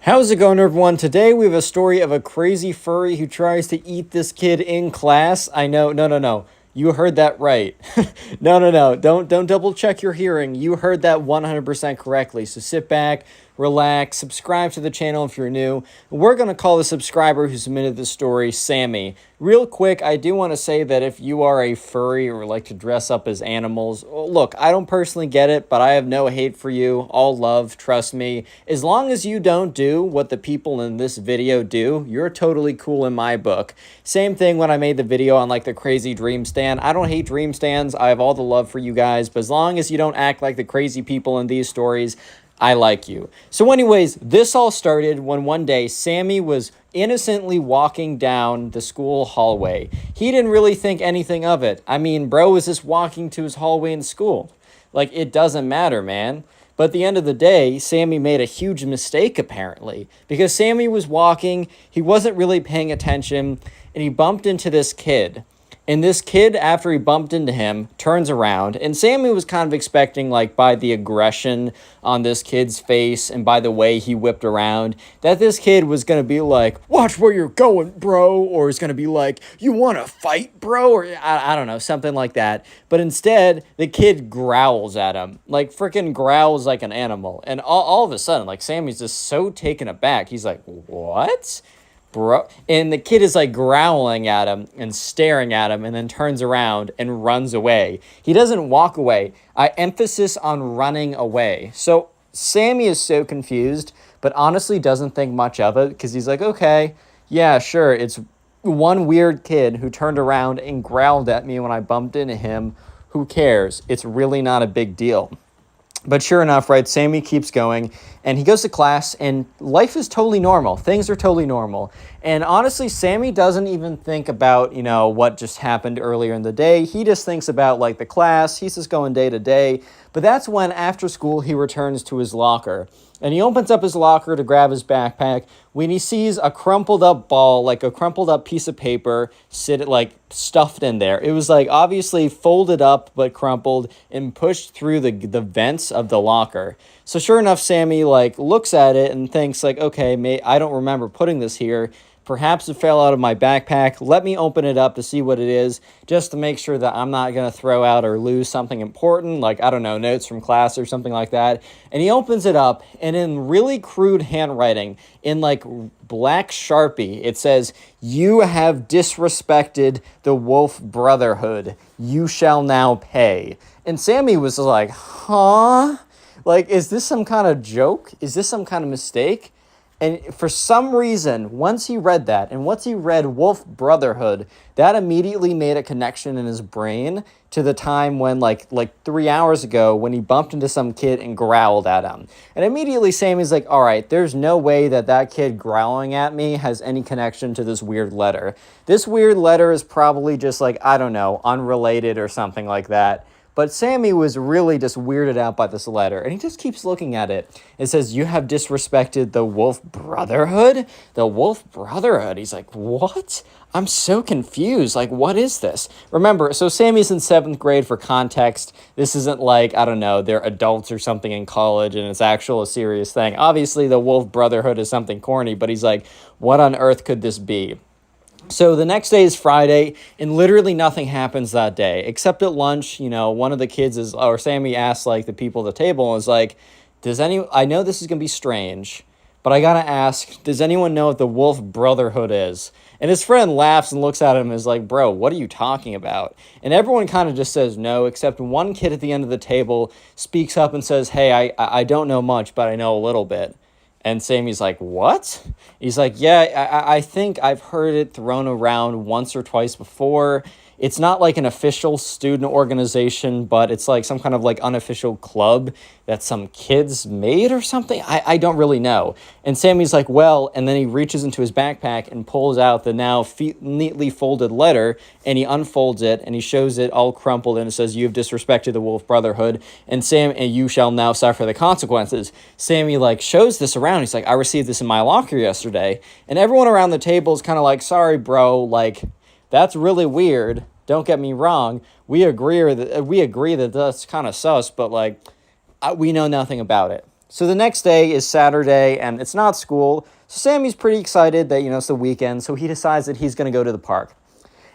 How's it going, everyone? Today we have a story of a crazy furry who tries to eat this kid in class. I know, no. You heard that right. No. Don't double check your hearing. You heard that 100% correctly. So sit back, relax, subscribe to the channel if you're new. We're going to call the subscriber who submitted the story Sammy. Real quick, I do want to say that if you are a furry or like to dress up as animals, look, I don't personally get it, but I have no hate for you. All love, trust me. As long as you don't do what the people in this video do, you're totally cool in my book. Same thing when I made the video on like the crazy dream stand. I don't hate dream stands. I have all the love for you guys, but as long as you don't act like the crazy people in these stories, I like you. So anyways, this all started when one day Sammy was innocently walking down the school hallway. He didn't really think anything of it. I mean, bro was just walking to his hallway in school. Like, it doesn't matter, man. But at the end of the day, Sammy made a huge mistake, apparently. Because Sammy was walking, he wasn't really paying attention, and he bumped into this kid. And this kid, after he bumped into him, turns around. And Sammy was kind of expecting, like, by the aggression on this kid's face and by the way he whipped around, that this kid was going to be like, "Watch where you're going, bro." Or he's going to be like, "You want to fight, bro?" Or I don't know, something like that. But instead, the kid growls at him. Like, freaking growls like an animal. And all of a sudden, like, Sammy's just so taken aback. He's like, "What? Bro," and the kid is like growling at him and staring at him and then turns around and runs away. He doesn't walk away. Emphasis on running away. So Sammy is so confused, but honestly doesn't think much of it because he's like, okay, yeah, sure. It's one weird kid who turned around and growled at me when I bumped into him. Who cares? It's really not a big deal. But sure enough, right, Sammy keeps going, and he goes to class, and life is totally normal. Things are totally normal. And honestly, Sammy doesn't even think about, what just happened earlier in the day. He just thinks about, like, the class. He's just going day to day. But that's when, after school, he returns to his locker. And he opens up his locker to grab his backpack when he sees a crumpled up ball, like a crumpled up piece of paper, stuffed in there. It was like obviously folded up but crumpled and pushed through the vents of the locker. So sure enough, Sammy looks at it and thinks okay, I don't remember putting this here. Perhaps it fell out of my backpack. Let me open it up to see what it is, just to make sure that I'm not going to throw out or lose something important, like, I don't know, notes from class or something like that. And he opens it up, and in really crude handwriting, in black Sharpie, it says, "You have disrespected the Wolf Brotherhood. You shall now pay." And Sammy was like, huh? Is this some kind of joke? Is this some kind of mistake? And for some reason, once he read that, and once he read Wolf Brotherhood, that immediately made a connection in his brain to the time when, like 3 hours ago, when he bumped into some kid and growled at him. And immediately Sammy's like, all right, there's no way that kid growling at me has any connection to this weird letter. This weird letter is probably just, I don't know, unrelated or something like that. But Sammy was really just weirded out by this letter, and he just keeps looking at it. It says, "You have disrespected the Wolf Brotherhood?" The Wolf Brotherhood? He's like, what? I'm so confused. What is this? Remember, so Sammy's in 7th grade for context. This isn't I don't know, they're adults or something in college, and it's a serious thing. Obviously, the Wolf Brotherhood is something corny, but he's like, what on earth could this be? So the next day is Friday, and literally nothing happens that day, except at lunch, one of the kids Sammy asks, the people at the table, and is like, I know this is going to be strange, but I got to ask, does anyone know what the Wolf Brotherhood is? And his friend laughs and looks at him and is like, bro, what are you talking about? And everyone kind of just says no, except one kid at the end of the table speaks up and says, hey, I don't know much, but I know a little bit. And Sammy's like, what? He's like, yeah, I think I've heard it thrown around once or twice before. It's not an official student organization, but it's some kind of unofficial club that some kids made or something. I don't really know. And Sammy's like, well, and then he reaches into his backpack and pulls out the now neatly folded letter, and he unfolds it, and he shows it all crumpled, and it says, "You have disrespected the Wolf Brotherhood, and you shall now suffer the consequences." Sammy shows this around. He's like, "I received this in my locker yesterday." And everyone around the table is kind of like, sorry, bro, that's really weird. Don't get me wrong. We agree that that's kind of sus, but we know nothing about it. So the next day is Saturday, and it's not school. So Sammy's pretty excited that, it's the weekend, so he decides that he's going to go to the park.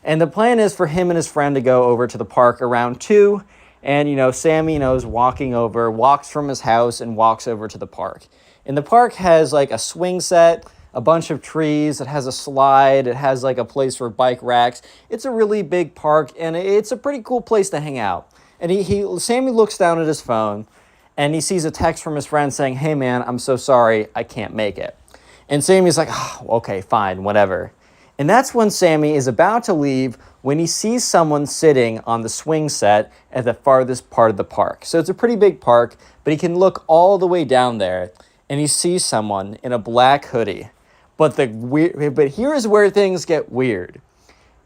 And the plan is for him and his friend to go over to the park around 2. And, Sammy, is walks from his house and walks over to the park. And the park has, like, a swing set, a bunch of trees. It has a slide. It has, like, a place for bike racks. It's a really big park, and it's a pretty cool place to hang out. And Sammy looks down at his phone, and he sees a text from his friend saying, "Hey, man, I'm so sorry. I can't make it." And Sammy's like, "Oh, okay, fine, whatever." And that's when Sammy is about to leave when he sees someone sitting on the swing set at the farthest part of the park. So it's a pretty big park, but he can look all the way down there, and he sees someone in a black hoodie. But here is where things get weird.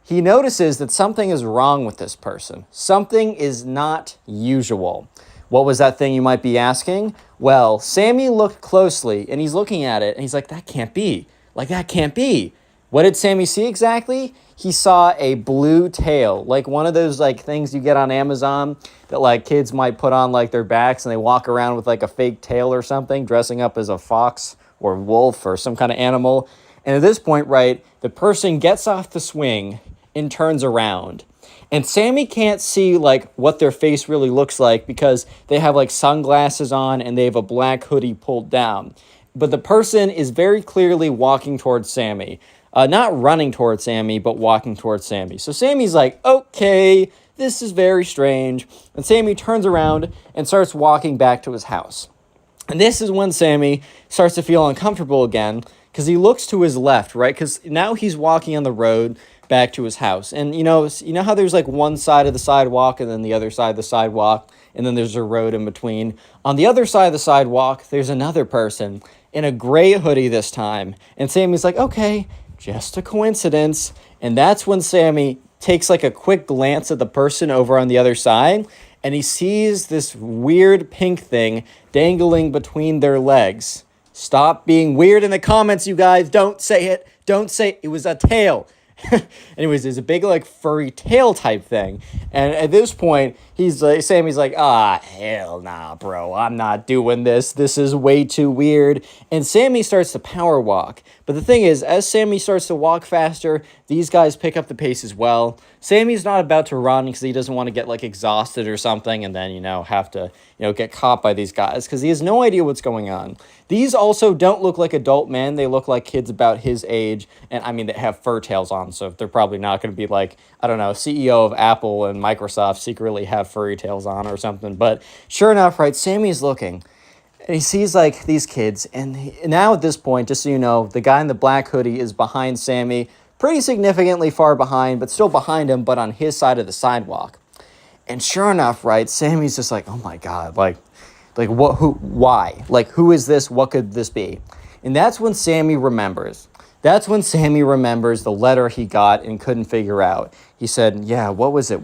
He notices that something is wrong with this person. Something is not usual. What was that thing, you might be asking? Well, Sammy looked closely, and he's looking at it, and he's like, that can't be. Like, that can't be. What did Sammy see exactly? He saw a blue tail, like one of those like things you get on Amazon that like kids might put on like their backs and they walk around with like a fake tail or something, dressing up as a fox or wolf or some kind of animal. And at this point, right, the person gets off the swing and turns around. And Sammy can't see like what their face really looks like because they have like sunglasses on and they have a black hoodie pulled down. But the person is very clearly walking towards Sammy. Not running towards Sammy, but walking towards Sammy. So Sammy's like, okay, this is very strange. And Sammy turns around and starts walking back to his house. And this is when Sammy starts to feel uncomfortable again because he looks to his left, right? Because now he's walking on the road back to his house. And you know how there's like one side of the sidewalk and then the other side of the sidewalk, and then there's a road in between. On the other side of the sidewalk, there's another person in a gray hoodie this time. And Sammy's like, okay, just a coincidence. And that's when Sammy takes like a quick glance at the person over on the other side, and he sees this weird pink thing dangling between their legs. Stop being weird in the comments, you guys. Don't say it. Don't say it was a tail. Anyways, there's a big like furry tail type thing. And at this point, Sammy's like, hell nah, bro. I'm not doing this. This is way too weird. And Sammy starts to power walk. But the thing is, as Sammy starts to walk faster, these guys pick up the pace as well. Sammy's not about to run because he doesn't want to get like exhausted or something and then, have to, get caught by these guys because he has no idea what's going on. These also don't look like adult men. They look like kids about his age. And I mean, they have fur tails on, so they're probably not going to be like, I don't know, CEO of Apple and Microsoft secretly have furry tails on or something. But sure enough, right, Sammy's looking. And he sees, like, these kids. And now at this point, just so you know, the guy in the black hoodie is behind Sammy, pretty significantly far behind, but still behind him, but on his side of the sidewalk. And sure enough, right, Sammy's just like, oh, my God, like what, who, why? Like, who is this? What could this be? And that's when Sammy remembers. That's when Sammy remembers the letter he got and couldn't figure out. He said, yeah, what was it?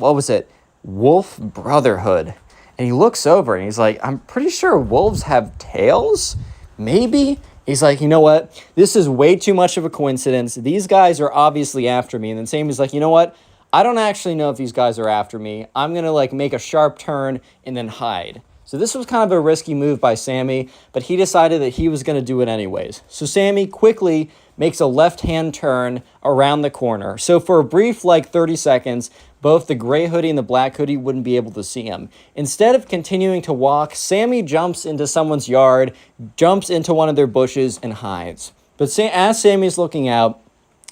Wolf Brotherhood. And he looks over and he's like, I'm pretty sure wolves have tails? Maybe? He's like, you know what? This is way too much of a coincidence. These guys are obviously after me. And then Sammy's like, you know what? I don't actually know if these guys are after me. I'm going to like make a sharp turn and then hide. So this was kind of a risky move by Sammy, but he decided that he was going to do it anyways. So Sammy quickly makes a left-hand turn around the corner. So for a brief, 30 seconds, both the gray hoodie and the black hoodie wouldn't be able to see him. Instead of continuing to walk, Sammy jumps into someone's yard, jumps into one of their bushes, and hides. But as Sammy's looking out,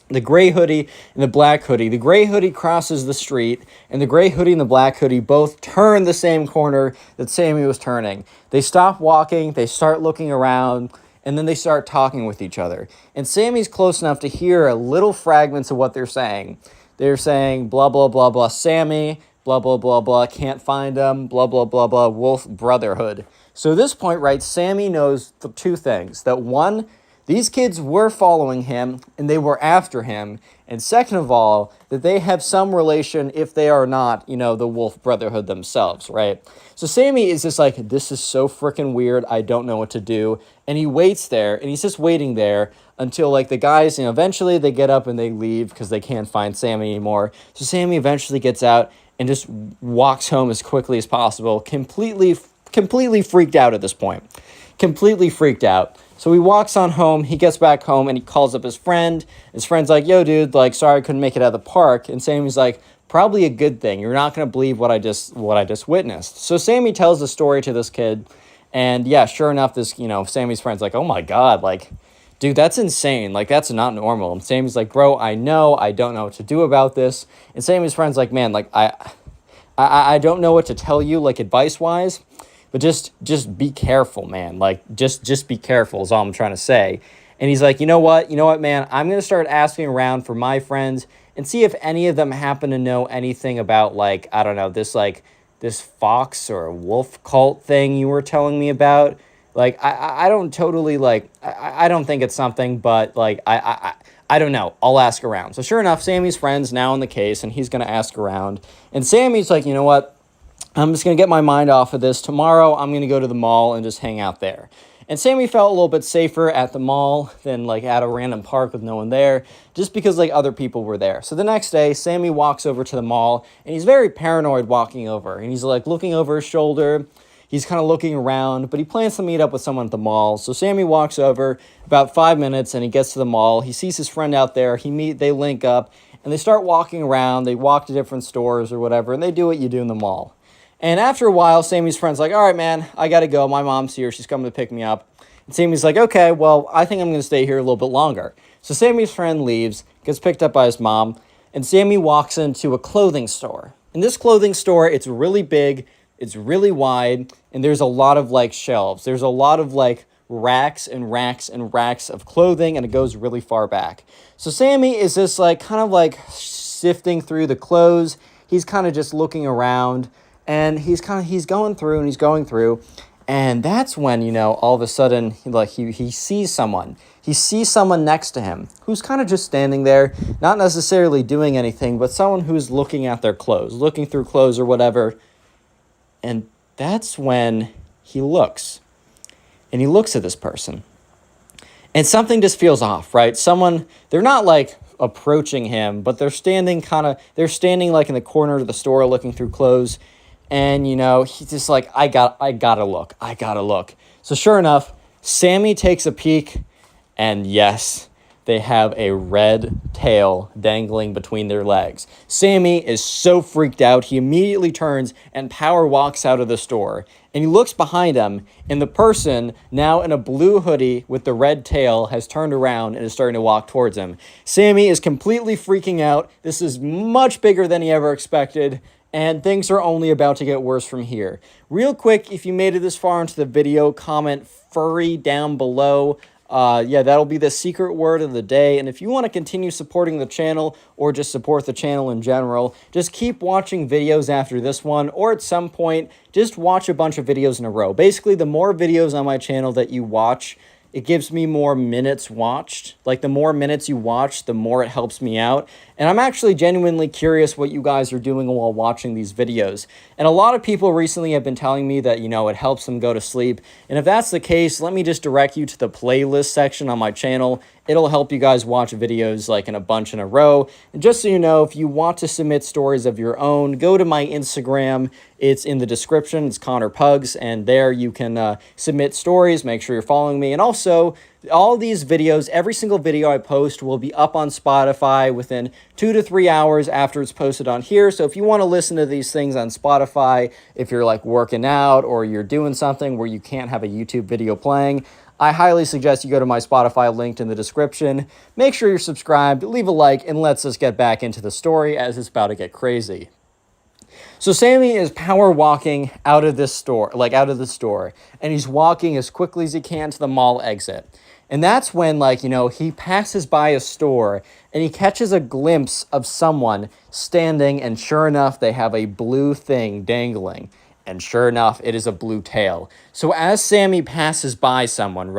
the gray hoodie and the black hoodie. The gray hoodie crosses the street, and the gray hoodie and the black hoodie both turn the same corner that Sammy was turning. They stop walking, they start looking around, and then they start talking with each other. And Sammy's close enough to hear little fragments of what they're saying. They're saying, blah, blah, blah, blah, Sammy, blah, blah, blah, blah, can't find him, blah, blah, blah, blah, Wolf Brotherhood. So at this point, right, Sammy knows the two things. That one, these kids were following him, and they were after him. And second of all, that they have some relation if they are not, the Wolf Brotherhood themselves, right? So Sammy is just like, this is so freaking weird, I don't know what to do. And he waits there, and he's just waiting there until, the guys, eventually they get up and they leave because they can't find Sammy anymore. So Sammy eventually gets out and just walks home as quickly as possible, completely freaked out at this point. completely freaked out. So he walks on home, he gets back home, and he calls up his friend. His friend's like, yo, dude, like, sorry I couldn't make it out of the park. And Sammy's like, probably a good thing. You're not going to believe what I just witnessed. So Sammy tells the story to this kid. And yeah, sure enough, this, Sammy's friend's like, oh my God, like, dude, that's insane. Like, that's not normal. And Sammy's like, bro, I don't know what to do about this. And Sammy's friend's like, man, like, I don't know what to tell you, like, advice-wise, but just be careful, man. Like, just be careful is all I'm trying to say. And he's like, you know what, man, I'm going to start asking around for my friends and see if any of them happen to know anything about, like, I don't know, this fox or wolf cult thing you were telling me about. Like, I don't totally, like, I don't think it's something, but, like, I don't know. I'll ask around. So sure enough, Sammy's friend's now in the case, and he's going to ask around. And Sammy's like, you know what? I'm just going to get my mind off of this. Tomorrow, I'm going to go to the mall and just hang out there. And Sammy felt a little bit safer at the mall than, like, at a random park with no one there, just because, like, other people were there. So the next day, Sammy walks over to the mall, and he's very paranoid walking over. And he's, like, looking over his shoulder. He's kind of looking around, but he plans to meet up with someone at the mall. So Sammy walks over about 5 minutes, and he gets to the mall. He sees his friend out there. They link up, and they start walking around. They walk to different stores or whatever, and they do what you do in the mall. And after a while, Sammy's friend's like, all right, man, I got to go. My mom's here. She's coming to pick me up. And Sammy's like, okay, well, I think I'm going to stay here a little bit longer. So Sammy's friend leaves, gets picked up by his mom, and Sammy walks into a clothing store. In this clothing store, it's really big, it's really wide, and there's a lot of, like, shelves. There's a lot of, like, racks and racks and racks of clothing, and it goes really far back. So Sammy is just, like, kind of, like, sifting through the clothes. He's kind of just looking around. And he's going through, and that's when, all of a sudden, he sees someone. He sees someone next to him who's kind of just standing there, not necessarily doing anything, but someone who's looking at their clothes, looking through clothes or whatever. And that's when he looks. And he looks at this person. And something just feels off, right? They're not, like, approaching him, but they're standing like in the corner of the store looking through clothes. And, he's just like, I gotta look. So sure enough, Sammy takes a peek, and yes, they have a red tail dangling between their legs. Sammy is so freaked out, he immediately turns and power walks out of the store. And he looks behind him, and the person, now in a blue hoodie with the red tail, has turned around and is starting to walk towards him. Sammy is completely freaking out. This is much bigger than he ever expected. And things are only about to get worse from here. Real quick, if you made it this far into the video, comment furry down below. That'll be the secret word of the day. And if you want to continue supporting the channel or just support the channel in general, just keep watching videos after this one, or at some point, just watch a bunch of videos in a row. Basically, the more videos on my channel that you watch, it gives me more minutes watched. Like, the more minutes you watch, the more it helps me out. And I'm actually genuinely curious what you guys are doing while watching these videos. And a lot of people recently have been telling me that, it helps them go to sleep. And if that's the case, let me just direct you to the playlist section on my channel. It'll help you guys watch videos, like, in a bunch in a row. And just so you know, if you want to submit stories of your own, go to my Instagram. It's in the description. It's Connor Pugs, and there you can submit stories. Make sure you're following me. And also, all these videos, every single video I post will be up on Spotify within 2 to 3 hours after it's posted on here. So if you want to listen to these things on Spotify, if you're, like, working out or you're doing something where you can't have a YouTube video playing, I highly suggest you go to my Spotify linked in the description. Make sure you're subscribed, leave a like, and let's just get back into the story as it's about to get crazy. So Sammy is power walking out of the store, and he's walking as quickly as he can to the mall exit. And that's when, he passes by a store, and he catches a glimpse of someone standing, and sure enough, they have a blue thing dangling. And sure enough, it is a blue tail. So as Sammy passes by someone,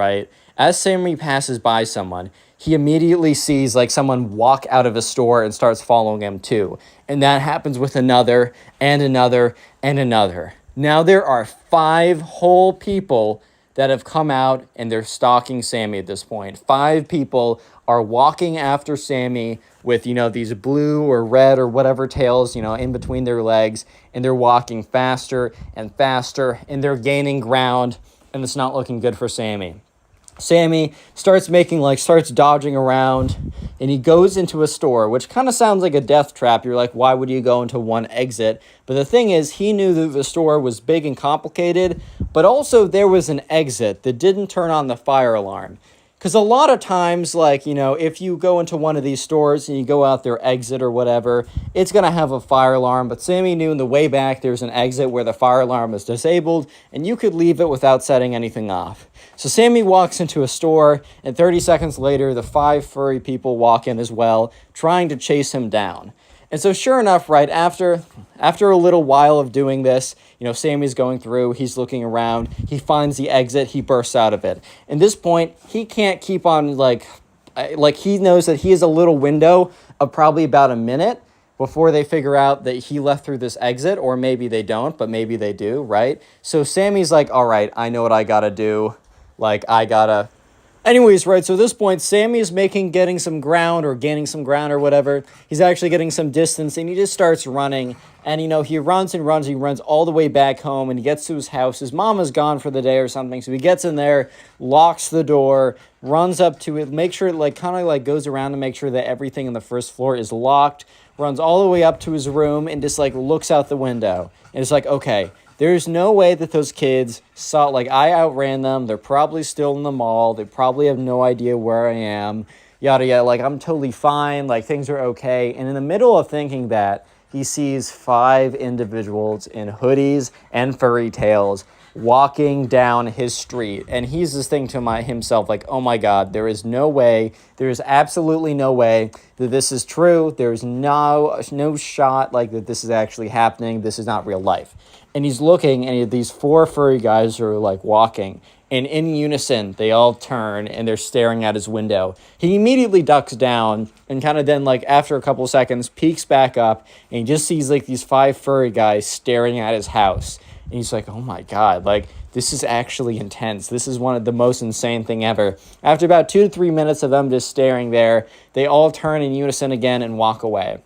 he immediately sees, like, someone walk out of a store and starts following him too. And that happens with another and another and another. Now there are 5 whole people that have come out, and they're stalking Sammy at this point. 5 people are walking after Sammy with, these blue or red or whatever tails, in between their legs, and they're walking faster and faster, and they're gaining ground. And and it's not looking good for Sammy. Sammy starts dodging around, and he goes into a store, which kind of sounds like a death trap. You're like, why would you go into one exit? But the thing is, he knew that the store was big and complicated, but also there was an exit that didn't turn on the fire alarm. Because a lot of times, if you go into one of these stores and you go out their exit or whatever, it's going to have a fire alarm. But Sammy knew in the way back there's an exit where the fire alarm is disabled, and you could leave it without setting anything off. So Sammy walks into a store, and 30 seconds later, the 5 furry people walk in as well, trying to chase him down. And so sure enough, right, after a little while of doing this, Sammy's going through, he's looking around, he finds the exit, he bursts out of it. At this point, he can't keep on, he knows that he has a little window of probably about a minute before they figure out that he left through this exit, or maybe they don't, but maybe they do, right? So Sammy's like, all right, I know what I gotta do. Anyways, right, so at this point, Sammy is gaining some ground or whatever. He's actually getting some distance, and he just starts running. And, he runs and runs. He runs all the way back home, and he gets to his house. His mama's gone for the day or something, so he gets in there, locks the door, runs up to it, makes sure it, goes around to make sure that everything on the first floor is locked, runs all the way up to his room, and just, looks out the window. And it's like, okay, there's no way that those kids saw, I outran them. They're probably still in the mall. They probably have no idea where I am. Yada, yada. I'm totally fine. Things are okay. And in the middle of thinking that, he sees 5 individuals in hoodies and furry tails walking down his street. And he's just thinking to himself, oh my God, there is absolutely no way that this is true. There's no shot that this is actually happening. This is not real life. And he's looking, and these 4 furry guys are walking, and in unison they all turn and they're staring at his window. He immediately ducks down and kind of then after a couple seconds peeks back up, and he just sees these 5 furry guys staring at his house. And he's like, oh my God, this is actually intense. This is one of the most insane thing ever. After about 2 to 3 minutes of them just staring there, they all turn in unison again and walk away.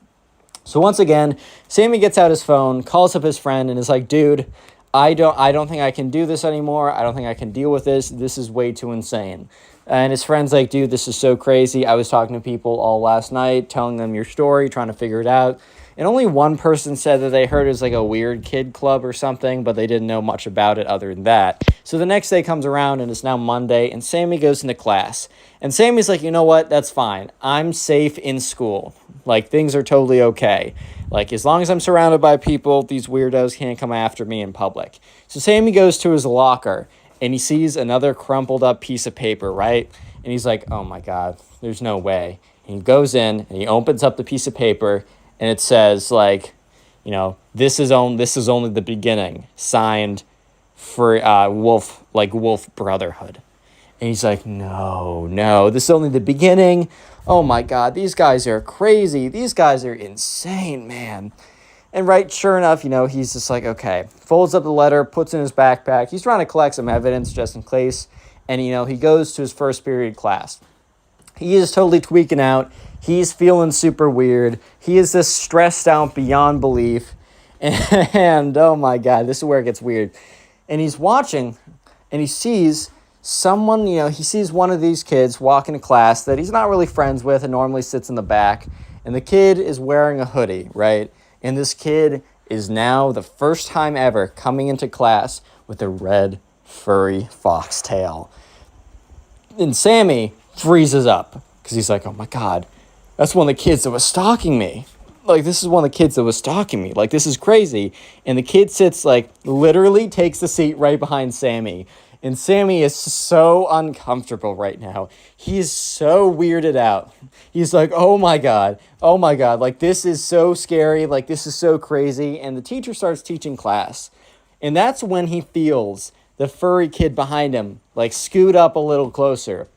So once again, Sammy gets out his phone, calls up his friend, and is like, dude, I don't think I can do this anymore. I don't think I can deal with this. This is way too insane. And his friend's like, dude, this is so crazy. I was talking to people all last night, telling them your story, trying to figure it out. And only one person said that they heard it was a weird kid club or something, but they didn't know much about it other than that. So the next day comes around, and it's now Monday, and Sammy goes into class. And Sammy's like, you know what? That's fine. I'm safe in school. Things are totally okay. As long as I'm surrounded by people, these weirdos can't come after me in public. So Sammy goes to his locker, and he sees another crumpled up piece of paper, right? And he's like, oh my God, there's no way. And he goes in, and he opens up the piece of paper, and it says, this is only the beginning, signed for Wolf Brotherhood. And he's like, no, this is only the beginning. Oh my God, these guys are crazy. These guys are insane, man. And right, sure enough, he's just like, okay, folds up the letter, puts it in his backpack. He's trying to collect some evidence just in case. And, he goes to his first period class. He is totally tweaking out. He's feeling super weird. He is just stressed out beyond belief. And oh my God, this is where it gets weird. And he's watching, and he sees someone, he sees one of these kids walk into class that he's not really friends with and normally sits in the back. And the kid is wearing a hoodie, right? And this kid is now the first time ever coming into class with a red furry foxtail. And Sammy freezes up because he's like, oh my God, that's one of the kids that was stalking me. This is one of the kids that was stalking me. This is crazy. And the kid sits, literally takes the seat right behind Sammy. And Sammy is so uncomfortable right now. He's so weirded out. He's like, oh my God. This is so scary. This is so crazy. And the teacher starts teaching class. And that's when he feels the furry kid behind him, scoot up a little closer.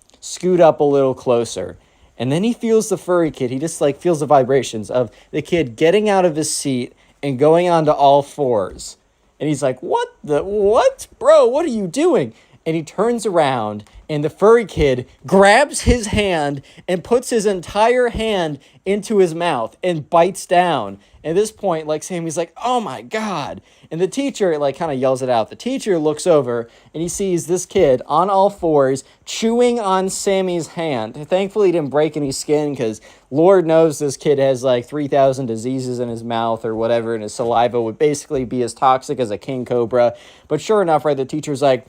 And then he feels the furry kid. He just feels the vibrations of the kid getting out of his seat and going onto all fours. And he's like, what? Bro, what are you doing? and he turns around, and the furry kid grabs his hand and puts his entire hand into his mouth and bites down. At this point, like, Sammy's like, oh my God. And the teacher, like, kind of yells it out. The teacher looks over, and he sees this kid on all fours chewing on Sammy's hand. Thankfully, he didn't break any skin, because Lord knows this kid has, like, 3,000 diseases in his mouth or whatever, and his saliva would basically be as toxic as a king cobra. But sure enough, right, the teacher's like,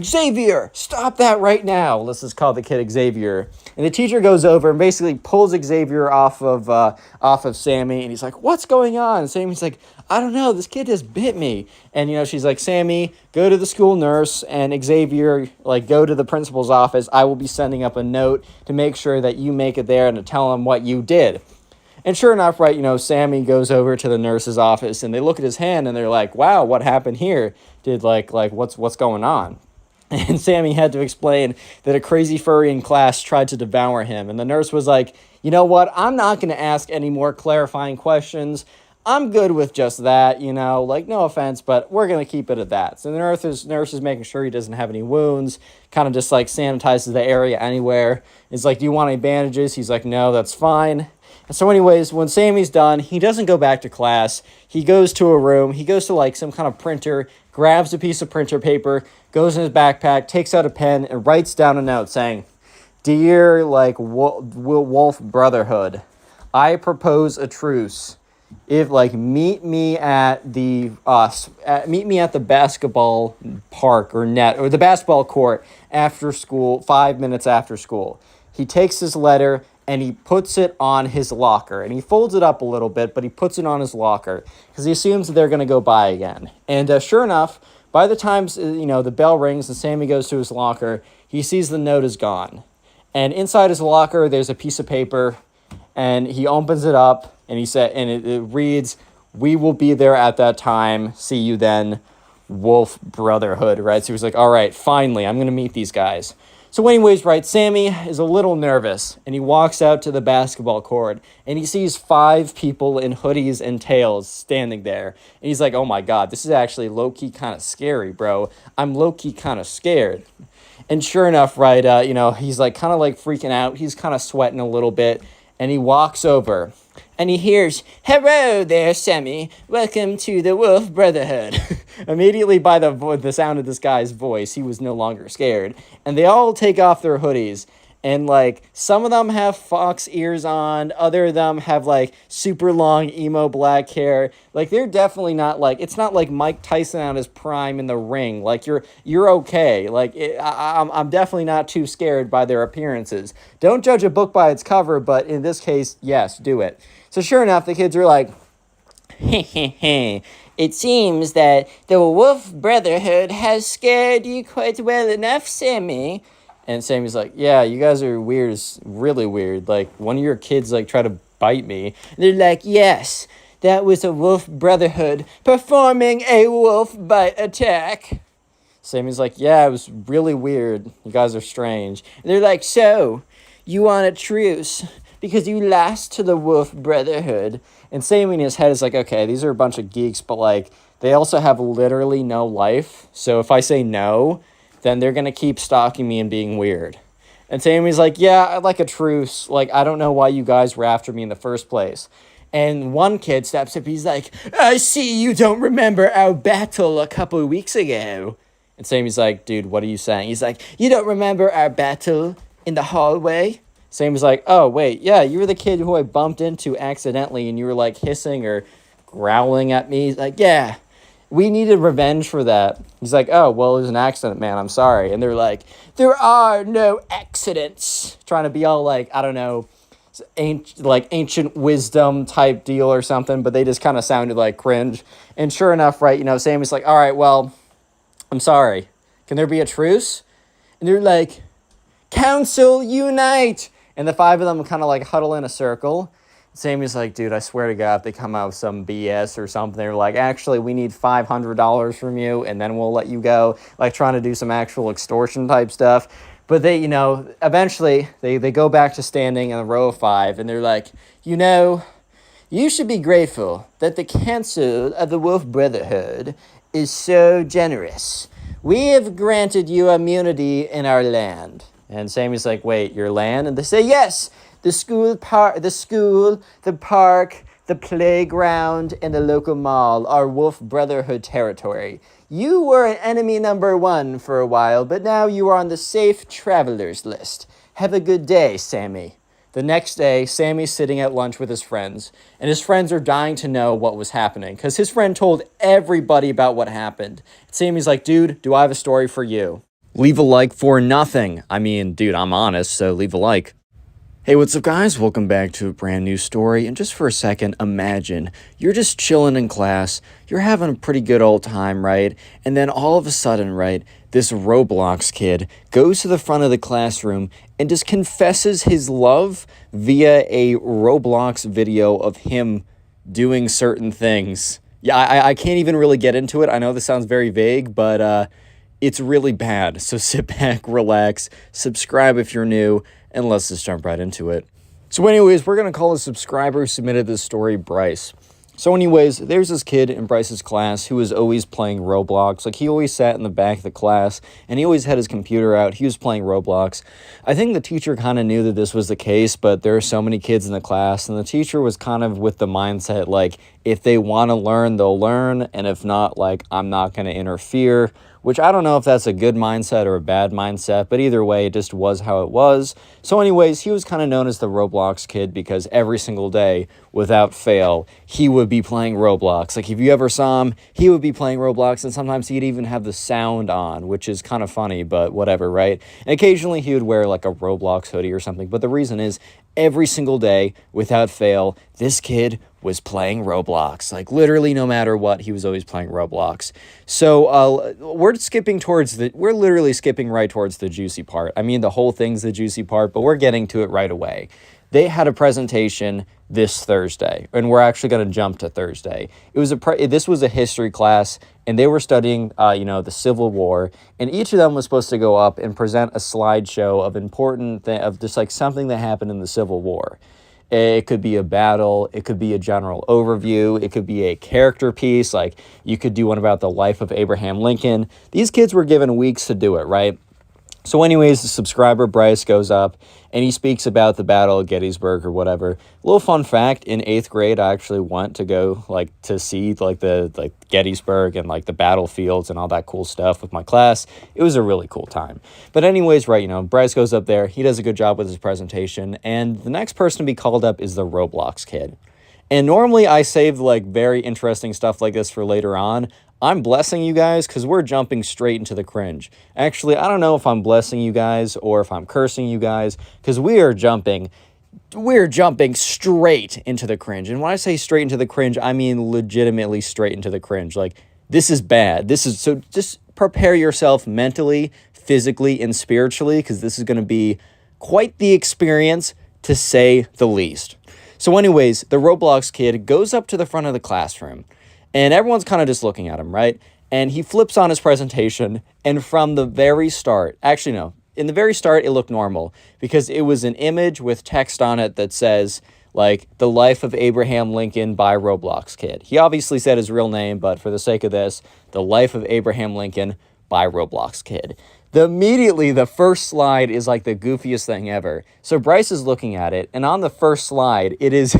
Xavier, stop that right now. Let's just call the kid Xavier. And the teacher goes over and basically pulls Xavier off of Sammy. And he's like, what's going on? And Sammy's like, I don't know. This kid just bit me. And, she's like, Sammy, go to the school nurse. And Xavier, like, go to the principal's office. I will be sending up a note to make sure that you make it there and to tell him what you did. And sure enough, right, Sammy goes over to the nurse's office. And they look at his hand and they're like, wow, what happened here? Did, like what's going on? And Sammy had to explain that a crazy furry in class tried to devour him. And the nurse was like, you know what? I'm not going to ask any more clarifying questions. I'm good with just that, like, no offense, but we're going to keep it at that. So the nurse is making sure he doesn't have any wounds, kind of just, like, sanitizes the area anywhere. It's like, do you want any bandages? He's like, no, that's fine. And so anyways, when Sammy's done, he doesn't go back to class. He goes to a room. He goes to, like, some kind of printer, grabs a piece of printer paper, goes in his backpack, takes out a pen, and writes down a note saying, Dear, like, Wolf Brotherhood, I propose a truce. If, like, meet me at the basketball park or net, or the basketball court after school, 5 minutes after school. He takes his letter and he puts it on his locker. And he folds it up a little bit, but he puts it on his locker because he assumes that they're going to go by again. And sure enough, by the time, the bell rings and Sammy goes to his locker, he sees the note is gone. And inside his locker, there's a piece of paper, and he opens it up, and it reads, we will be there at that time. See you then, Wolf Brotherhood, right? So he was like, all right, finally, I'm going to meet these guys. So anyways, right, Sammy is a little nervous, and he walks out to the basketball court, and he sees 5 people in hoodies and tails standing there. And he's like, oh my God, this is actually low-key kind of scary, bro. I'm low-key kind of scared. And sure enough, right, he's like kind of like freaking out. He's kind of sweating a little bit, and he walks over, and he hears, hello there, Sammy. Welcome to the Wolf Brotherhood. Immediately by the sound of this guy's voice, he was no longer scared. And they all take off their hoodies. And, like, some of them have fox ears on. Other of them have, like, super long emo black hair. Like, they're definitely not, like, it's not like Mike Tyson on his prime in the ring. Like, you're okay. Like, I'm definitely not too scared by their appearances. Don't judge a book by its cover, but in this case, yes, do it. So sure enough, the kids are like, it seems that the Wolf Brotherhood has scared you quite well enough, Sammy. And Sammy's like, yeah, you guys are weird, really weird. Like, one of your kids, like, tried to bite me. And they're like, yes, that was a Wolf Brotherhood performing a wolf bite attack. Sammy's like, yeah, it was really weird. You guys are strange. And they're like, so, you want a truce because you lost to the Wolf Brotherhood. And Sammy in his head is like, okay, these are a bunch of geeks, but, like, they also have literally no life. So if I say no, then they're going to keep stalking me and being weird. And Sammy's like, yeah, I'd like a truce. Like, I don't know why you guys were after me in the first place. And one kid steps up, he's like, I see you don't remember our battle a couple of weeks ago. And Sammy's like, dude, what are you saying? He's like, you don't remember our battle in the hallway? Sammy's like, oh, wait, yeah, you were the kid who I bumped into accidentally, and you were, like, hissing or growling at me. He's like, yeah. We needed revenge for that. He's like, oh, well, it was an accident, man. I'm sorry. And they're like, there are no accidents. Trying to be all like, I don't know, ancient wisdom type deal or something. But they just kind of sounded like cringe. And sure enough, right, Sammy's like, all right, well, I'm sorry. Can there be a truce? And they're like, council, unite. And the 5 of them kind of like huddle in a circle. Sammy's like, dude, I swear to God, if they come out with some BS or something, they're like, actually, we need $500 from you, and then we'll let you go, like trying to do some actual extortion type stuff. But they, eventually, they go back to standing in a row of 5, and they're like, you should be grateful that the council of the Wolf Brotherhood is so generous. We have granted you immunity in our land. And Sammy's like, wait, your land? And they say, yes, the park, the playground, and the local mall are Wolf Brotherhood territory. You were enemy number 1 for a while, but now you are on the safe travelers list. Have a good day, Sammy. The next day, Sammy's sitting at lunch with his friends, and his friends are dying to know what was happening, because his friend told everybody about what happened. Sammy's like, dude, do I have a story for you? Leave a like for nothing. I mean, dude, I'm honest, so leave a like. Hey, what's up, guys? Welcome back to a brand new story. And just for a second, imagine you're just chilling in class. You're having a pretty good old time, right? And then all of a sudden, right, this Roblox kid goes to the front of the classroom and just confesses his love via a Roblox video of him doing certain things. Yeah, I can't even really get into it. I know this sounds very vague, but it's really bad. So sit back, relax, subscribe if you're new, and let's just jump right into it. So anyways, we're going to call a subscriber who submitted this story Bryce. So anyways, there's this kid in Bryce's class who was always playing Roblox. Like, he always sat in the back of the class, and he always had his computer out. He was playing Roblox. I think the teacher kind of knew that this was the case, but there are so many kids in the class, and the teacher was kind of with the mindset, like, if they want to learn, they'll learn, and if not, like, I'm not going to interfere. Which I don't know if that's a good mindset or a bad mindset, but either way, it just was how it was. So anyways, he was kind of known as the Roblox kid because every single day, without fail, he would be playing Roblox. Like, if you ever saw him, he would be playing Roblox, and sometimes he'd even have the sound on, which is kind of funny, but whatever, right? And occasionally he would wear like a Roblox hoodie or something, but the reason is, every single day, without fail, this kid was playing Roblox. Like, literally no matter what, he was always playing Roblox. So we're literally skipping right towards the juicy part. I mean, the whole thing's the juicy part, but we're getting to it right away. They had a presentation this Thursday, and we're actually going to jump to Thursday. This was a history class, and they were studying, the Civil War, and each of them was supposed to go up and present a slideshow of just like something that happened in the Civil War. It could be a battle, it could be a general overview, it could be a character piece, like you could do one about the life of Abraham Lincoln. These kids were given weeks to do it, right? So anyways, the subscriber Bryce goes up and he speaks about the Battle of Gettysburg or whatever. A little fun fact, in 8th grade, I actually went to go to see the Gettysburg and like the battlefields and all that cool stuff with my class. It was a really cool time. But anyways, right, Bryce goes up there, he does a good job with his presentation, and the next person to be called up is the Roblox kid. And normally I save like very interesting stuff like this for later on. I'm blessing you guys because we're jumping straight into the cringe. Actually, I don't know if I'm blessing you guys or if I'm cursing you guys because we're jumping straight into the cringe. And when I say straight into the cringe, I mean legitimately straight into the cringe. Like, this is bad. So just prepare yourself mentally, physically, and spiritually because this is going to be quite the experience, to say the least. So anyways, the Roblox kid goes up to the front of the classroom. And everyone's kind of just looking at him, right? And he flips on his presentation, and from the very start, actually no, in the very start, it looked normal because it was an image with text on it that says, like, the life of Abraham Lincoln by Roblox kid. He obviously said his real name, but for the sake of this, the life of Abraham Lincoln by Roblox kid. Immediately, the first slide is like the goofiest thing ever. So Bryce is looking at it, and on the first slide, it is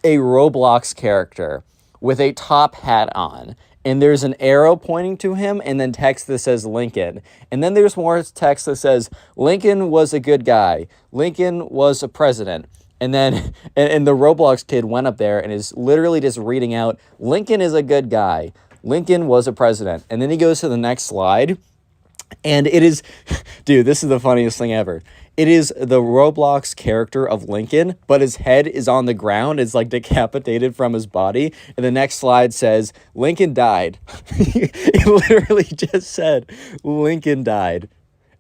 a Roblox character with a top hat on, and there's an arrow pointing to him, and then text that says Lincoln. And then there's more text that says, Lincoln was a good guy. Lincoln was a president. And then, and the Roblox kid went up there and is literally just reading out, Lincoln is a good guy. Lincoln was a president. And then he goes to the next slide, and it is, dude, this is the funniest thing ever. It is the Roblox character of Lincoln, but his head is on the ground. It's like decapitated from his body. And the next slide says, Lincoln died. It literally just said, Lincoln died.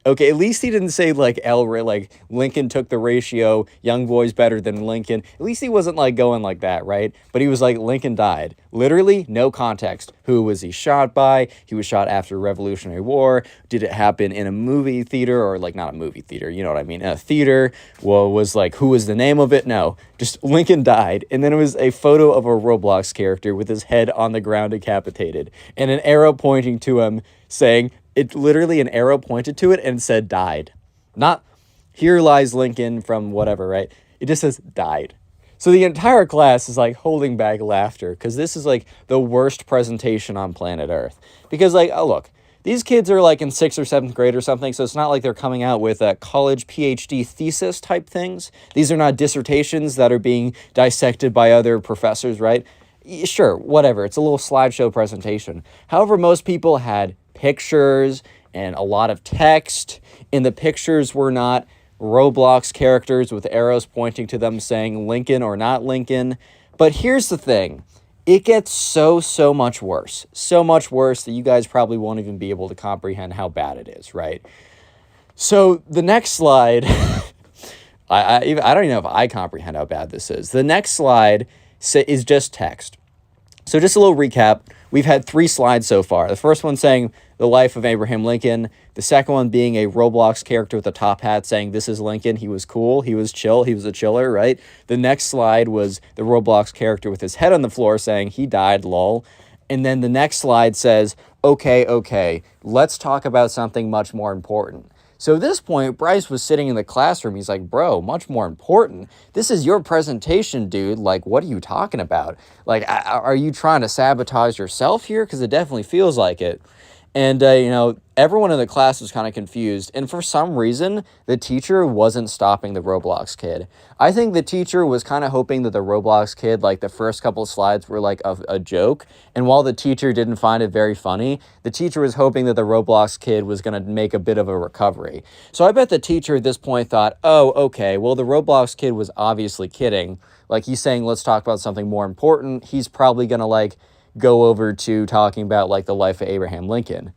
Okay, at least he didn't say like like Lincoln took the ratio, young boy's better than Lincoln. At least he wasn't like going like that, right? But he was like Lincoln died. Literally no context. Who was he shot by? He was shot after Revolutionary War. Did it happen in a movie theater or like not a movie theater, you know what I mean? In a theater. Well, was like who was the name of it? No. Just Lincoln died. And then it was a photo of a Roblox character with his head on the ground decapitated and an arrow pointing to him saying it literally an arrow pointed to it and said died. Not here lies Lincoln from whatever, right? It just says died. So the entire class is like holding back laughter because this is like the worst presentation on planet Earth. Because like, oh look, these kids are like in 6th or 7th grade or something, so it's not like they're coming out with college PhD thesis type things. These are not dissertations that are being dissected by other professors, right? Sure, whatever. It's a little slideshow presentation. However, most people had pictures and a lot of text, and the pictures were not Roblox characters with arrows pointing to them saying Lincoln or not Lincoln. But here's the thing. It gets so much worse. So much worse that you guys probably won't even be able to comprehend how bad it is, right? So the next slide, I don't even know if I comprehend how bad this is. The next slide is just text. So just a little recap. We've had 3 slides so far. The first one saying the life of Abraham Lincoln. The second one being a Roblox character with a top hat saying this is Lincoln. He was cool. He was chill. He was a chiller, right? The next slide was the Roblox character with his head on the floor saying he died, lol. And then the next slide says, okay, let's talk about something much more important. So at this point, Bryce was sitting in the classroom. He's like, bro, much more important. This is your presentation, dude. Like, what are you talking about? Like, are you trying to sabotage yourself here? Because it definitely feels like it. And, everyone in the class was kind of confused. And for some reason, the teacher wasn't stopping the Roblox kid. I think the teacher was kind of hoping that the Roblox kid, like the first couple of slides were like a joke. And while the teacher didn't find it very funny, the teacher was hoping that the Roblox kid was going to make a bit of a recovery. So I bet the teacher at this point thought, oh, okay, well, the Roblox kid was obviously kidding. Like he's saying, let's talk about something more important. He's probably going to like go over to talking about like the life of Abraham Lincoln.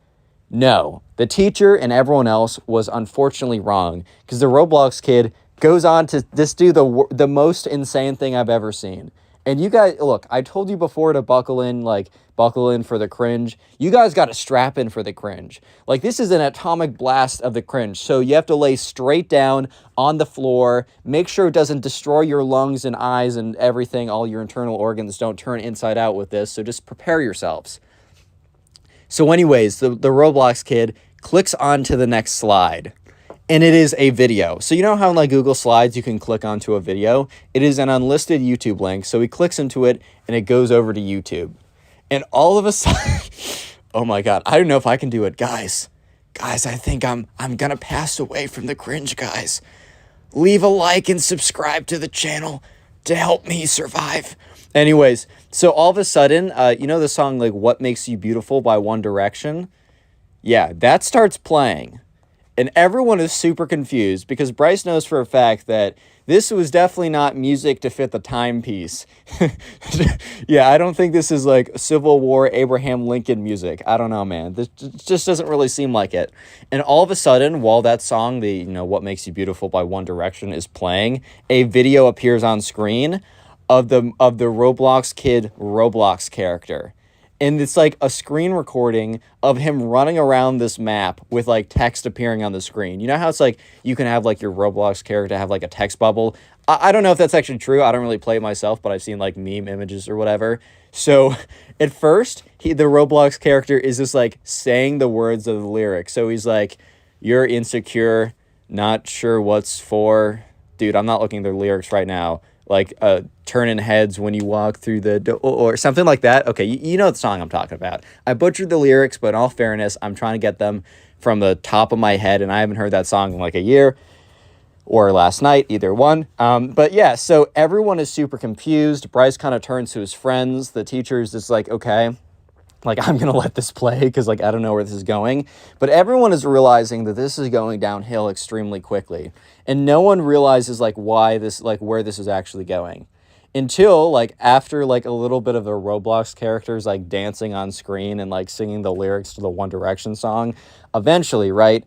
No, the teacher and everyone else was unfortunately wrong because the Roblox kid goes on to just do the most insane thing I've ever seen. And you guys, look, I told you before to buckle in for the cringe. You guys got to strap in for the cringe. Like this is an atomic blast of the cringe. So you have to lay straight down on the floor. Make sure it doesn't destroy your lungs and eyes and everything. All your internal organs don't turn inside out with this. So just prepare yourselves. So anyways, the Roblox kid clicks on to the next slide. And it is a video. So you know how in like Google Slides you can click onto a video? It is an unlisted YouTube link. So he clicks into it and it goes over to YouTube. And all of a sudden, oh my God, I don't know if I can do it. Guys, I think I'm going to pass away from the cringe, guys. Leave a like and subscribe to the channel to help me survive. Anyways, so all of a sudden, you know the song like What Makes You Beautiful by One Direction? Yeah, that starts playing. And everyone is super confused because Bryce knows for a fact that this was definitely not music to fit the timepiece. Yeah, I don't think this is like Civil War Abraham Lincoln music. I don't know, man. This just doesn't really seem like it. And all of a sudden, while that song, What Makes You Beautiful by One Direction is playing, a video appears on screen of the Roblox kid Roblox character. And it's like a screen recording of him running around this map with like text appearing on the screen. You know how it's like you can have like your Roblox character have like a text bubble? I don't know if that's actually true. I don't really play it myself, but I've seen like meme images or whatever. So at first, the Roblox character is just like saying the words of the lyrics. So he's like, you're insecure, not sure what's for. Dude, I'm not looking at the lyrics right now. Like turning heads when you walk through the door or something like that. Okay, you know the song I'm talking about. I butchered the lyrics, but in all fairness, I'm trying to get them from the top of my head, and I haven't heard that song in like a year or last night, either one. But yeah, so everyone is super confused. Bryce kind of turns to his friends. The teacher is just like, okay, like I'm going to let this play because like I don't know where this is going. But everyone is realizing that this is going downhill extremely quickly. And no one realizes like why this, like where this is actually going. Until like after like a little bit of the Roblox characters like dancing on screen and like singing the lyrics to the One Direction song, eventually, right?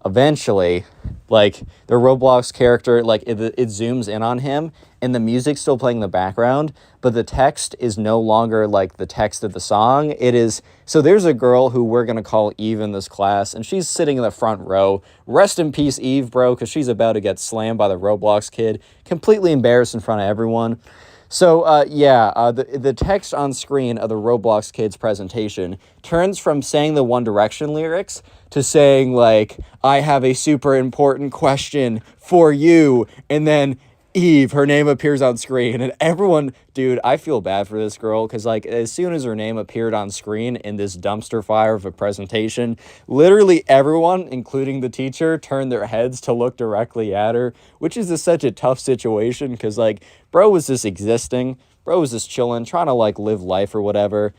eventually, like, the Roblox character, like, it zooms in on him, and the music's still playing in the background, but the text is no longer, like, the text of the song. It is, so there's a girl who we're gonna call Eve in this class, and she's sitting in the front row. Rest in peace, Eve, bro, because she's about to get slammed by the Roblox kid, completely embarrassed in front of everyone. So, the text on screen of the Roblox Kids presentation turns from saying the One Direction lyrics to saying, like, I have a super important question for you, and then Eve, her name appears on screen, and everyone, dude, I feel bad for this girl, because, like, as soon as her name appeared on screen in this dumpster fire of a presentation, literally everyone, including the teacher, turned their heads to look directly at her, which is just such a tough situation, because, like, bro was just existing, bro was just chilling, trying to, like, live life or whatever,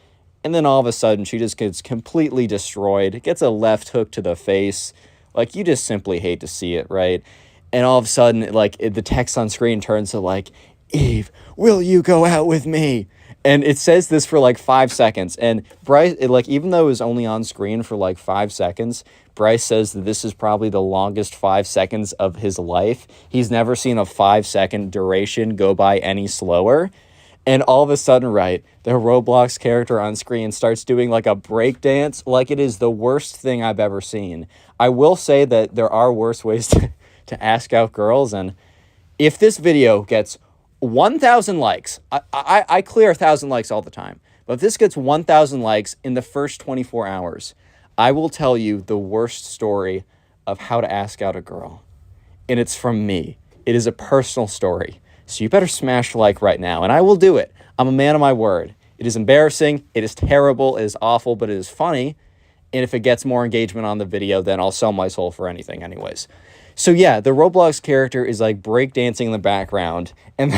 and then all of a sudden, she just gets completely destroyed, gets a left hook to the face. Like, you just simply hate to see it, right? And all of a sudden, like, the text on screen turns to, like, Eve, will you go out with me? And it says this for, like, 5 seconds. And Bryce, even though it was only on screen for, like, 5 seconds, Bryce says that this is probably the longest 5 seconds of his life. He's never seen a 5-second duration go by any slower. And all of a sudden, right, the Roblox character on screen starts doing, like, a break dance. Like, it is the worst thing I've ever seen. I will say that there are worse ways to ask out girls, and if this video gets 1,000 likes, I clear 1,000 likes all the time, but if this gets 1,000 likes in the first 24 hours, I will tell you the worst story of how to ask out a girl, and it's from me. It is a personal story, so you better smash like right now, and I will do it. I'm a man of my word. It is embarrassing, it is terrible, it is awful, but it is funny, and if it gets more engagement on the video, then I'll sell my soul for anything anyways. So yeah, the Roblox character is, like, breakdancing in the background. And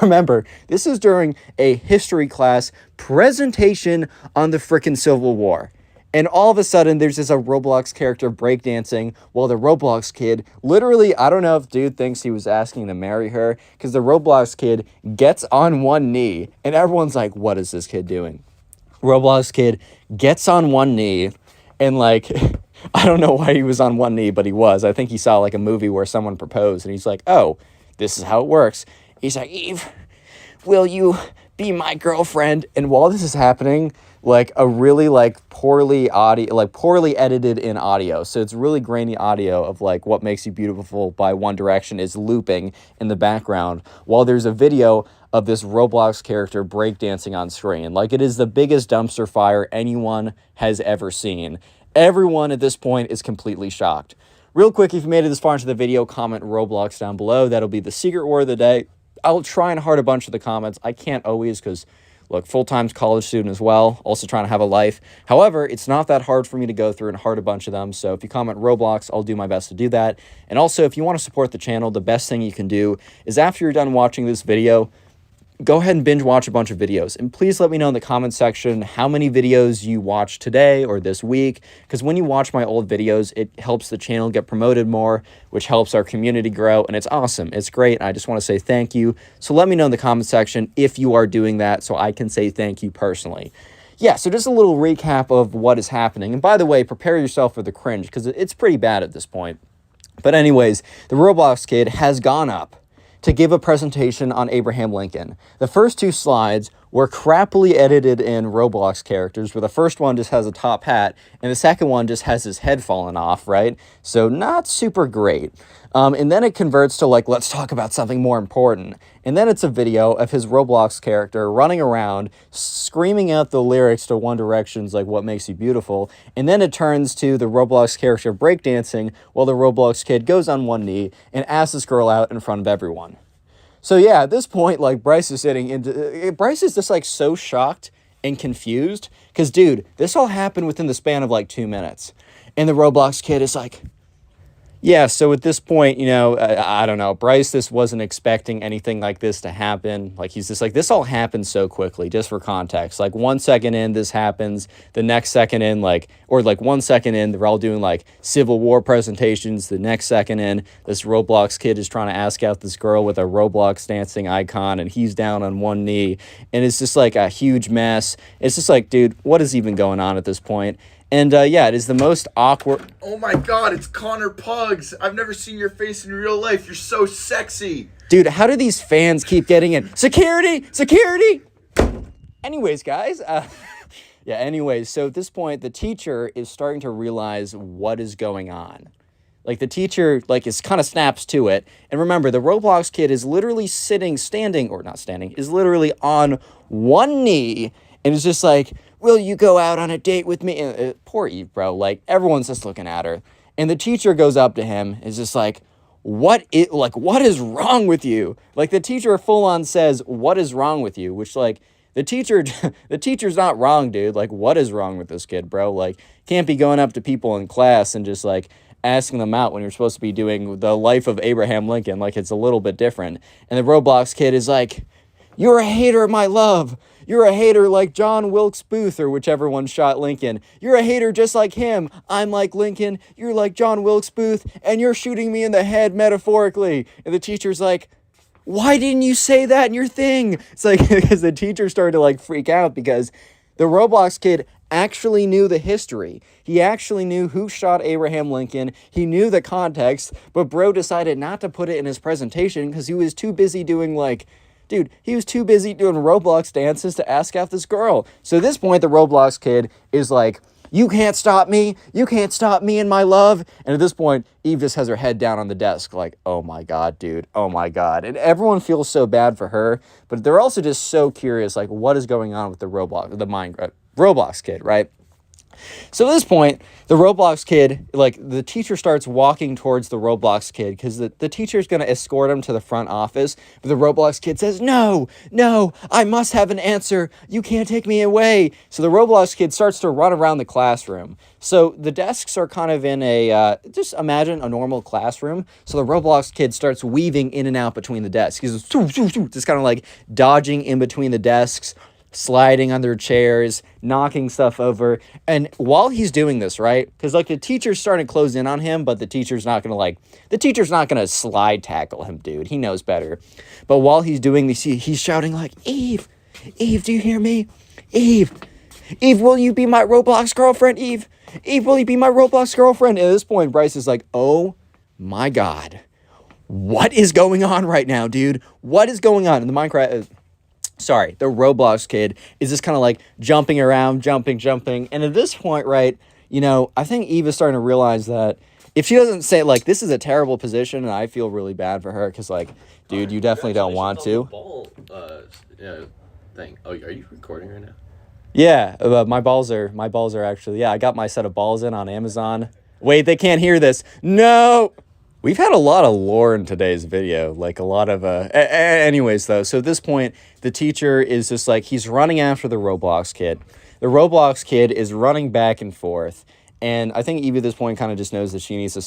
remember, this is during a history class presentation on the frickin' Civil War. And all of a sudden, there's just a Roblox character breakdancing while the Roblox kid, literally, I don't know if dude thinks he was asking to marry her, because the Roblox kid gets on one knee, and everyone's like, what is this kid doing? Roblox kid gets on one knee, and, like, I don't know why he was on one knee, but he was. I think he saw, like, a movie where someone proposed, and he's like, oh, this is how it works. He's like, Eve, will you be my girlfriend? And while this is happening, like, a really, like, poorly edited in audio, so it's really grainy audio of, like, What Makes You Beautiful by One Direction is looping in the background, while there's a video of this Roblox character breakdancing on screen. Like, it is the biggest dumpster fire anyone has ever seen. Everyone at this point is completely shocked. Real quick, if you made it this far into the video, comment Roblox down below. That'll be the secret word of the day. I'll try and heart a bunch of the comments. I can't always because, look, full-time college student as well, also trying to have a life. However, it's not that hard for me to go through and heart a bunch of them, so if you comment Roblox, I'll do my best to do that. And also, if you want to support the channel, the best thing you can do is after you're done watching this video, go ahead and binge watch a bunch of videos, and please let me know in the comment section how many videos you watched today or this week, because when you watch my old videos, it helps the channel get promoted more, which helps our community grow, and it's awesome. It's great. I just want to say thank you. So let me know in the comment section if you are doing that so I can say thank you personally. Yeah, so just a little recap of what is happening. And by the way, prepare yourself for the cringe, because it's pretty bad at this point. But anyways, the Roblox kid has gone up to give a presentation on Abraham Lincoln. The first 2 slides were crappily edited in Roblox characters, where the first one just has a top hat, and the second one just has his head fallen off, right? So not super great. And then it converts to, like, let's talk about something more important. And then it's a video of his Roblox character running around, screaming out the lyrics to One Direction's, like, What Makes You Beautiful. And then it turns to the Roblox character breakdancing while the Roblox kid goes on one knee and asks this girl out in front of everyone. So yeah, at this point, like, Bryce is just, like, so shocked and confused, because, dude, this all happened within the span of, like, 2 minutes. And the Roblox kid is like, yeah, so at this point, you know, I don't know, Bryce just wasn't expecting anything like this to happen. Like, he's just like, this all happened so quickly, just for context. Like, 1 second in, this happens. The next second in, like, or like 1 second in, they're all doing, like, Civil War presentations. The next second in, this Roblox kid is trying to ask out this girl with a Roblox dancing icon, and he's down on one knee. And it's just, like, a huge mess. It's just like, dude, what is even going on at this point? And yeah, it is the most awkward. Oh my god, it's Connor Pugs. I've never seen your face in real life. You're so sexy. Dude, how do these fans keep getting in? Security! Security! Anyways, guys. Yeah, anyways, so at this point, the teacher is starting to realize what is going on. Like, the teacher, like, is kind of snaps to it. And remember, the Roblox kid is literally standing, or not standing, is literally on one knee. And is just like, will you go out on a date with me? And, poor Eve, bro. Like, everyone's just looking at her. And the teacher goes up to him, is just like, what is wrong with you? Like, the teacher full on says, what is wrong with you? Which, like, the teacher's not wrong, dude. Like, what is wrong with this kid, bro? Like, can't be going up to people in class and just, like, asking them out when you're supposed to be doing the life of Abraham Lincoln. Like, it's a little bit different. And the Roblox kid is like, you're a hater of my love. You're a hater like John Wilkes Booth or whichever one shot Lincoln. You're a hater just like him. I'm like Lincoln. You're like John Wilkes Booth. And you're shooting me in the head metaphorically. And the teacher's like, why didn't you say that in your thing? It's like, because the teacher started to like freak out because the Roblox kid actually knew the history. He actually knew who shot Abraham Lincoln. He knew the context, but bro decided not to put it in his presentation because he was too busy doing he was too busy doing Roblox dances to ask out this girl. So at this point, the Roblox kid is like, you can't stop me. You can't stop me and my love. And at this point, Eve just has her head down on the desk like, oh my God, dude. Oh my God. And everyone feels so bad for her, but they're also just so curious, like, what is going on with the Roblox kid, right? So at this point, the Roblox kid, like, the teacher starts walking towards the Roblox kid because the teacher's going to escort him to the front office. But the Roblox kid says, no, I must have an answer. You can't take me away. So the Roblox kid starts to run around the classroom. So the desks are kind of in just imagine a normal classroom. So the Roblox kid starts weaving in and out between the desks. He's just kind of like dodging in between the desks, sliding under chairs, knocking stuff over. And while he's doing this, right, because like the teacher's starting to close in on him, but the teacher's not gonna slide tackle him, dude. He knows better. But while he's doing this, he's shouting like, Eve, do you hear me? Eve, will you be my Roblox girlfriend? Eve, will you be my Roblox girlfriend? And at this point, Bryce is like, oh my God, what is going on right now, dude? What is going on? And the Roblox kid is just kind of like jumping around, jumping. And at this point, right, I think Eve is starting to realize that if she doesn't say, like, this is a terrible position and I feel really bad for her because, like, dude, you definitely don't want to. Thing. Oh, are you recording right now? Yeah, my balls are actually, I got my set of balls in on Amazon. Wait, they can't hear this. No! We've had a lot of lore in today's video, like a lot of, anyways though, so at this point, the teacher is just like, he's running after the Roblox kid. The Roblox kid is running back and forth, and I think Evie at this point kind of just knows that she needs to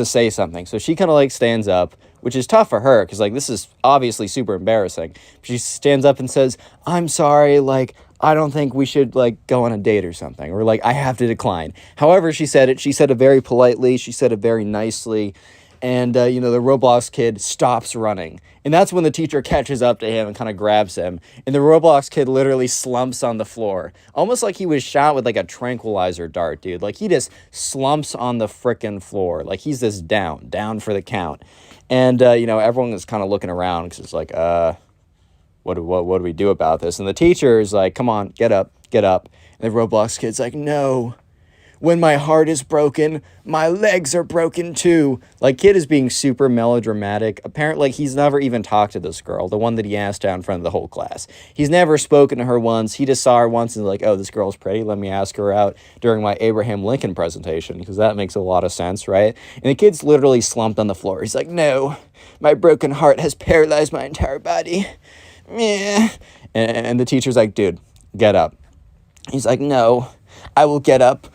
say something, so she kind of like stands up, which is tough for her, because like this is obviously super embarrassing. She stands up and says, I'm sorry, like, I don't think we should, like, go on a date or something. Or, like, I have to decline. However, she said it very politely. She said it very nicely. And, the Roblox kid stops running. And that's when the teacher catches up to him and kind of grabs him. And the Roblox kid literally slumps on the floor. Almost like he was shot with, like, a tranquilizer dart, dude. Like, he just slumps on the frickin' floor. Like, he's just down for the count. And, everyone is kind of looking around because it's like, what do we do about this? And the teacher is like, come on, get up. And the Roblox kid's like, no, when my heart is broken, my legs are broken too. Like, kid is being super melodramatic. Apparently, he's never even talked to this girl, the one that he asked out in front of the whole class. He's never spoken to her once. He just saw her once and like, oh, this girl's pretty. Let me ask her out during my Abraham Lincoln presentation, because that makes a lot of sense, right? And the kid's literally slumped on the floor. He's like, no, my broken heart has paralyzed my entire body. Yeah. And the teacher's like, dude, get up. He's like, no, I will get up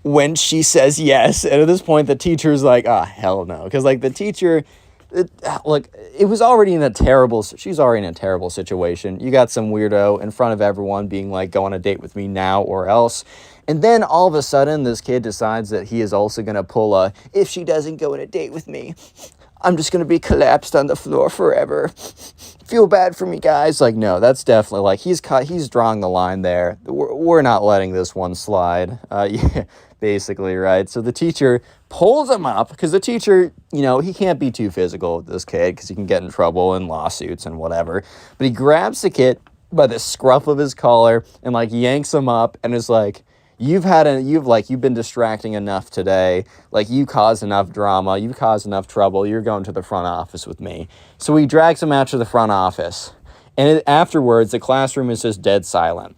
when she says yes. And at this point, the teacher's like, hell no. Because, like, the teacher, she's already in a terrible situation. You got some weirdo in front of everyone being like, go on a date with me now or else. And then all of a sudden, this kid decides that he is also going to pull if she doesn't go on a date with me, I'm just gonna be collapsed on the floor forever. Feel bad for me, guys. Like, no, that's definitely, like, he's drawing the line there. We're not letting this one slide. Yeah, basically, right? So the teacher pulls him up, because the teacher, he can't be too physical with this kid, because he can get in trouble and lawsuits and whatever. But he grabs the kid by the scruff of his collar and, like, yanks him up and is like, you've been distracting enough today. Like, you caused enough drama. You caused enough trouble. You're going to the front office with me. So he drags him out to the front office. And afterwards, the classroom is just dead silent.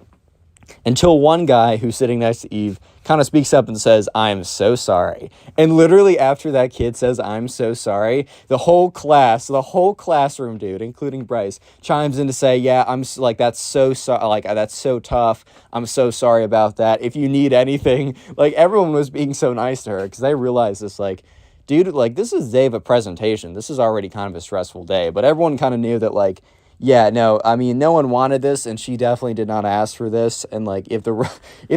Until one guy who's sitting next to Eve kind of speaks up and says, I'm so sorry. And literally after that kid says, I'm so sorry, the whole classroom, dude, including Bryce, chimes in to say, yeah, that's so that's so tough. I'm so sorry about that. If you need anything, like, everyone was being so nice to her, because they realized this, like, dude, like, this is the day of a presentation. This is already kind of a stressful day, but everyone kind of knew that, like, yeah, no, I mean, no one wanted this, and she definitely did not ask for this, and, like, if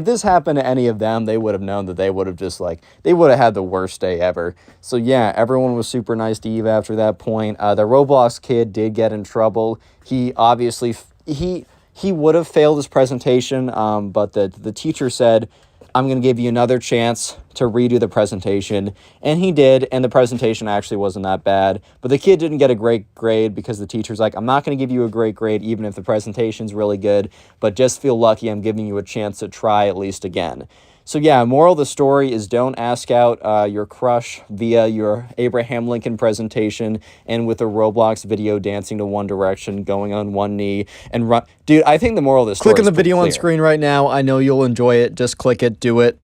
this happened to any of them, they would have known that they would have just, like, they would have had the worst day ever. So, yeah, everyone was super nice to Eve after that point. The Roblox kid did get in trouble. He obviously, he would have failed his presentation, but the teacher said, I'm going to give you another chance to redo the presentation. And he did, and the presentation actually wasn't that bad. But the kid didn't get a great grade because the teacher's like, I'm not going to give you a great grade even if the presentation's really good, but just feel lucky I'm giving you a chance to try at least again. So yeah, moral of the story is don't ask out your crush via your Abraham Lincoln presentation and with a Roblox video dancing to One Direction, going on one knee, and run. Dude, I think the moral of the story Click on the is video on clear. screen right now. I know you'll enjoy it. Just click it. Do it.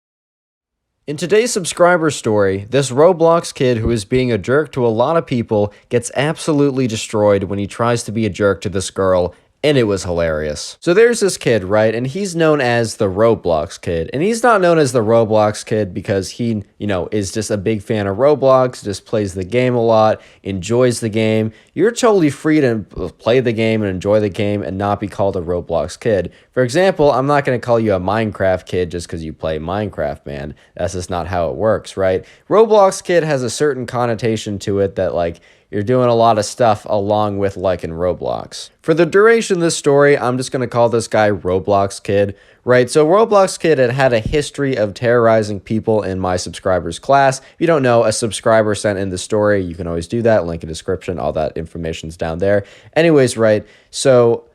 In today's subscriber story, this Roblox kid who is being a jerk to a lot of people gets absolutely destroyed when he tries to be a jerk to this girl, and it was hilarious. So there's this kid, right, and he's known as the Roblox kid, and he's not known as the Roblox kid because he, is just a big fan of Roblox, just plays the game a lot, enjoys the game. You're totally free to play the game and enjoy the game and not be called a Roblox kid. For example, I'm not going to call you a Minecraft kid just because you play Minecraft, man. That's just not how it works, right? Roblox kid has a certain connotation to it that, like, you're doing a lot of stuff along with liking Roblox. For the duration of this story, I'm just going to call this guy Roblox Kid, right? So Roblox Kid had a history of terrorizing people in my subscribers class. If you don't know, a subscriber sent in the story. You can always do that. Link in description. All that information's down there. Anyways, right? So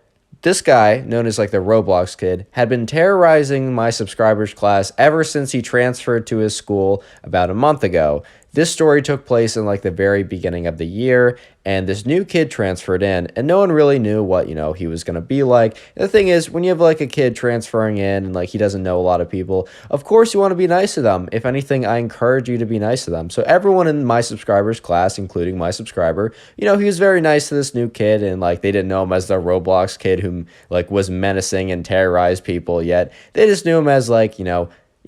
this guy, known as like the Roblox Kid, had been terrorizing my subscribers class ever since he transferred to his school about a month ago. This story took place in like the very beginning of the year, and this new kid transferred in, and no one really knew what, he was going to be like. And the thing is, when you have like a kid transferring in and like he doesn't know a lot of people, of course you want to be nice to them. If anything, I encourage you to be nice to them. So everyone in my subscribers class, including my subscriber, he was very nice to this new kid, and like they didn't know him as the Roblox kid who like was menacing and terrorized people yet. They just knew him as like,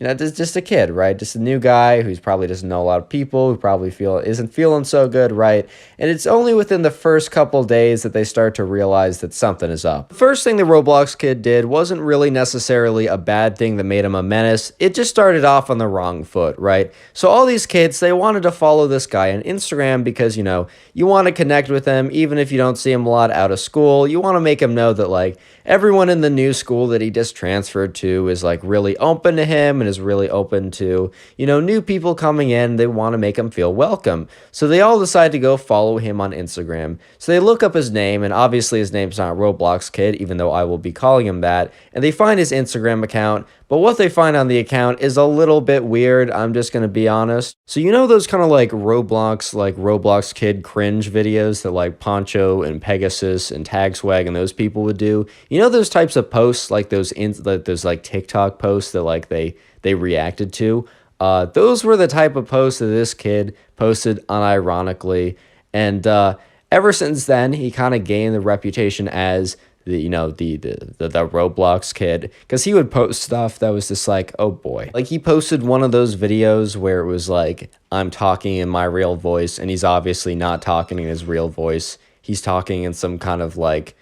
just a kid, right? Just a new guy who's probably doesn't know a lot of people, who probably isn't feeling so good, right? And it's only within the first couple days that they start to realize that something is up. The first thing the Roblox kid did wasn't really necessarily a bad thing that made him a menace. It just started off on the wrong foot, right? So all these kids, they wanted to follow this guy on Instagram because, you want to connect with him even if you don't see him a lot out of school. You want to make him know that, like, everyone in the new school that he just transferred to is like really open to him and is really open to, new people coming in. They want to make him feel welcome. So they all decide to go follow him on Instagram. So they look up his name, and obviously his name's not Roblox Kid, even though I will be calling him that. And they find his Instagram account. But what they find on the account is a little bit weird, I'm just going to be honest. So those kind of like Roblox Kid cringe videos that like Poncho and Pegasus and Tagswag and those people would do? Those types of posts, like those like TikTok posts that like they reacted to? Those were the type of posts that this kid posted unironically. And ever since then, he kind of gained the reputation as the Roblox Kid, because he would post stuff that was just like, oh boy. Like, he posted one of those videos where it was like, I'm talking in my real voice, and he's obviously not talking in his real voice. He's talking in some kind of like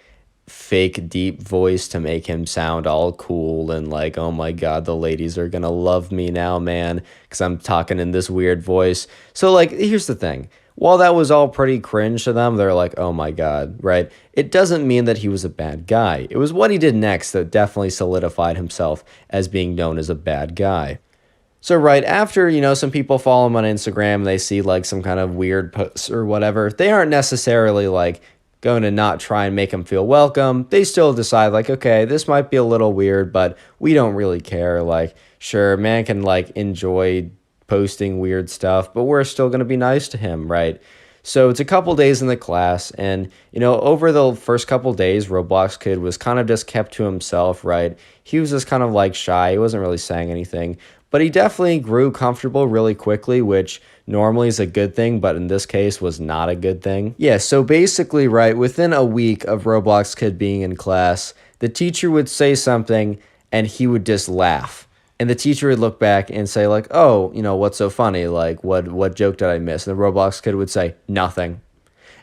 fake deep voice to make him sound all cool and like, oh my god, the ladies are gonna love me now, man, because I'm talking in this weird voice. So like, here's the thing. while that was all pretty cringe to them, they're like, oh my God, right? It doesn't mean that he was a bad guy. It was what he did next that definitely solidified himself as being known as a bad guy. So right after, some people follow him on Instagram, they see like some kind of weird posts or whatever, they aren't necessarily like going to not try and make him feel welcome. They still decide like, okay, this might be a little weird, but we don't really care. Like, sure, man can like enjoy posting weird stuff, but we're still going to be nice to him, right? So it's a couple days in the class, and over the first couple days, Roblox Kid was kind of just kept to himself, right? He was just kind of like shy. He wasn't really saying anything, but he definitely grew comfortable really quickly, which normally is a good thing, but in this case was not a good thing. Yeah, so basically, right, within a week of Roblox Kid being in class, the teacher would say something and he would just laugh. And the teacher would look back and say like, oh, what's so funny? Like, what joke did I miss? And the Roblox Kid would say, nothing.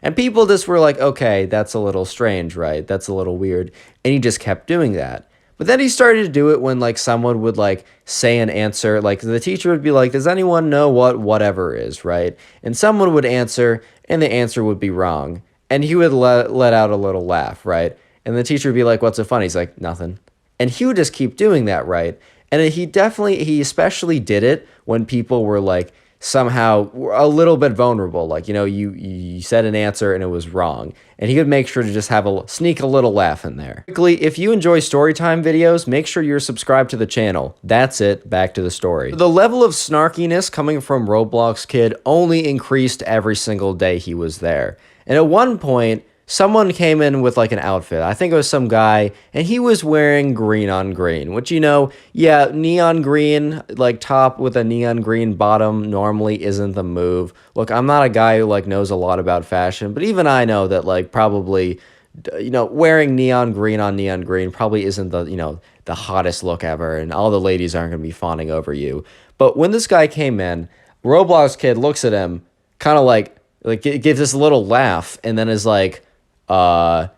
And people just were like, okay, that's a little strange, right? That's a little weird. And he just kept doing that. But then he started to do it when like someone would like say an answer, like the teacher would be like, does anyone know what whatever is, right? And someone would answer and the answer would be wrong. And he would let out a little laugh, right? And the teacher would be like, what's so funny? He's like, nothing. And he would just keep doing that, right? And he especially did it when people were like somehow a little bit vulnerable. Like, you said an answer and it was wrong. And he would make sure to just sneak a little laugh in there. Quickly, if you enjoy Storytime videos, make sure you're subscribed to the channel. That's it, back to the story. The level of snarkiness coming from Roblox Kid only increased every single day he was there. And at one point, someone came in with like an outfit. I think it was some guy, and he was wearing green on green, which, yeah, neon green, like top with a neon green bottom normally isn't the move. Look, I'm not a guy who like knows a lot about fashion, but even I know that like probably, wearing neon green on neon green probably isn't the hottest look ever, and all the ladies aren't going to be fawning over you. But when this guy came in, Roblox Kid looks at him, kind of like gives this little laugh, and then is like, and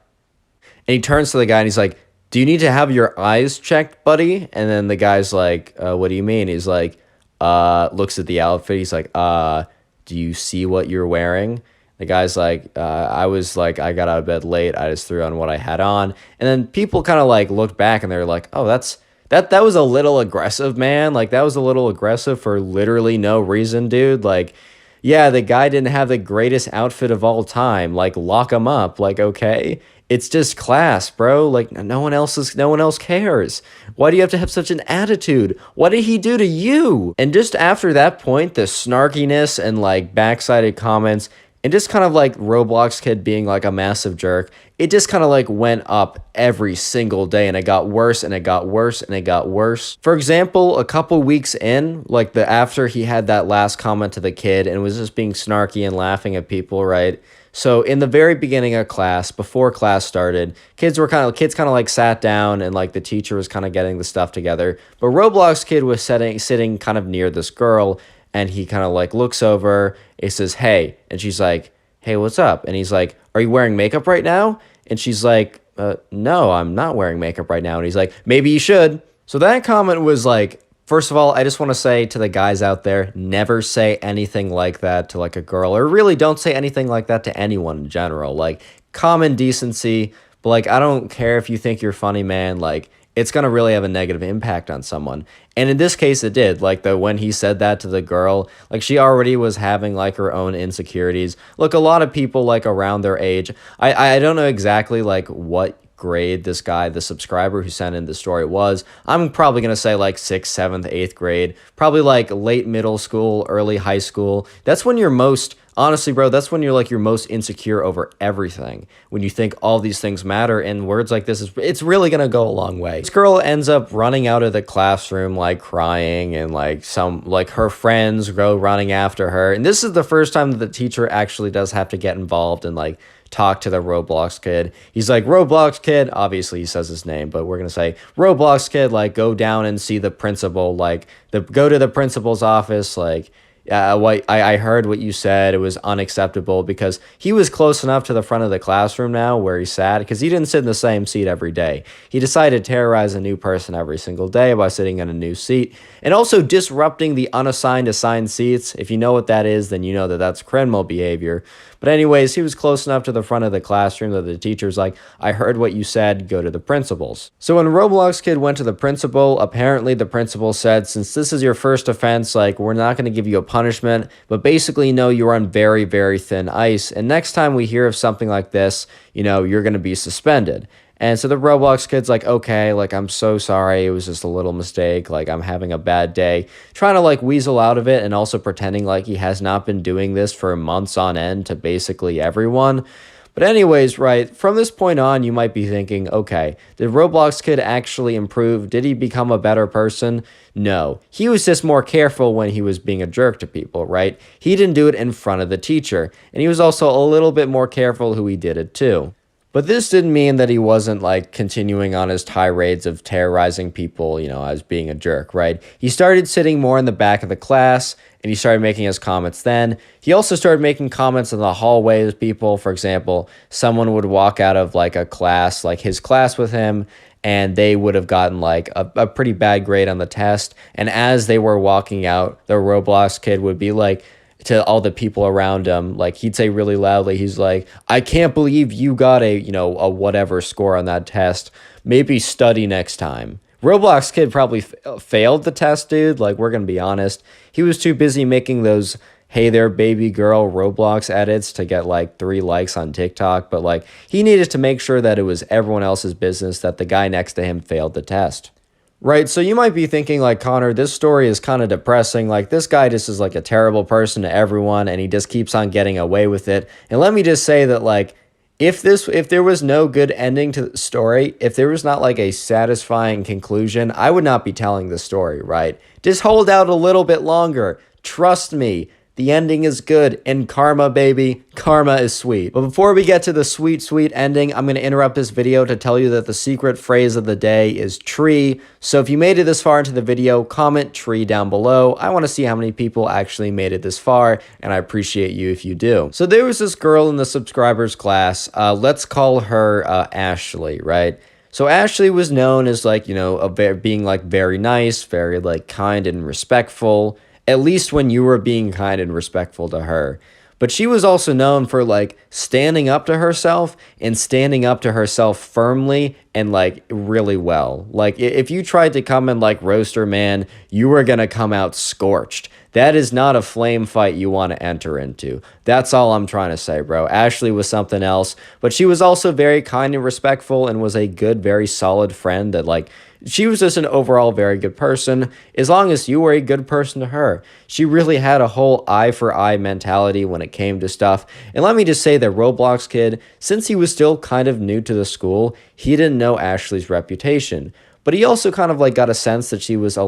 he turns to the guy and he's like, do you need to have your eyes checked, buddy? And then the guy's like, what do you mean? He's like, looks at the outfit. He's like, do you see what you're wearing? The guy's like, I got out of bed late. I just threw on what I had on. And then people kind of like looked back and they're like, oh, that was a little aggressive, man. Like, that was a little aggressive for literally no reason, dude. Like, yeah, the guy didn't have the greatest outfit of all time. Like, lock him up. Like, okay, it's just class, bro. Like, no one else cares. Why do you have to have such an attitude? What did he do to you? And just after that point, the snarkiness and like backsided comments and just kind of like Roblox Kid being like a massive jerk, it just kind of like went up every single day, and it got worse and it got worse and it got worse. For example, a couple weeks in, like after he had that last comment to the kid and was just being snarky and laughing at people, right? So in the very beginning of class, before class started, kids kind of like sat down and like the teacher was kind of getting the stuff together. But Roblox Kid was sitting kind of near this girl, and he kind of like looks over, he says, hey, and she's like, hey, what's up? And he's like, are you wearing makeup right now? And she's like, no, I'm not wearing makeup right now. And he's like, maybe you should. So that comment was like, first of all, I just want to say to the guys out there, never say anything like that to like a girl, or really don't say anything like that to anyone in general. Like, common decency, but like, I don't care if you think you're funny, man. Like, it's going to really have a negative impact on someone. And in this case, it did. Like, when he said that to the girl, like, she already was having like her own insecurities. Look, a lot of people like around their age, I don't know exactly like what grade this guy, the subscriber who sent in the story, was. I'm probably going to say like 6th, 7th, 8th grade, probably like late middle school, early high school. That's when you're most, honestly, bro, that's when you're like your most insecure over everything. When you think all these things matter, and words like this, it's really going to go a long way. This girl ends up running out of the classroom, like crying, and like her friends go running after her. And this is the first time that the teacher actually does have to get involved and like talk to the Roblox Kid. He's like, Roblox Kid, obviously he says his name, but we're gonna say, Roblox Kid, like, go down and see the principal, like, go to the principal's office, like, yeah, I heard what you said. It was unacceptable because he was close enough to the front of the classroom now where he sat because he didn't sit in the same seat every day. He decided to terrorize a new person every single day by sitting in a new seat and also disrupting the unassigned assigned seats. If you know what that is, then you know that that's criminal behavior. But anyways, he was close enough to the front of the classroom that the teacher's like, I heard what you said, go to the principal's. So when Roblox Kid went to the principal, apparently the principal said, since this is your first offense, like, we're not going to give you a punishment, but basically, no, you're on very, very thin ice. And next time we hear of something like this, you're going to be suspended. And so the Roblox Kid's like, okay, like, I'm so sorry. It was just a little mistake. Like, I'm having a bad day. Trying to, like, weasel out of it and also pretending like he has not been doing this for months on end to basically everyone. But anyways, right, from this point on, you might be thinking, okay, did Roblox Kid actually improve? Did he become a better person? No. He was just more careful when he was being a jerk to people, right? He didn't do it in front of the teacher. And he was also a little bit more careful who he did it to. But this didn't mean that he wasn't, like, continuing on his tirades of terrorizing people, as being a jerk, right? He started sitting more in the back of the class, and he started making his comments then. He also started making comments in the hallway with people. For example, someone would walk out of, like, a class, like his class with him, and they would have gotten, like, a pretty bad grade on the test. And as they were walking out, the Roblox Kid would be like, to all the people around him, like, he'd say really loudly, he's like, I can't believe you got a whatever score on that test. Maybe study next time. Roblox Kid probably failed the test, dude. Like, we're gonna be honest. He was too busy making those hey there baby girl Roblox edits to get like 3 likes on TikTok, but like, he needed to make sure that it was everyone else's business that the guy next to him failed the test. Right, so you might be thinking, like, Connor, this story is kind of depressing. Like, this guy just is, like, a terrible person to everyone, and he just keeps on getting away with it. And let me just say that, like, if there was no good ending to the story, if there was not, like, a satisfying conclusion, I would not be telling the story, right? Just hold out a little bit longer. Trust me. The ending is good, and karma, baby. Karma is sweet. But before we get to the sweet, sweet ending, I'm going to interrupt this video to tell you that the secret phrase of the day is tree. So if you made it this far into the video, comment tree down below. I want to see how many people actually made it this far, and I appreciate you if you do. So there was this girl in the subscribers class. Let's call her Ashley, right? So Ashley was known as, like, being, like, very nice, very, like, kind and respectful. At least when you were being kind and respectful to her. But she was also known for, like, standing up to herself and standing up to herself firmly and, like, really well. Like, if you tried to come and, like, roast her, man, you were gonna come out scorched. That is not a flame fight you want to enter into. That's all I'm trying to say, bro. Ashley was something else, but she was also very kind and respectful and was a good, very solid friend that, like, she was just an overall very good person, as long as you were a good person to her. She really had a whole eye for eye mentality when it came to stuff. And let me just say that Roblox Kid, since he was still kind of new to the school, he didn't know Ashley's reputation. But he also kind of, like, got a sense that she was had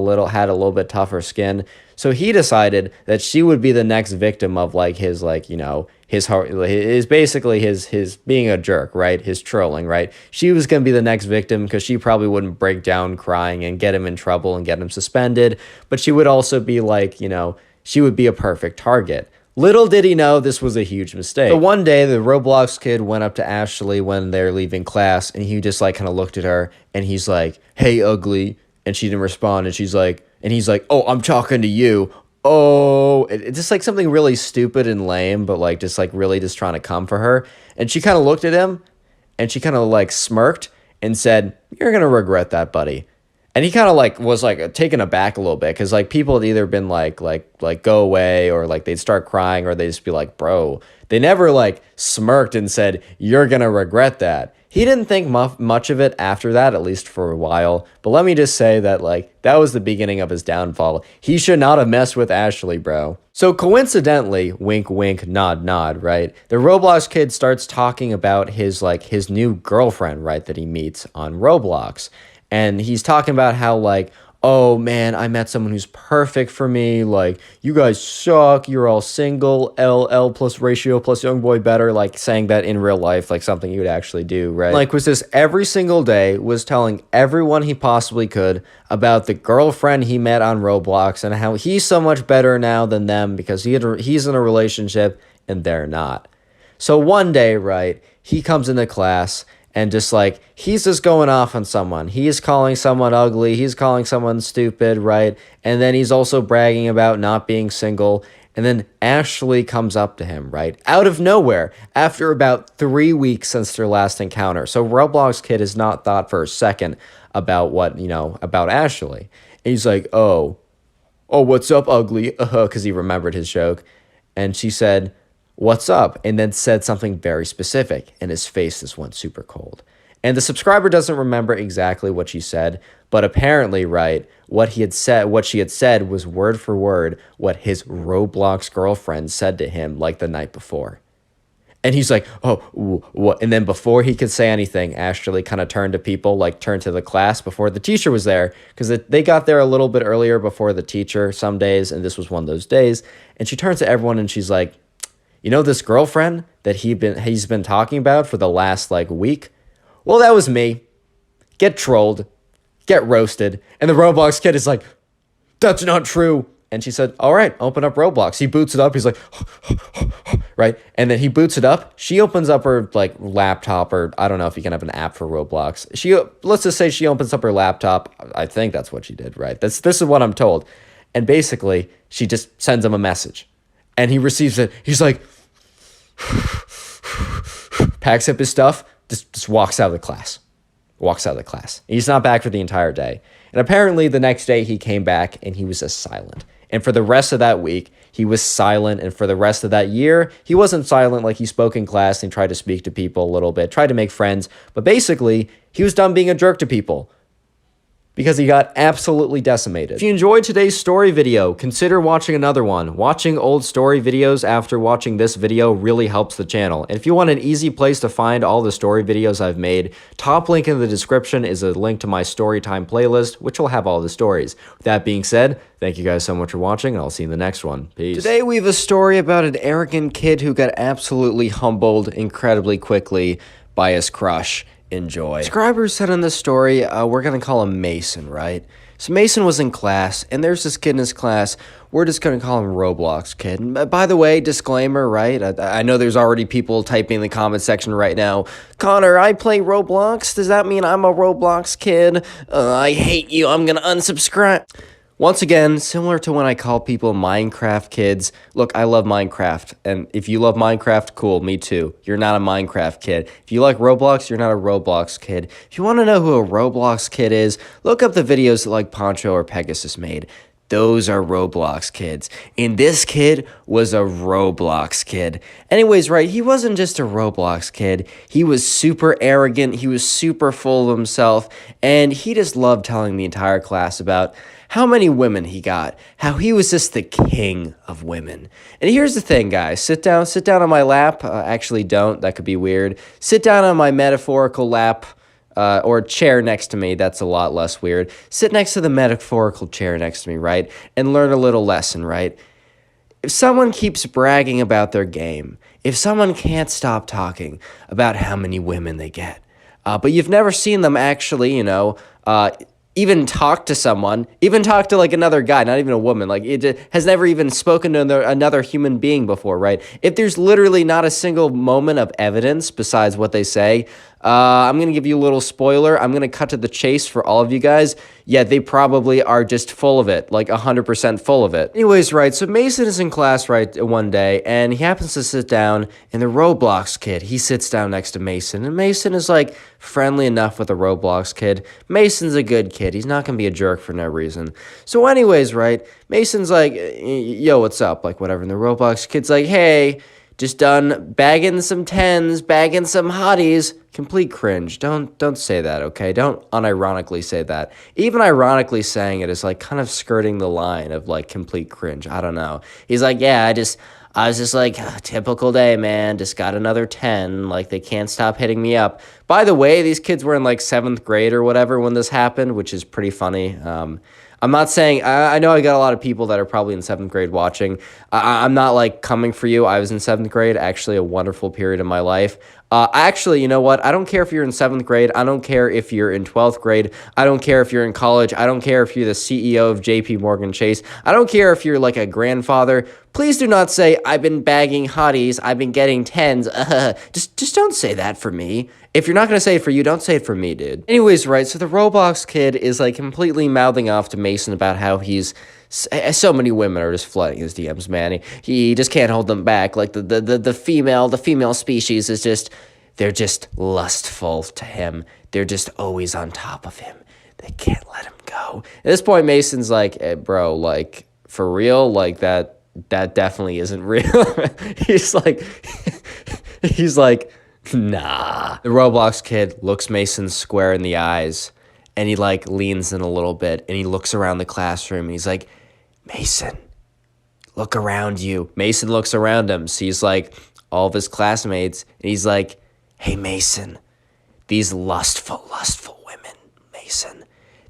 a little bit tougher skin. So he decided that she would be the next victim of, like, his, like, his basically his being a jerk, right? His trolling, right? She was going to be the next victim because she probably wouldn't break down crying and get him in trouble and get him suspended. But she would also be like, she would be a perfect target. Little did he know this was a huge mistake. So one day, the Roblox Kid went up to Ashley when they're leaving class, and he just, like, kind of looked at her, and he's like, hey, ugly. And she didn't respond, and he's like, oh, I'm talking to you. Oh, it's just, like, something really stupid and lame, but, like, just, like, really just trying to come for her. And she kind of looked at him, and she kind of, like, smirked and said, you're going to regret that, buddy. And he kind of, like, was, like, taken aback a little bit because, like, people had either been like go away, or, like, they'd start crying, or they'd just be like, bro. They never, like, smirked and said, you're gonna regret that. He didn't think much of it after that, at least for a while. But let me just say that, like, that was the beginning of his downfall. He should not have messed with Ashley, bro. So coincidentally, wink, wink, nod, nod, right? The Roblox Kid starts talking about his new girlfriend, right, that he meets on Roblox. And he's talking about how, like, oh man, I met someone who's perfect for me. Like, you guys suck. You're all single. L plus ratio plus young boy better. Like, saying that in real life, like something you would actually do, right? Like, was this every single day, was telling everyone he possibly could about the girlfriend he met on Roblox and how he's so much better now than them because he's in a relationship and they're not. So one day, right, he comes into class and just like, he's just going off on someone. He's calling someone ugly. He's calling someone stupid, right? And then he's also bragging about not being single. And then Ashley comes up to him, right? Out of nowhere, after about 3 weeks since their last encounter. So Roblox Kid has not thought for a second about about Ashley. And he's like, oh, what's up, ugly? Because he remembered his joke. And she said, what's up? And then said something very specific, and his face just went super cold. And the subscriber doesn't remember exactly what she said, but apparently, right, what she had said was word for word what his Roblox girlfriend said to him like the night before. And he's like, oh, what? And then before he could say anything, Ashley kind of turned to people, like turned to the class before the teacher was there, because they got there a little bit earlier before the teacher some days, and this was one of those days. And she turns to everyone and she's like, you know this girlfriend that he's been talking about for the last like week? Well, that was me. Get trolled. Get roasted. And the Roblox kid is like, that's not true. And she said, all right, open up Roblox. He boots it up. He's like, right? And then he boots it up. She opens up her like laptop, or I don't know if you can have an app for Roblox. Let's just say she opens up her laptop. I think that's what she did, right? This is what I'm told. And basically, she just sends him a message. And he receives it. He's like, packs up his stuff, just walks out of the class. He's not back for the entire day. And apparently the next day he came back and he was just silent. And for the rest of that week, he was silent. And for the rest of that year, he wasn't silent. Like, he spoke in class and tried to speak to people a little bit, tried to make friends. But basically, he was done being a jerk to people, because he got absolutely decimated. If you enjoyed today's story video, consider watching another one. Watching old story videos after watching this video really helps the channel. And if you want an easy place to find all the story videos I've made, top link in the description is a link to my Storytime playlist, which will have all the stories. With that being said, thank you guys so much for watching, and I'll see you in the next one. Peace. Today we have a story about an arrogant kid who got absolutely humbled incredibly quickly by his crush. Enjoy. Subscribers said in this story, we're going to call him Mason, right? So Mason was in class, and there's this kid in his class. We're just going to call him Roblox Kid. And by the way, disclaimer, right? I know there's already people typing in the comment section right now, Connor, I play Roblox. Does that mean I'm a Roblox kid? I hate you. I'm going to unsubscribe. Once again, similar to when I call people Minecraft kids, look, I love Minecraft, and if you love Minecraft, cool, me too. You're not a Minecraft kid. If you like Roblox, you're not a Roblox kid. If you want to know who a Roblox kid is, look up the videos that like Poncho or Pegasus made. Those are Roblox kids. And this kid was a Roblox kid. Anyways, right, he wasn't just a Roblox kid. He was super arrogant. He was super full of himself. And he just loved telling the entire class about how many women he got, how he was just the king of women. And here's the thing, guys. Sit down on my lap. Actually, don't. That could be weird. Sit down on my metaphorical lap, or chair next to me. That's a lot less weird. Sit next to the metaphorical chair next to me, right? And learn a little lesson, right? If someone keeps bragging about their game, if someone can't stop talking about how many women they get, but you've never seen them actually, even talk to someone, even talk to like another guy, not even a woman, like it has never even spoken to another human being before, right? If there's literally not a single moment of evidence besides what they say, I'm going to give you a little spoiler. I'm going to cut to the chase for all of you guys. Yeah, they probably are just full of it, like 100% full of it. Anyways, right, so Mason is in class, right, one day, and he happens to sit down, and the Roblox kid, he sits down next to Mason, and Mason is, like, friendly enough with the Roblox kid. Mason's a good kid. He's not going to be a jerk for no reason. So anyways, right, Mason's like, yo, what's up, like, whatever, and the Roblox kid's like, hey, just done bagging some 10s, bagging some hotties. Complete cringe. Don't say that, okay? Don't unironically say that. Even ironically saying it is like kind of skirting the line of like complete cringe. I don't know. He's like, yeah, I was just like, typical day, man. Just got another 10. Like, they can't stop hitting me up. By the way, these kids were in like 7th grade or whatever when this happened, which is pretty funny. I'm not saying, I know I got a lot of people that are probably in 7th grade watching. I'm not like coming for you. I was in 7th grade, actually a wonderful period of my life. Actually, you know what? I don't care if you're in 7th grade. I don't care if you're in 12th grade. I don't care if you're in college. I don't care if you're the CEO of JP Morgan Chase. I don't care if you're like a grandfather. Please do not say, I've been bagging hotties. I've been getting 10s. Just don't say that for me. If you're not going to say it for you, don't say it for me, dude. Anyways, right, so the Roblox kid is like completely mouthing off to Mason about how he's so many women are just flooding his DMs, man. He just can't hold them back. Like the female species is just, they're just lustful to him. They're just always on top of him. They can't let him go. At this point, Mason's like, hey, bro, like for real, like that definitely isn't real. he's like, nah. The Roblox kid looks Mason square in the eyes, and he like leans in a little bit, and he looks around the classroom, and he's like, Mason, look around you. Mason looks around him, sees like all of his classmates, and he's like, hey, Mason, these lustful women, Mason,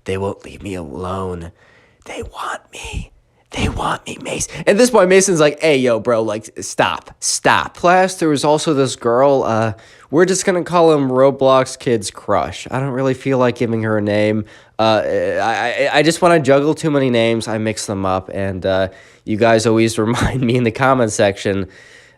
they won't leave me alone. They want me, Mason. At this point, Mason's like, hey, yo, bro, like, stop. Class, there was also this girl, we're just gonna call him Roblox Kid's crush. I don't really feel like giving her a name. I just want to juggle too many names. I mix them up, and you guys always remind me in the comment section,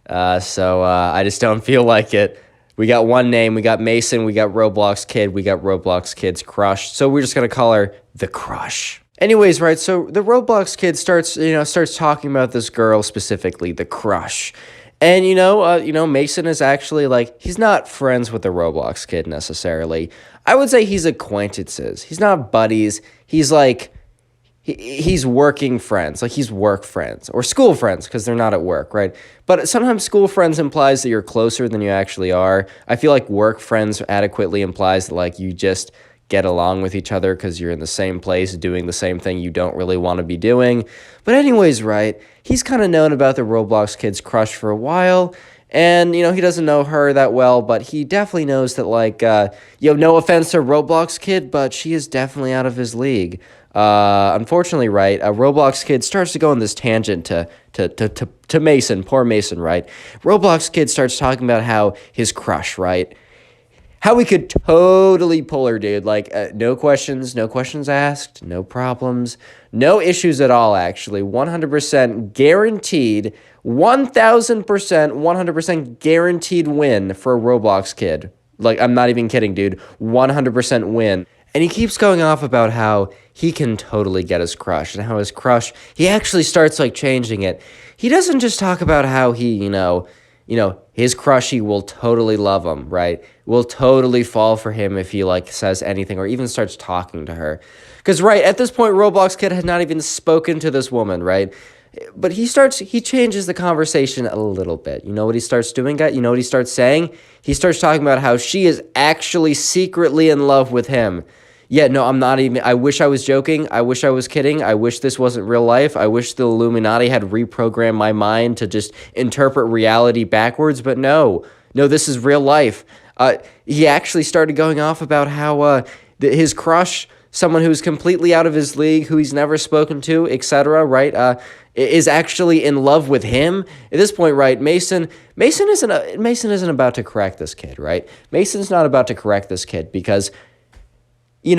so I just don't feel like it. We got one name. We got Mason. We got Roblox Kid. We got Roblox Kid's crush. So we're just gonna call her the Crush. Anyways, right, so the Roblox kid starts talking about this girl specifically, the Crush. And, Mason is actually, like, he's not friends with the Roblox kid necessarily. I would say he's acquaintances. He's not buddies. He's, like, he's working friends. Like, he's work friends. Or school friends, because they're not at work, right? But sometimes school friends implies that you're closer than you actually are. I feel like work friends adequately implies that, like, you just get along with each other because you're in the same place doing the same thing you don't really want to be doing. But anyways, right, he's kind of known about the Roblox kid's crush for a while, and, he doesn't know her that well, but he definitely knows that, like, no offense to Roblox kid, but she is definitely out of his league. Unfortunately, right, a Roblox kid starts to go on this tangent to Mason, poor Mason, right? Roblox kid starts talking about how his crush, right, how we could totally pull her, dude. Like, no questions asked, no problems, no issues at all, actually. 100% guaranteed, 1,000%, 100% guaranteed win for a Roblox kid. Like, I'm not even kidding, dude. 100% win. And he keeps going off about how he can totally get his crush, and how his crush, he actually starts, like, changing it. He doesn't just talk about how he, his crushie will totally love him, right? Will totally fall for him if he, like, says anything or even starts talking to her. Because, right, at this point, Roblox Kid had not even spoken to this woman, right? But he changes the conversation a little bit. You know what he starts doing, guys? You know what he starts saying? He starts talking about how she is actually secretly in love with him. Yeah, no, I'm not even, I wish I was joking. I wish I was kidding. I wish this wasn't real life. I wish the Illuminati had reprogrammed my mind to just interpret reality backwards, but no, this is real life. He actually started going off about how his crush, someone who's completely out of his league, who he's never spoken to, etc., right, is actually in love with him. At this point, right, Mason isn't about to correct this kid, right? Mason's not about to correct this kid because, he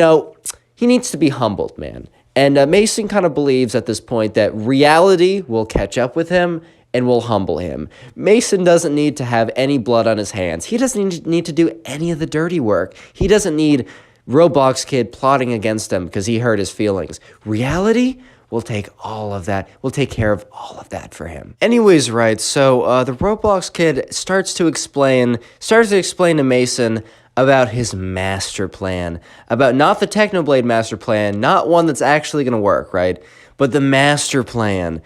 needs to be humbled, man. And Mason kind of believes at this point that reality will catch up with him and will humble him. Mason doesn't need to have any blood on his hands. He doesn't need to do any of the dirty work. He doesn't need Roblox Kid plotting against him because he hurt his feelings. Reality will take all of that. We'll take care of all of that for him. Anyways, right, so the Roblox Kid starts to explain to Mason about his master plan, about not the Technoblade master plan, not one that's actually going to work, right? But the master plan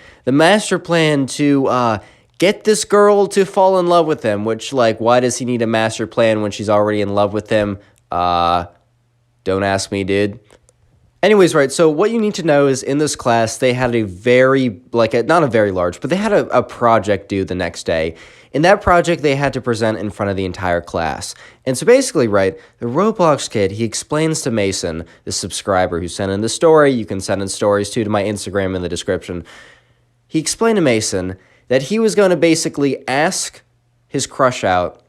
to get this girl to fall in love with him, which, like, why does he need a master plan when she's already in love with him? Don't ask me, dude. Anyways, right, so what you need to know is in this class, they had a very, not a very large, but they had a project due the next day. In that project, they had to present in front of the entire class. And so basically, right, the Roblox kid, he explains to Mason, the subscriber who sent in the story, you can send in stories too to my Instagram in the description. He explained to Mason that he was going to basically ask his crush out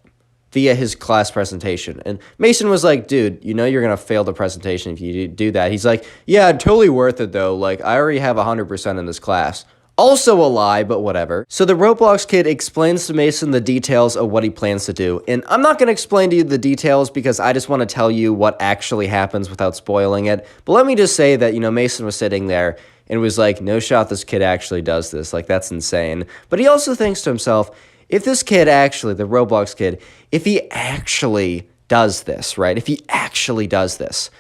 via his class presentation. And Mason was like, dude, you know you're going to fail the presentation if you do that. He's like, yeah, totally worth it though. Like, I already have 100% in this class. Also a lie, but whatever. So the Roblox kid explains to Mason the details of what he plans to do. And I'm not going to explain to you the details because I just want to tell you what actually happens without spoiling it. But let me just say that, you know, Mason was sitting there and was like, no shot this kid actually does this. Like, that's insane. But he also thinks to himself, if this kid actually, the Roblox kid, if he actually does this, right? If he actually does this,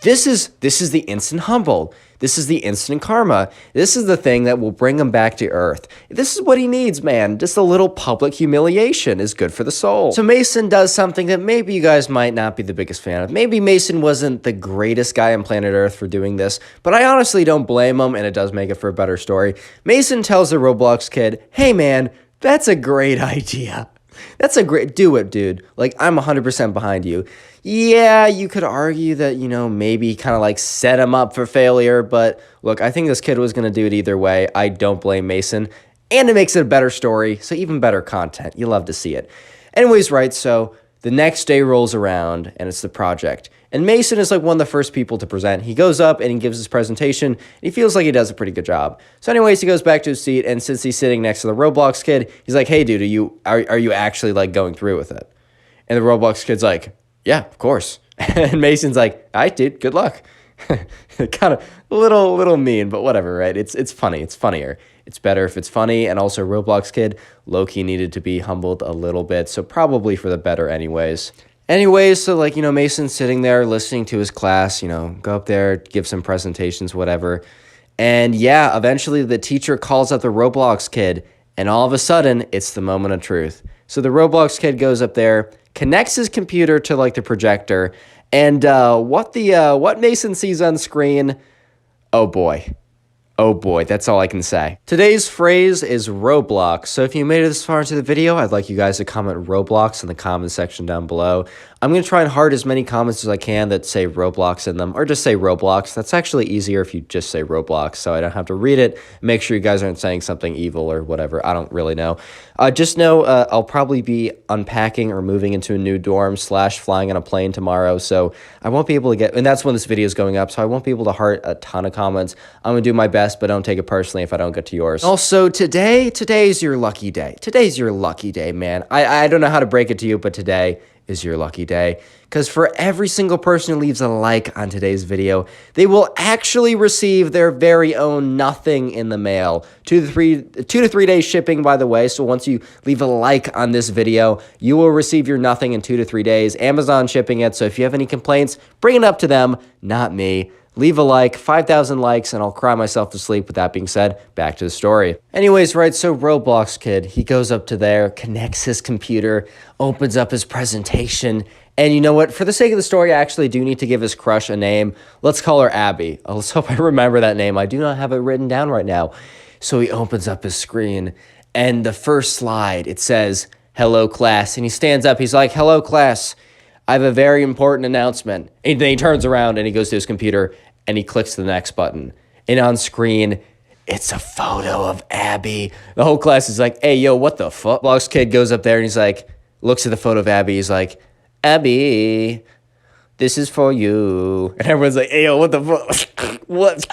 this is the instant humble. This is the instant karma. This is the thing that will bring him back to earth. This is what he needs, man. Just a little public humiliation is good for the soul. So Mason does something that maybe you guys might not be the biggest fan of. Maybe Mason wasn't the greatest guy on planet Earth for doing this, but I honestly don't blame him, and it does make it for a better story. Mason tells the Roblox kid, hey man, that's a great idea. Do it, dude. Like, I'm 100% behind you. Yeah, you could argue that, you know, maybe kind of like set him up for failure, but look, I think this kid was going to do it either way. I don't blame Mason, and it makes it a better story, so even better content. You love to see it. Anyways, right, so the next day rolls around, and it's the project. And Mason is like one of the first people to present. He goes up and he gives his presentation, and he feels like he does a pretty good job. So anyways, he goes back to his seat, and since he's sitting next to the Roblox kid, he's like, hey, dude, are you actually like going through with it? And the Roblox kid's like, yeah, of course. And Mason's like, all right, dude, good luck. Kind of a little mean, but whatever, right? It's funny. It's funnier. It's better if it's funny. And also Roblox kid, low-key needed to be humbled a little bit, so probably for the better anyways. Anyways, so like, you know, Mason's sitting there listening to his class, you know, go up there, give some presentations, whatever. And yeah, eventually the teacher calls up the Roblox kid, and all of a sudden, it's the moment of truth. So the Roblox kid goes up there, connects his computer to like the projector, and what Mason sees on screen, oh boy. Oh boy, that's all I can say. Today's phrase is Roblox. So if you made it this far into the video, I'd like you guys to comment Roblox in the comment section down below. I'm going to try and heart as many comments as I can that say Roblox in them, or just say Roblox. That's actually easier if you just say Roblox, so I don't have to read it. Make sure you guys aren't saying something evil or whatever. I don't really know. Just know I'll probably be unpacking or moving into a new dorm / flying on a plane tomorrow, so I won't be able to get, and that's when this video is going up, so I won't be able to heart a ton of comments. I'm going to do my best, but don't take it personally if I don't get to yours. Also, today's your lucky day. Today's your lucky day, man. I don't know how to break it to you, but today is your lucky day. Because for every single person who leaves a like on today's video, they will actually receive their very own nothing in the mail. 2 to 3 days shipping, by the way. So once you leave a like on this video, you will receive your nothing in 2 to 3 days. Amazon shipping it. So if you have any complaints, bring it up to them, not me. Leave a like, 5,000 likes, and I'll cry myself to sleep. With that being said, back to the story. Anyways, right, so Roblox kid, he goes up to there, connects his computer, opens up his presentation, and you know what? For the sake of the story, I actually do need to give his crush a name. Let's call her Abby. Let's hope I remember that name. I do not have it written down right now. So he opens up his screen, and the first slide, it says, hello, class. And he stands up. He's like, hello, class. I have a very important announcement. And then he turns around and he goes to his computer and he clicks the next button. And on screen, it's a photo of Abby. The whole class is like, hey, yo, what the fuck? Roblox kid goes up there and he's like, looks at the photo of Abby. He's like, Abby, this is for you. And everyone's like, hey, yo, what the fuck? What?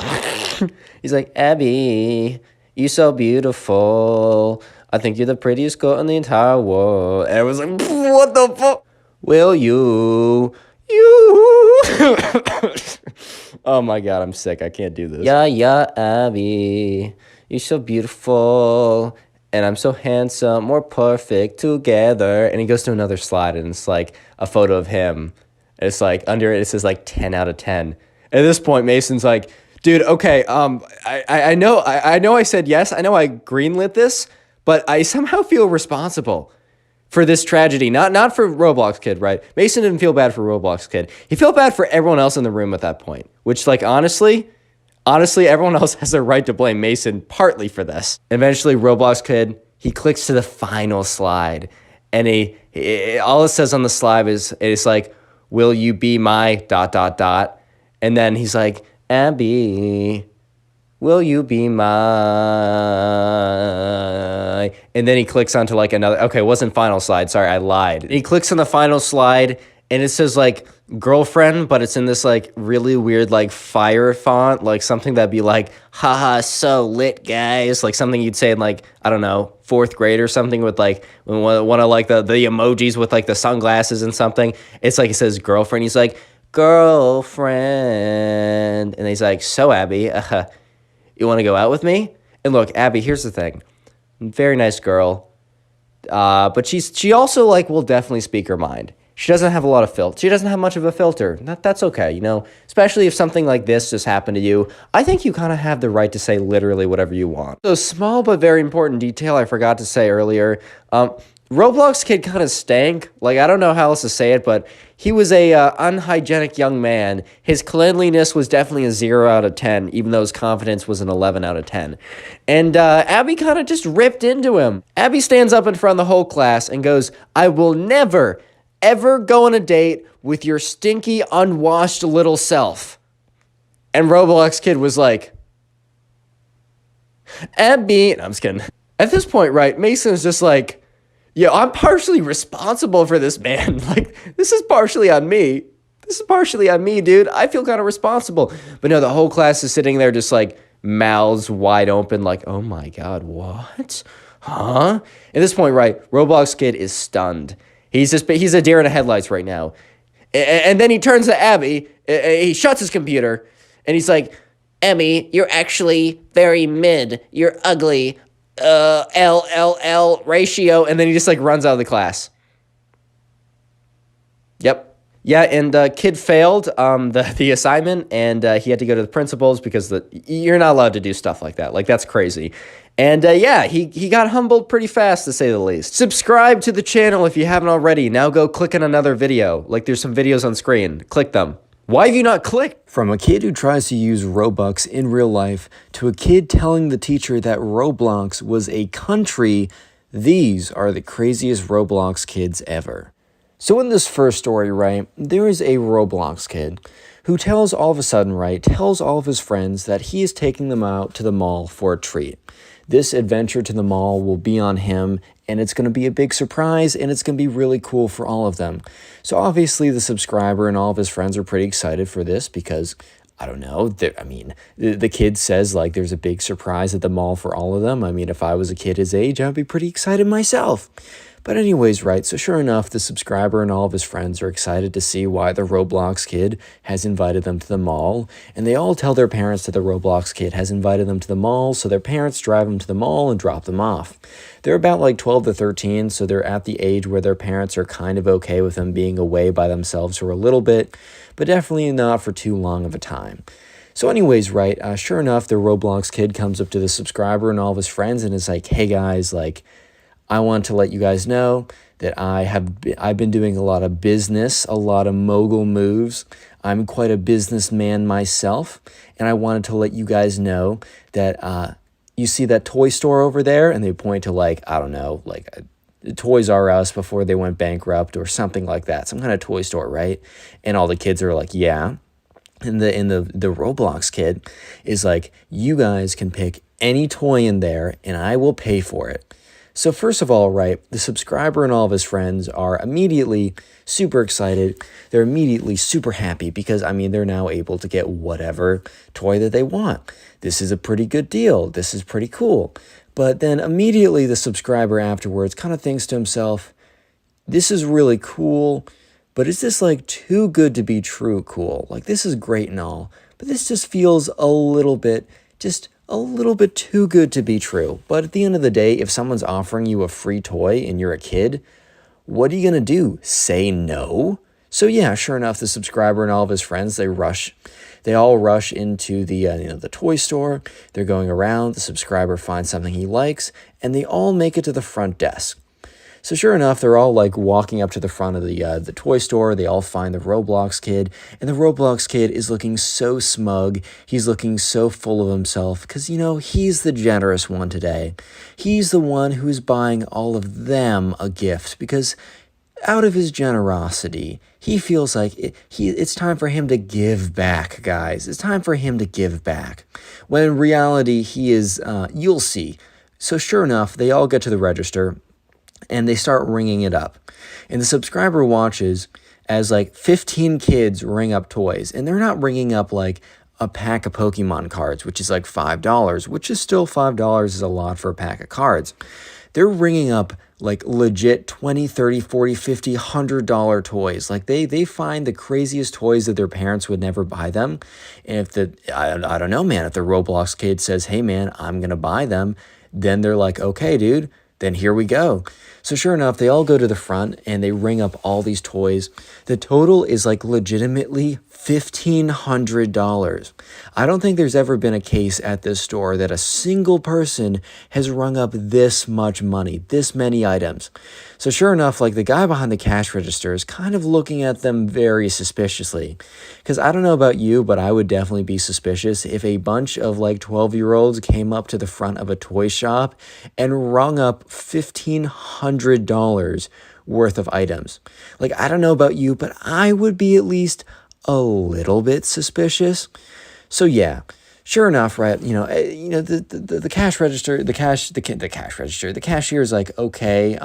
He's like, Abby, you're so beautiful. I think you're the prettiest girl in the entire world. And everyone's like, what the fuck? Will you? Oh my god, I'm sick. I can't do this. Yeah, Abby. You're so beautiful. And I'm so handsome. We're perfect together. And he goes to another slide, and it's like a photo of him. It's like under it, it says like 10 out of 10. At this point, Mason's like, dude, okay, I know I said yes. I know I greenlit this, but I somehow feel responsible for this tragedy. Not for Roblox kid, right? Mason didn't feel bad for Roblox kid. He felt bad for everyone else in the room at that point, which, like, honestly, everyone else has a right to blame Mason partly for this. Eventually, Roblox kid, he clicks to the final slide, and all it says on the slide is it's like, "Will you be my dot dot dot?" And then he's like, "Abby, will you be my?" And then he clicks onto like another. Okay, it wasn't final slide. Sorry, I lied. And he clicks on the final slide, and it says like girlfriend, but it's in this like really weird like fire font, like something that'd be like, haha, so lit, guys. Like something you'd say in like, I don't know, 4th grade or something, with like one of like the emojis with like the sunglasses and something. It's like it says girlfriend. He's like, girlfriend. And he's like, so Abby, you want to go out with me? And look, Abby, here's the thing. Very nice girl. But she also like will definitely speak her mind. She doesn't have a lot of filter. She doesn't have much of a filter. That's okay, you know? Especially if something like this just happened to you. I think you kind of have the right to say literally whatever you want. So small but very important detail I forgot to say earlier. Roblox kid kind of stank. Like, I don't know how else to say it, but he was a unhygienic young man. His cleanliness was definitely a 0 out of 10, even though his confidence was an 11 out of 10. And Abby kind of just ripped into him. Abby stands up in front of the whole class and goes, I will never, ever go on a date with your stinky, unwashed little self. And Roblox kid was like, Abby, no, I'm just kidding. At this point, right, Mason's just like, yo, I'm partially responsible for this, man. Like, this is partially on me. This is partially on me, dude. I feel kind of responsible. But no, the whole class is sitting there just like mouths wide open, like, oh my God, what? Huh? At this point, right, Roblox kid is stunned. He's a deer in the headlights right now. And then he turns to Abby, he shuts his computer, and he's like, Emmy, you're actually very mid. You're ugly. LLL ratio. And then he just like runs out of the class. Yep. Yeah, and kid failed the assignment, and he had to go to the principals because you're not allowed to do stuff like that. Like, that's crazy. And yeah, he got humbled pretty fast, to say the least. Subscribe to the channel if you haven't already. Now go click on another video. Like, there's some videos on screen. Click them. Why have you not clicked? From a kid who tries to use Robux in real life to a kid telling the teacher that Roblox was a country, these are the craziest Roblox kids ever. So in this first story, right, there is a Roblox kid who tells all of his friends that he is taking them out to the mall for a treat. This adventure to the mall will be on him, and it's going to be a big surprise, and it's going to be really cool for all of them. So obviously the subscriber and all of his friends are pretty excited for this because, I don't know, the kid says like there's a big surprise at the mall for all of them. I mean, if I was a kid his age, I'd be pretty excited myself. But anyways, right, so sure enough, the subscriber and all of his friends are excited to see why the Roblox kid has invited them to the mall, and they all tell their parents that the Roblox kid has invited them to the mall, so their parents drive them to the mall and drop them off. They're about like 12 to 13, so they're at the age where their parents are kind of okay with them being away by themselves for a little bit, but definitely not for too long of a time. So anyways, right, sure enough, the Roblox kid comes up to the subscriber and all of his friends and is like, hey guys, like, I want to let you guys know that I've been doing a lot of business, a lot of mogul moves. I'm quite a businessman myself, and I wanted to let you guys know that you see that toy store over there, and they point to like, I don't know, like Toys R Us before they went bankrupt or something like that, some kind of toy store, right? And all the kids are like, yeah. And the Roblox kid is like, you guys can pick any toy in there, and I will pay for it. So first of all, right, the subscriber and all of his friends are immediately super excited. They're immediately super happy because, I mean, they're now able to get whatever toy that they want. This is a pretty good deal. This is pretty cool. But then immediately the subscriber afterwards kind of thinks to himself, this is really cool, but is this like too good to be true cool? Like, this is great and all, but this just feels a little bit too good to be true. But at the end of the day, if someone's offering you a free toy and you're a kid, what are you going to do? Say no? So yeah, sure enough, the subscriber and all of his friends, they all rush into the toy store. They're going around, the subscriber finds something he likes, and they all make it to the front desk. So sure enough, they're all like walking up to the front of the toy store. They all find the Roblox kid, and the Roblox kid is looking so smug. He's looking so full of himself because, he's the generous one today. He's the one who's buying all of them a gift because out of his generosity, he feels like it's time for him to give back, guys. It's time for him to give back. When in reality, he is, you'll see. So sure enough, they all get to the register and they start ringing it up. And the subscriber watches as like 15 kids ring up toys. And they're not ringing up like a pack of Pokemon cards, which is like $5, which is still $5 is a lot for a pack of cards. They're ringing up like legit $20, $30, $40, $50, $100 toys. Like they find the craziest toys that their parents would never buy them. And if I don't know, man, if the Roblox kid says, hey man, I'm going to buy them, then they're like, okay, dude, then here we go. So sure enough, they all go to the front and they ring up all these toys. The total is like legitimately $1,500. I don't think there's ever been a case at this store that a single person has rung up this much money, this many items. So sure enough, like the guy behind the cash register is kind of looking at them very suspiciously. Because I don't know about you, but I would definitely be suspicious if a bunch of like 12-year-olds came up to the front of a toy shop and rung up $1,500 worth of items. Like, I don't know about you, but I would be at least a little bit suspicious. So yeah, sure enough, right? The cash register, the cashier is like, okay,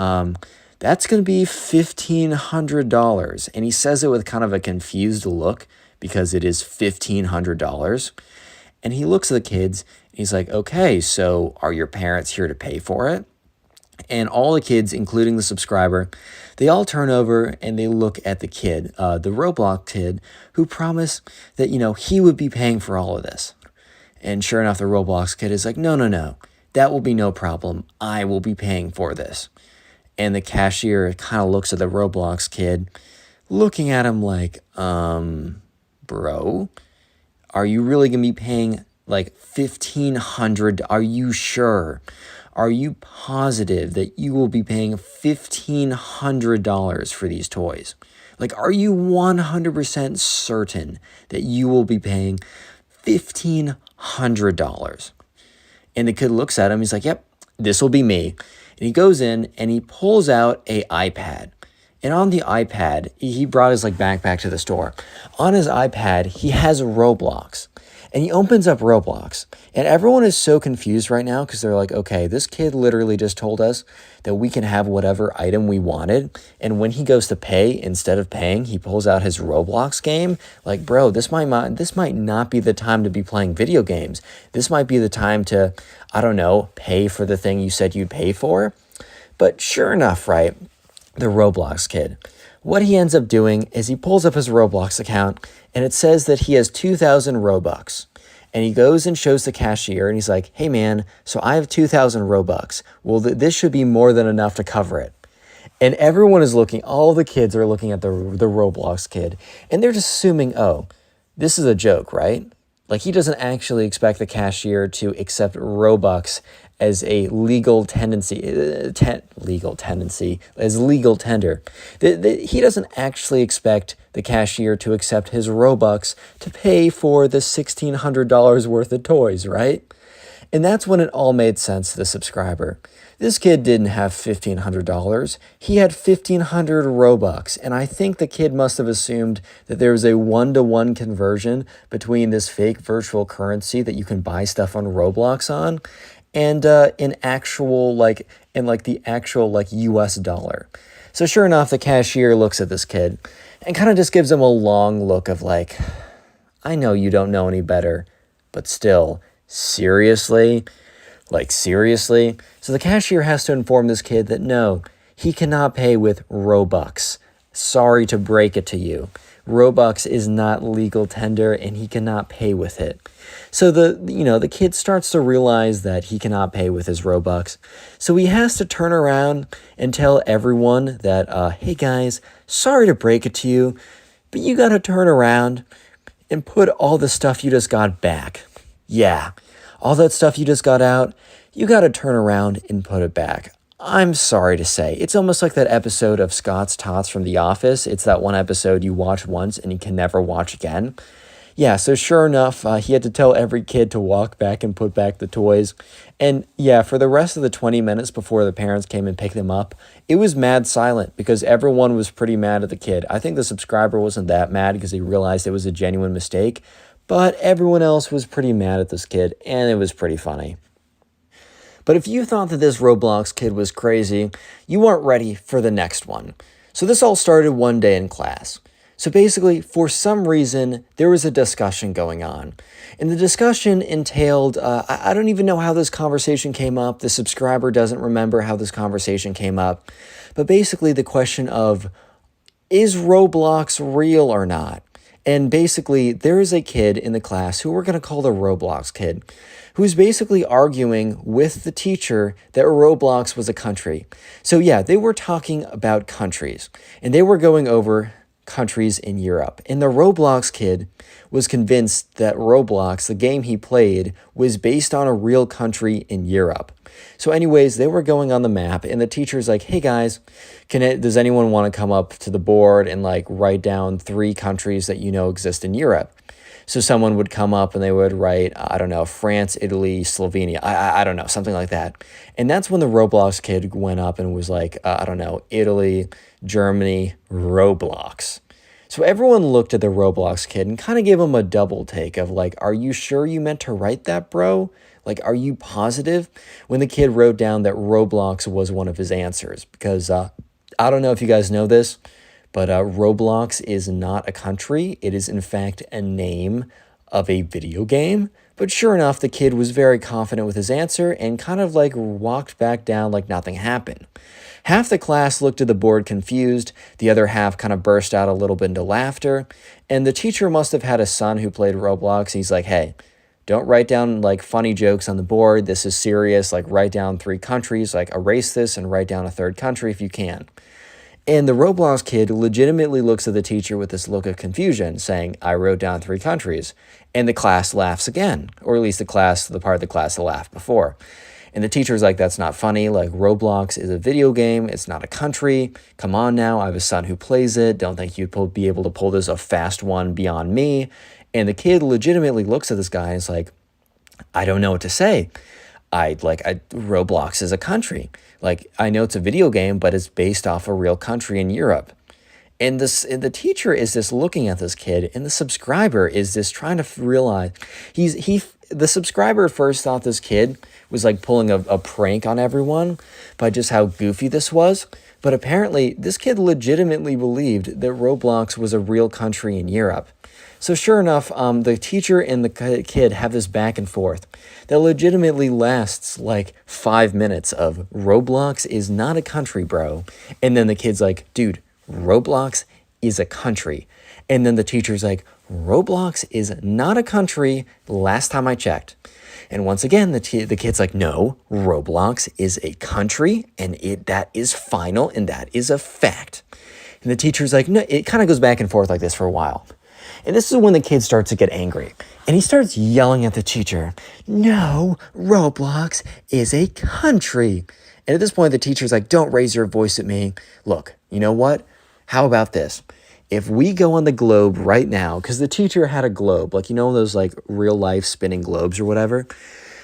that's going to be $1,500. And he says it with kind of a confused look because it is $1,500. And he looks at the kids and he's like, okay, so are your parents here to pay for it? And all the kids, including the subscriber, they all turn over and they look at the kid, the Roblox kid, who promised that, he would be paying for all of this. And sure enough, the Roblox kid is like, no, that will be no problem. I will be paying for this. And the cashier kind of looks at the Roblox kid, looking at him like, bro, are you really going to be paying like $1,500? Are you sure? Are you positive that you will be paying $1,500 for these toys? Like, are you 100% certain that you will be paying $1,500? And the kid looks at him. He's like, yep, this will be me. And he goes in and he pulls out an iPad. And on the iPad, he brought his like backpack to the store. On his iPad, he has Roblox. And he opens up Roblox. And everyone is so confused right now because they're like, okay, this kid literally just told us that we can have whatever item we wanted. And when he goes to pay, instead of paying, he pulls out his Roblox game. Like, bro, this might not be the time to be playing video games. This might be the time to, I don't know, pay for the thing you said you'd pay for. But sure enough, right, the Roblox kid, what he ends up doing is he pulls up his Roblox account and it says that he has 2,000 Robux. And he goes and shows the cashier and he's like, hey man, so I have 2,000 Robux. Well, this should be more than enough to cover it. And everyone is looking, all the kids are looking at the Roblox kid and they're just assuming, oh, this is a joke, right? Like he doesn't actually expect the cashier to accept Robux as a legal tendency, as legal tender. He doesn't actually expect the cashier to accept his Robux to pay for the $1,600 worth of toys, right? And that's when it all made sense to the subscriber. This kid didn't have $1,500. He had 1,500 Robux. And I think the kid must have assumed that there was a one-to-one conversion between this fake virtual currency that you can buy stuff on Roblox on and the actual US dollar. So sure enough, the cashier looks at this kid and kind of just gives him a long look of like, I know you don't know any better, but still, seriously? Like, seriously? So the cashier has to inform this kid that no, he cannot pay with Robux. Sorry to break it to you. Robux is not legal tender and he cannot pay with it. So the kid starts to realize that he cannot pay with his Robux. So he has to turn around and tell everyone that, hey guys, sorry to break it to you, but you got to turn around and put all the stuff you just got back. Yeah, all that stuff you just got out, you got to turn around and put it back. I'm sorry to say, it's almost like that episode of Scott's Tots from The Office. It's that one episode you watch once and you can never watch again. Yeah, so sure enough, he had to tell every kid to walk back and put back the toys. And yeah, for the rest of the 20 minutes before the parents came and picked them up, it was mad silent because everyone was pretty mad at the kid. I think the subscriber wasn't that mad because he realized it was a genuine mistake, but everyone else was pretty mad at this kid, and it was pretty funny. But if you thought that this Roblox kid was crazy, you weren't ready for the next one. So this all started one day in class. So basically, for some reason, there was a discussion going on. And the discussion entailed, I don't even know how this conversation came up. The subscriber doesn't remember how this conversation came up. But basically the question of, is Roblox real or not? And basically, there is a kid in the class who we're going to call the Roblox kid, who's basically arguing with the teacher that Roblox was a country. So yeah, they were talking about countries, and they were going over countries in Europe. And the Roblox kid was convinced that Roblox, the game he played, was based on a real country in Europe. So anyways, they were going on the map, and the teacher's like, hey guys, does anyone want to come up to the board and like write down 3 countries that you know exist in Europe? So someone would come up and they would write, I don't know, France, Italy, Slovenia, I don't know, something like that. And that's when the Roblox kid went up and was like, I don't know, Italy, Germany, Roblox. So everyone looked at the Roblox kid and kind of gave him a double take of like, are you sure you meant to write that, bro? Like, are you positive? When the kid wrote down that Roblox was one of his answers. Because I don't know if you guys know this, but Roblox is not a country. It is, in fact, a name of a video game. But sure enough, the kid was very confident with his answer and kind of like walked back down like nothing happened. Half the class looked at the board confused. The other half kind of burst out a little bit into laughter. And the teacher must have had a son who played Roblox. He's like, hey, don't write down like funny jokes on the board. This is serious. Like write down 3 countries, like erase this and write down a 3rd country if you can. And the Roblox kid legitimately looks at the teacher with this look of confusion, saying, I wrote down 3 countries. And the class laughs again, or at least the part of the class that laughed before. And the teacher's like, that's not funny. Like, Roblox is a video game. It's not a country. Come on now. I have a son who plays it. Don't think you'd be able to pull this a fast one beyond me. And the kid legitimately looks at this guy and is like, I don't know what to say. Roblox is a country. Like, I know it's a video game, but it's based off a real country in Europe. And the teacher is just looking at this kid, and the subscriber is just trying to realize the subscriber first thought this kid was like pulling a prank on everyone by just how goofy this was. But apparently, this kid legitimately believed that Roblox was a real country in Europe. So sure enough, the teacher and the kid have this back and forth that legitimately lasts like 5 minutes of Roblox is not a country, bro. And then the kid's like, dude, Roblox is a country. And then the teacher's like, Roblox is not a country last time I checked. And once again, the kid's like, no, Roblox is a country, and that is final, and that is a fact. And the teacher's like, no, it kind of goes back and forth like this for a while. And this is when the kid starts to get angry. And he starts yelling at the teacher, no, Roblox is a country. And at this point, the teacher's like, don't raise your voice at me. Look, you know what? How about this? If we go on the globe right now, because the teacher had a globe, like, you know, those like real life spinning globes or whatever.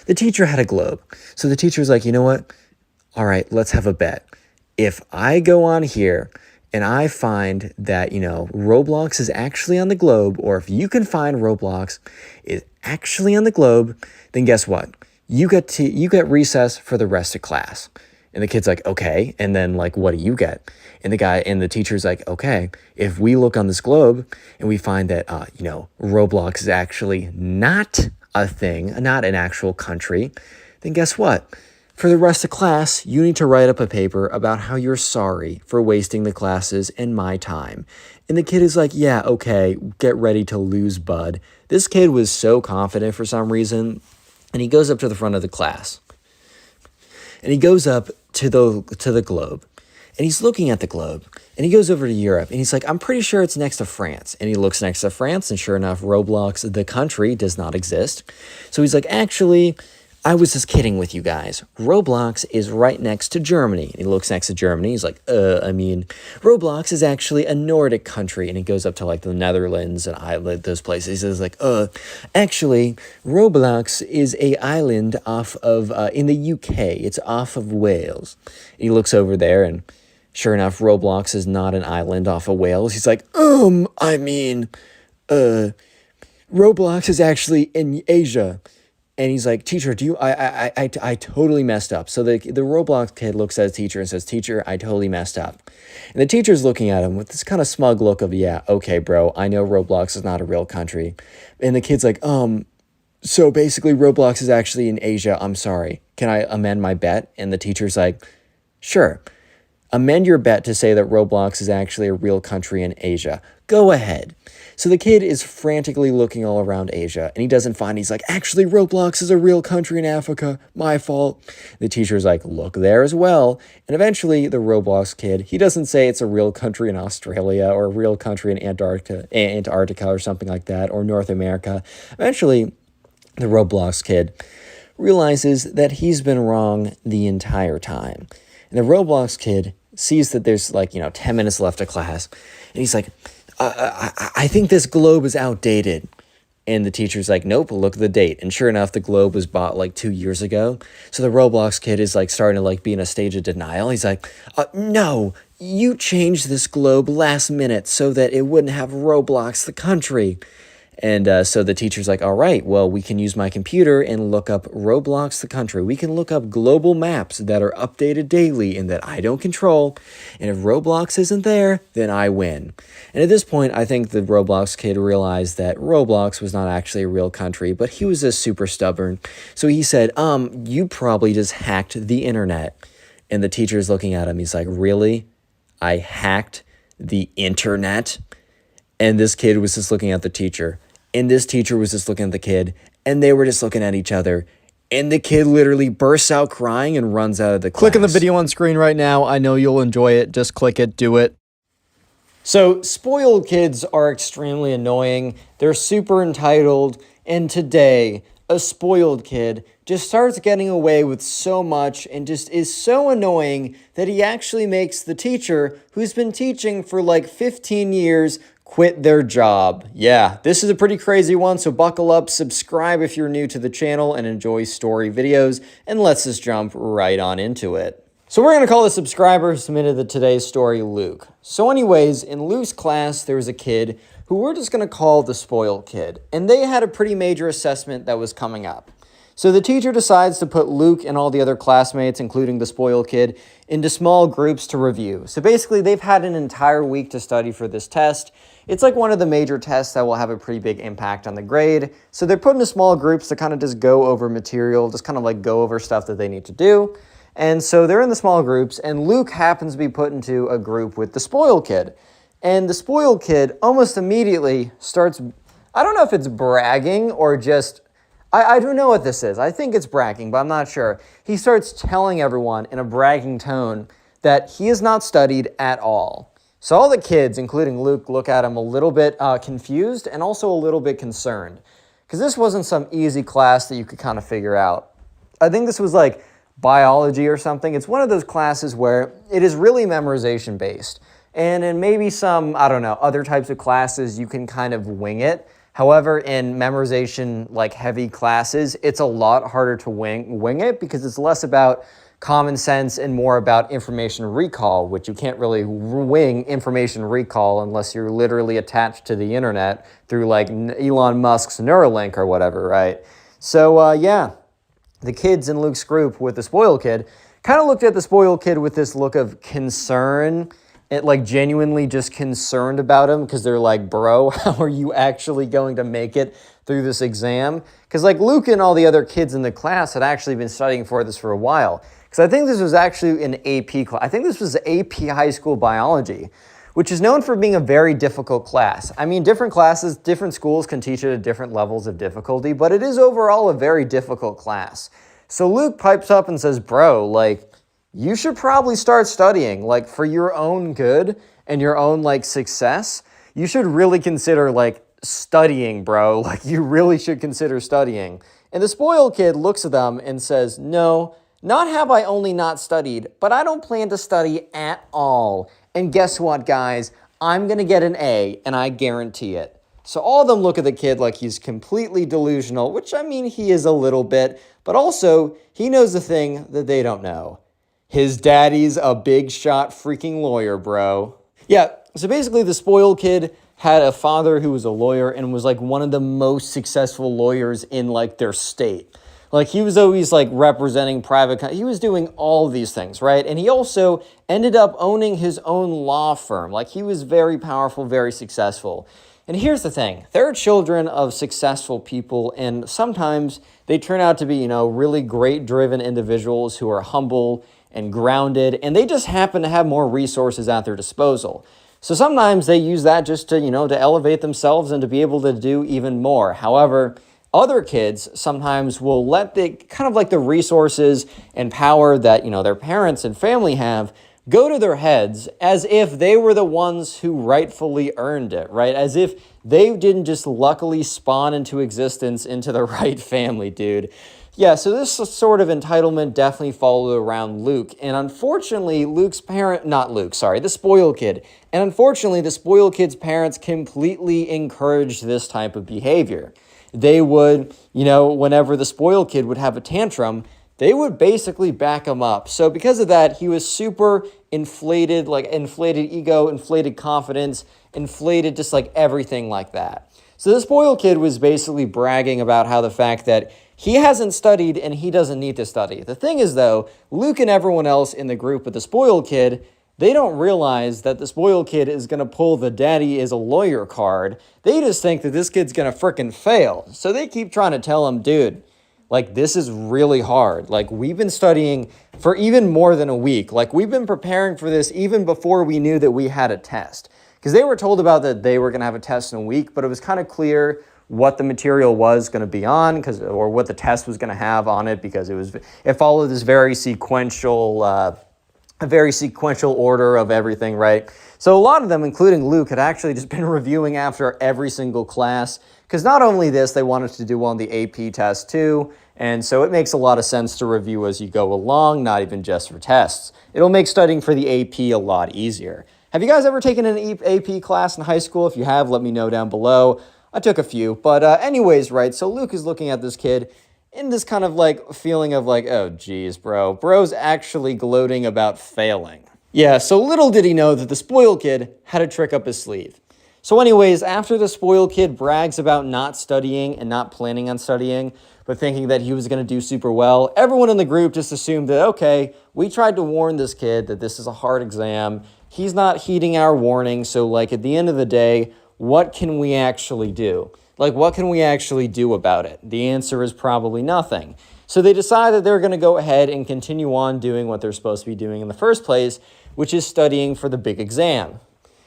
The teacher had a globe. So the teacher's like, you know what? All right, let's have a bet. If I go on here and I find that, you know, Roblox is actually on the globe, or if you can find Roblox is actually on the globe, then guess what? You get recess for the rest of class. And the kid's like, okay. And then like, what do you get? And the teacher's like, okay, if we look on this globe and we find that, Roblox is actually not a thing, not an actual country, then guess what? For the rest of class, you need to write up a paper about how you're sorry for wasting the classes and my time. And the kid is like, yeah, okay, get ready to lose, bud. This kid was so confident for some reason. And he goes up to the front of the class. And he goes up to the globe. And he's looking at the globe. And he goes over to Europe. And he's like, I'm pretty sure it's next to France. And he looks next to France. And sure enough, Roblox, the country, does not exist. So he's like, actually, I was just kidding with you guys. Roblox is right next to Germany. He looks next to Germany. He's like, Roblox is actually a Nordic country. And he goes up to like the Netherlands and Ireland, those places. He says like, actually, Roblox is a island off of, in the UK. It's off of Wales. And he looks over there and sure enough, Roblox is not an island off of Wales. He's like, Roblox is actually in Asia. And he's like, teacher, I totally messed up. So the Roblox kid looks at his teacher and says, teacher, I totally messed up. And the teacher's looking at him with this kind of smug look of, yeah, okay, bro, I know Roblox is not a real country. And the kid's like, so basically Roblox is actually in Asia. I'm sorry. Can I amend my bet? And the teacher's like, sure. Amend your bet to say that Roblox is actually a real country in Asia. Go ahead. So the kid is frantically looking all around Asia, and he doesn't find, he's like, actually, Roblox is a real country in Africa. My fault. The teacher's like, look there as well. And eventually, the Roblox kid, he doesn't say it's a real country in Australia or a real country in Antarctica or something like that, or North America. Eventually, the Roblox kid realizes that he's been wrong the entire time. And the Roblox kid sees that there's 10 minutes left of class. And he's like, I think this globe is outdated. And the teacher's like, nope, look at the date. And sure enough, the globe was bought 2 years ago. So the Roblox kid is starting to be in a stage of denial. He's like, no, you changed this globe last minute so that it wouldn't have Roblox, the country. And so the teacher's like, all right, well, we can use my computer and look up Roblox, the country. We can look up global maps that are updated daily and that I don't control. And if Roblox isn't there, then I win. And at this point, I think the Roblox kid realized that Roblox was not actually a real country, but he was just super stubborn. So he said, you probably just hacked the internet. And the teacher's looking at him. He's like, really? I hacked the internet? And this kid was just looking at the teacher. And this teacher was just looking at the kid, and they were just looking at each other. And the kid literally bursts out crying and runs out of the class. Click on the video on screen right now. I know you'll enjoy it. Just click it. Do it. So, spoiled kids are extremely annoying. They're super entitled. And today, a spoiled kid just starts getting away with so much and just is so annoying that he actually makes the teacher, who's been teaching for 15 years, quit their job. Yeah, this is a pretty crazy one, so buckle up, subscribe if you're new to the channel and enjoy story videos, and let's just jump right on into it. So we're going to call the subscriber who submitted today's story Luke. So anyways, in Luke's class, there was a kid who we're just going to call the spoiled kid, and they had a pretty major assessment that was coming up. So the teacher decides to put Luke and all the other classmates, including the spoiled kid, into small groups to review. So basically, they've had an entire week to study for this test. It's one of the major tests that will have a pretty big impact on the grade. So they're put into small groups to kind of just go over material, just kind of go over stuff that they need to do. And so they're in the small groups, and Luke happens to be put into a group with the spoiled kid. And the spoiled kid almost immediately starts, I don't know if it's bragging or just, I don't know what this is. I think it's bragging, but I'm not sure. He starts telling everyone in a bragging tone that he has not studied at all. So all the kids, including Luke, look at him a little bit confused and also a little bit concerned. Because this wasn't some easy class that you could kind of figure out. I think this was biology or something. It's one of those classes where it is really memorization based. And in maybe some, I don't know, other types of classes, you can kind of wing it. However, in memorization, heavy classes, it's a lot harder to wing it because it's less about common sense and more about information recall, which you can't really wing information recall unless you're literally attached to the internet through Elon Musk's Neuralink or whatever, right? So yeah, the kids in Luke's group with the spoiled kid kind of looked at the spoiled kid with this look of concern, and genuinely just concerned about him because they're like, bro, how are you actually going to make it through this exam? Because Luke and all the other kids in the class had actually been studying for this for a while. Because I think this was actually an AP class. I think this was AP high school biology, which is known for being a very difficult class. I mean, different classes, different schools can teach it at different levels of difficulty, but it is overall a very difficult class. So Luke pipes up and says, bro, you should probably start studying, for your own good and your own, success. You should really consider, studying, bro. You really should consider studying. And the spoiled kid looks at them and says, no, not have I only not studied, but I don't plan to study at all. And guess what, guys? I'm going to get an A, and I guarantee it. So all of them look at the kid like he's completely delusional, which I mean he is a little bit, but also he knows the thing that they don't know. His daddy's a big shot freaking lawyer, bro. Yeah, so basically the spoiled kid had a father who was a lawyer and was like one of the most successful lawyers in like their state. Like he was always like representing he was doing all these things, right? And he also ended up owning his own law firm. Like he was very powerful, very successful. And here's the thing, they're children of successful people, and sometimes they turn out to be, really great driven individuals who are humble and grounded, and they just happen to have more resources at their disposal. So sometimes they use that just to, to elevate themselves and to be able to do even more. However, other kids sometimes will let the kind of like the resources and power that, their parents and family have go to their heads as if they were the ones who rightfully earned it, right? As if they didn't just luckily spawn into existence into the right family, dude. Yeah, so this sort of entitlement definitely followed around Luke. And unfortunately, the spoiled kid. And unfortunately, the spoiled kid's parents completely encouraged this type of behavior. They would, whenever the spoiled kid would have a tantrum, they would basically back him up. So because of that, he was super inflated, like inflated ego, inflated confidence, inflated just like everything like that. So the spoiled kid was basically bragging about how the fact that he hasn't studied and he doesn't need to study. The thing is though, Luke and everyone else in the group with the spoiled kid, they don't realize that the spoiled kid is going to pull the daddy is a lawyer card. They just think that this kid's going to frickin' fail. So they keep trying to tell him, dude, like this is really hard. Like we've been studying for even more than a week. Like we've been preparing for this even before we knew that we had a test. Because they were told about that they were going to have a test in a week, but it was kind of clear what the material was going to be on, or what the test was going to have on it, because it followed this very sequential order of everything, right? So a lot of them, including Luke, had actually just been reviewing after every single class, because not only this, they wanted to do well on the AP test too, and so it makes a lot of sense to review as you go along, not even just for tests. It'll make studying for the AP a lot easier. Have you guys ever taken an AP class in high school? If you have, let me know down below. I took a few, but anyways, right, so Luke is looking at this kid in this kind of like feeling of like, oh geez, bro's actually gloating about failing. Yeah, so little did he know that the spoiled kid had a trick up his sleeve. So anyways, after the spoiled kid brags about not studying and not planning on studying, but thinking that he was going to do super well, everyone in the group just assumed that, okay, we tried to warn this kid that this is a hard exam. He's not heeding our warning, so like at the end of the day, what can we actually do? Like, what can we actually do about it? The answer is probably nothing. So they decide that they're going to go ahead and continue on doing what they're supposed to be doing in the first place, which is studying for the big exam.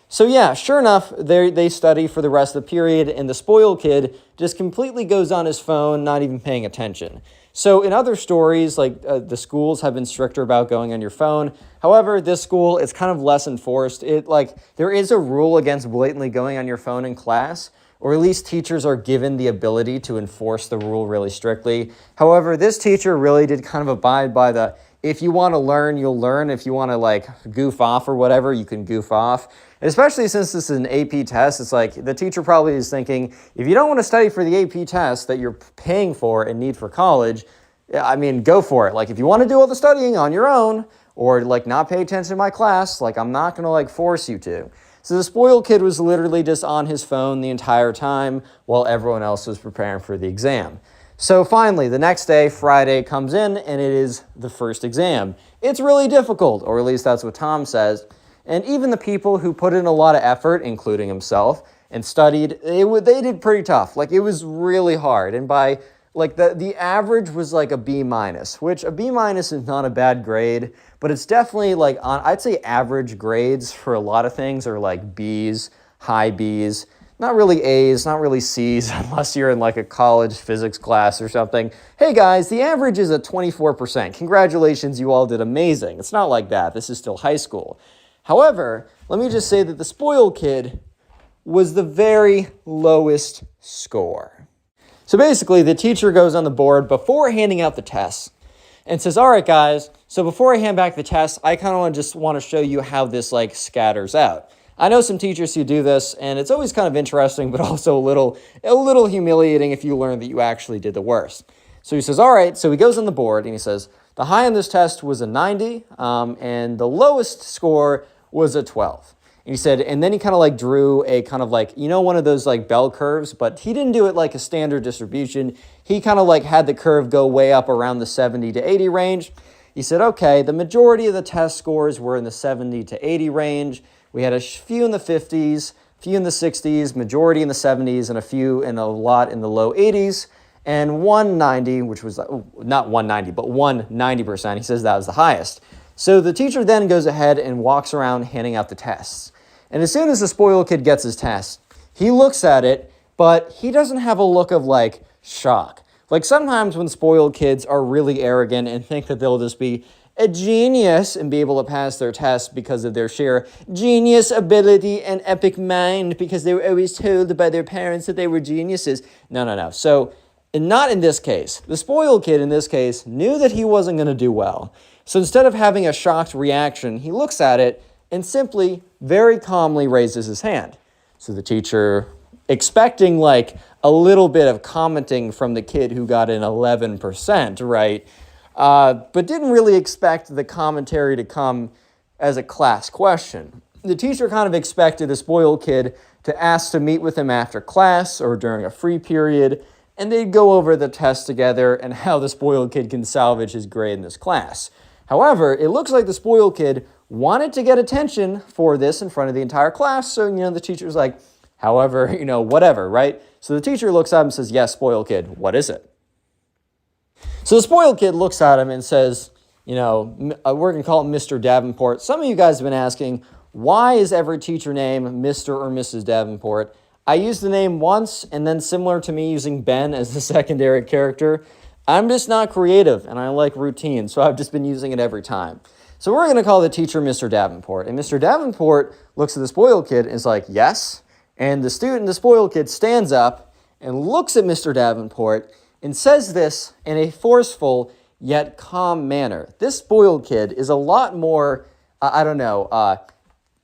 So yeah, sure enough, they study for the rest of the period, and the spoiled kid just completely goes on his phone, not even paying attention. So in other stories, like the schools have been stricter about going on your phone. However, this school, it's kind of less enforced. There is a rule against blatantly going on your phone in class, or at least teachers are given the ability to enforce the rule really strictly. However, this teacher really did kind of abide by the, if you want to learn, you'll learn. If you want to like goof off or whatever, you can goof off. And especially since this is an AP test, it's like the teacher probably is thinking, if you don't want to study for the AP test that you're paying for and need for college, I mean, go for it. Like if you want to do all the studying on your own or like not pay attention to my class, like I'm not going to like force you to. So the spoiled kid was literally just on his phone the entire time while everyone else was preparing for the exam. So finally, the next day, Friday, comes in and it is the first exam. It's really difficult, or at least that's what Tom says. And even the people who put in a lot of effort, including himself, and studied, they did pretty tough. Like it was really hard. And by like the average was like a B-, which a B- is not a bad grade, but it's definitely like I'd say average grades for a lot of things are like B's, high B's, not really A's, not really C's, unless you're in like a college physics class or something. Hey guys, the average is at 24%. Congratulations, you all did amazing. It's not like that. This is still high school. However, let me just say that the spoiled kid was the very lowest score. So basically, the teacher goes on the board before handing out the tests and says, all right, guys, so before I hand back the test, I kind of just want to show you how this like scatters out. I know some teachers who do this, and it's always kind of interesting, but also a little humiliating if you learn that you actually did the worst. So he says, all right, so he goes on the board and he says, the high on this test was a 90, and the lowest score was a 12. And he said, and then he kind of like drew a kind of like, you know, one of those like bell curves, but he didn't do it like a standard distribution. He kind of like had the curve go way up around the 70 to 80 range. He said, okay, the majority of the test scores were in the 70 to 80 range. We had a few in the 50s, a few in the 60s, majority in the 70s, and a few and a lot in the low 80s. And 190, which was not 190, but 190%. He says that was the highest. So the teacher then goes ahead and walks around handing out the tests. And as soon as the spoiled kid gets his test, he looks at it, but he doesn't have a look of like shock. Like sometimes when spoiled kids are really arrogant and think that they'll just be a genius and be able to pass their test because of their sheer genius ability and epic mind because they were always told by their parents that they were geniuses. No. So not in this case. The spoiled kid in this case knew that he wasn't going to do well. So instead of having a shocked reaction, he looks at it and simply very calmly raises his hand. So the teacher, expecting like a little bit of commenting from the kid who got an 11%, right? But didn't really expect the commentary to come as a class question. The teacher kind of expected the spoiled kid to ask to meet with him after class or during a free period, and they'd go over the test together and how the spoiled kid can salvage his grade in this class. However, it looks like the spoiled kid wanted to get attention for this in front of the entire class, so, the teacher's like, however, whatever, right? So the teacher looks up and says, yes, spoiled kid, what is it? So the spoiled kid looks at him and says, we're going to call it Mr. Davenport. Some of you guys have been asking, why is every teacher name Mr. or Mrs. Davenport? I used the name once, and then similar to me using Ben as the secondary character, I'm just not creative, and I like routine, so I've just been using it every time. So we're going to call the teacher Mr. Davenport. And Mr. Davenport looks at the spoiled kid and is like, yes. And the spoiled kid, stands up and looks at Mr. Davenport and says this in a forceful yet calm manner. This spoiled kid is a lot more, I don't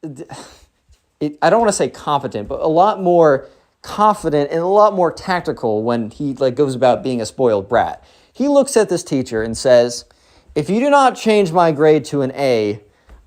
want to say competent, but a lot more confident and a lot more tactical when he goes about being a spoiled brat. He looks at this teacher and says, if you do not change my grade to an A,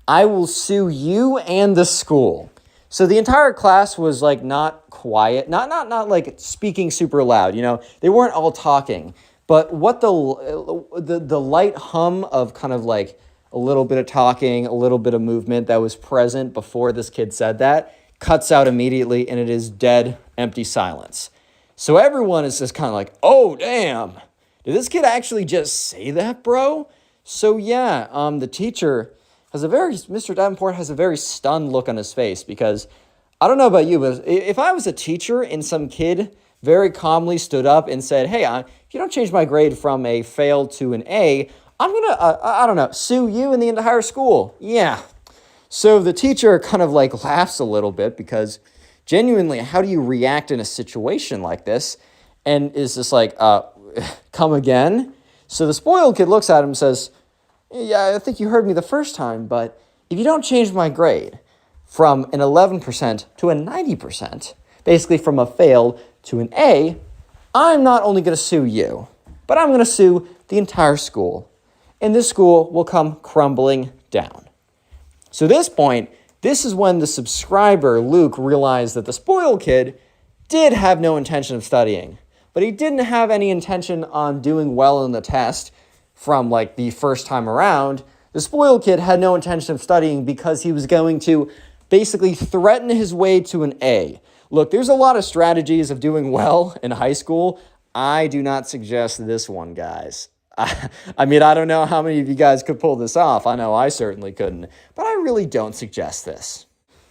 I will sue you and the school. So the entire class was not quiet, not speaking super loud. They weren't all talking, but what the light hum of kind of a little bit of talking, a little bit of movement that was present before this kid said that cuts out immediately, and it is dead, empty silence. So everyone is just kind of oh damn, did this kid actually just say that, bro? So yeah, the teacher Mr. Davenport has a very stunned look on his face because, I don't know about you, but if I was a teacher and some kid very calmly stood up and said, hey, if you don't change my grade from a fail to an A, I'm going to, sue you and the entire school. Yeah. So the teacher kind of laughs a little bit because genuinely, how do you react in a situation like this? And is just come again? So the spoiled kid looks at him and says, yeah, I think you heard me the first time, but if you don't change my grade from an 11% to a 90%, basically from a fail to an A, I'm not only going to sue you, but I'm going to sue the entire school. And this school will come crumbling down. So at this point, this is when the subscriber, Luke, realized that the spoiled kid did have no intention of studying, but he didn't have any intention on doing well in the test from the first time around. The spoiled kid had no intention of studying because he was going to basically threaten his way to an A. Look, there's a lot of strategies of doing well in high school. I do not suggest this one, guys. I mean, I don't know how many of you guys could pull this off. I know I certainly couldn't, but I really don't suggest this.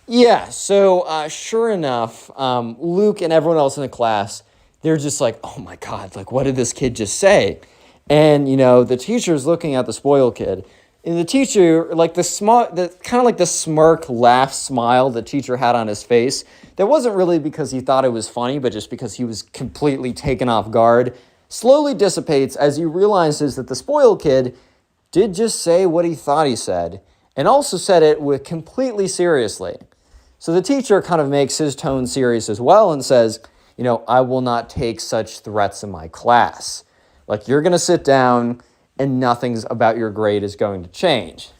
Yeah, so sure enough, Luke and everyone else in the class, they're just oh my God, what did this kid just say? And, the teacher's looking at the spoiled kid, And the teacher, like the kind of like the smirk, laugh, smile the teacher had on his face, that wasn't really because he thought it was funny, but just because he was completely taken off guard, slowly dissipates as he realizes that the spoiled kid did just say what he thought he said, and also said it with completely seriously. So the teacher kind of makes his tone serious as well and says, I will not take such threats in my class. Like, you're going to sit down and nothing's about your grade is going to change.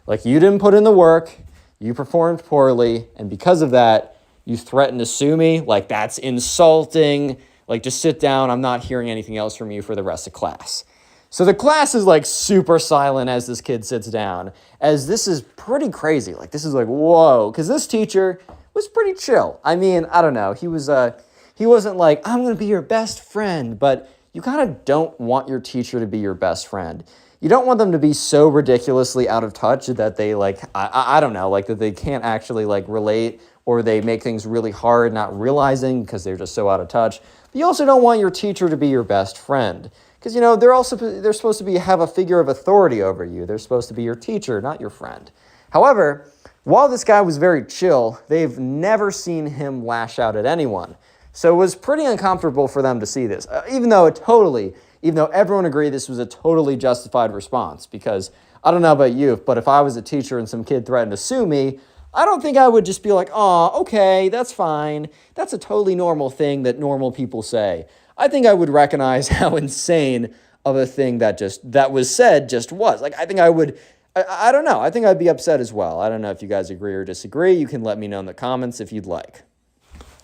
Like, you didn't put in the work, you performed poorly, and because of that, you threatened to sue me. Like, that's insulting. Like, just sit down. I'm not hearing anything else from you for the rest of class. So the class is like super silent as this kid sits down, as this is pretty crazy. Like, this is like, whoa, because this teacher was pretty chill. I mean, I don't know. He wasn't like, I'm going to be your best friend, but you kind of don't want your teacher to be your best friend. You don't want them to be so ridiculously out of touch that they like, I don't know, like that they can't actually like relate, or they make things really hard not realizing because they're just so out of touch. But you also don't want your teacher to be your best friend. Because, they're supposed to have a figure of authority over you. They're supposed to be your teacher, not your friend. However, while this guy was very chill, they've never seen him lash out at anyone. So it was pretty uncomfortable for them to see this, even though everyone agreed this was a totally justified response. Because I don't know about you, but if I was a teacher and some kid threatened to sue me, I don't think I would just be like, oh, okay, that's fine. That's a totally normal thing that normal people say. I think I would recognize how insane of a thing that was said just was. Like, I think I would, I don't know. I think I'd be upset as well. I don't know if you guys agree or disagree. You can let me know in the comments if you'd like.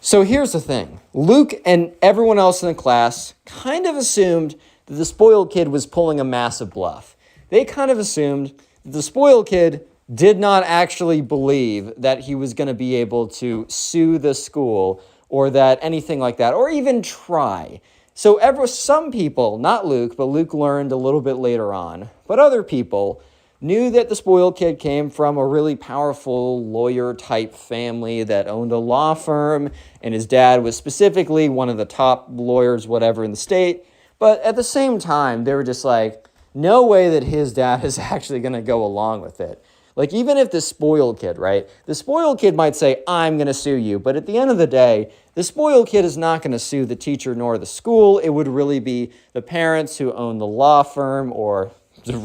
So here's the thing. Luke and everyone else in the class kind of assumed that the spoiled kid was pulling a massive bluff. They kind of assumed that the spoiled kid did not actually believe that he was going to be able to sue the school or that anything like that, or even try. So some people, not Luke, but Luke learned a little bit later on, but other people knew that the spoiled kid came from a really powerful lawyer-type family that owned a law firm, and his dad was specifically one of the top lawyers, whatever, in the state. But at the same time, they were just like, no way that his dad is actually going to go along with it. Like, even if the spoiled kid, right? The spoiled kid might say, I'm going to sue you. But at the end of the day, the spoiled kid is not going to sue the teacher nor the school. It would really be the parents who own the law firm, or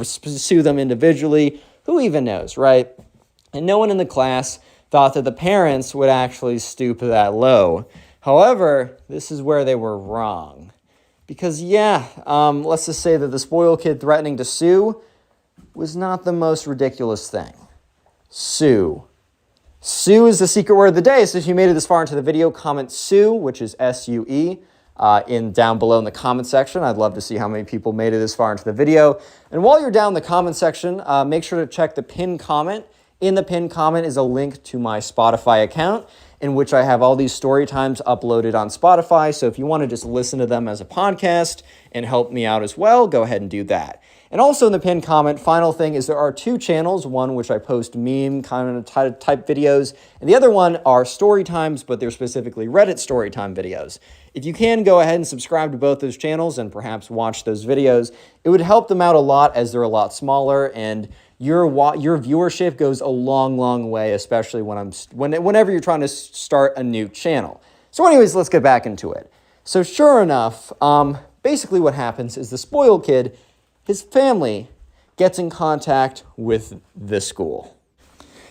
sue them individually. Who even knows, right? And no one in the class thought that the parents would actually stoop that low. However, this is where they were wrong. Because, let's just say that the spoiled kid threatening to sue was not the most ridiculous thing. Sue. Sue is the secret word of the day. So if you made it this far into the video, comment Sue, which is S-U-E, down below in the comment section. I'd love to see how many people made it this far into the video. And while you're down in the comment section, make sure to check the pinned comment. In the pinned comment is a link to my Spotify account, in which I have all these story times uploaded on Spotify. So if you want to just listen to them as a podcast and help me out as well, go ahead and do that. And also in the pinned comment, final thing is there are two channels, one which I post meme kind of type videos, and the other one are story times, but they're specifically Reddit story time videos. If you can, go ahead and subscribe to both those channels and perhaps watch those videos. It would help them out a lot as they're a lot smaller, and your viewership goes a long, long way, especially whenever you're trying to start a new channel. So anyways, let's get back into it. So sure enough, basically what happens is the spoiled kid, his family gets in contact with the school.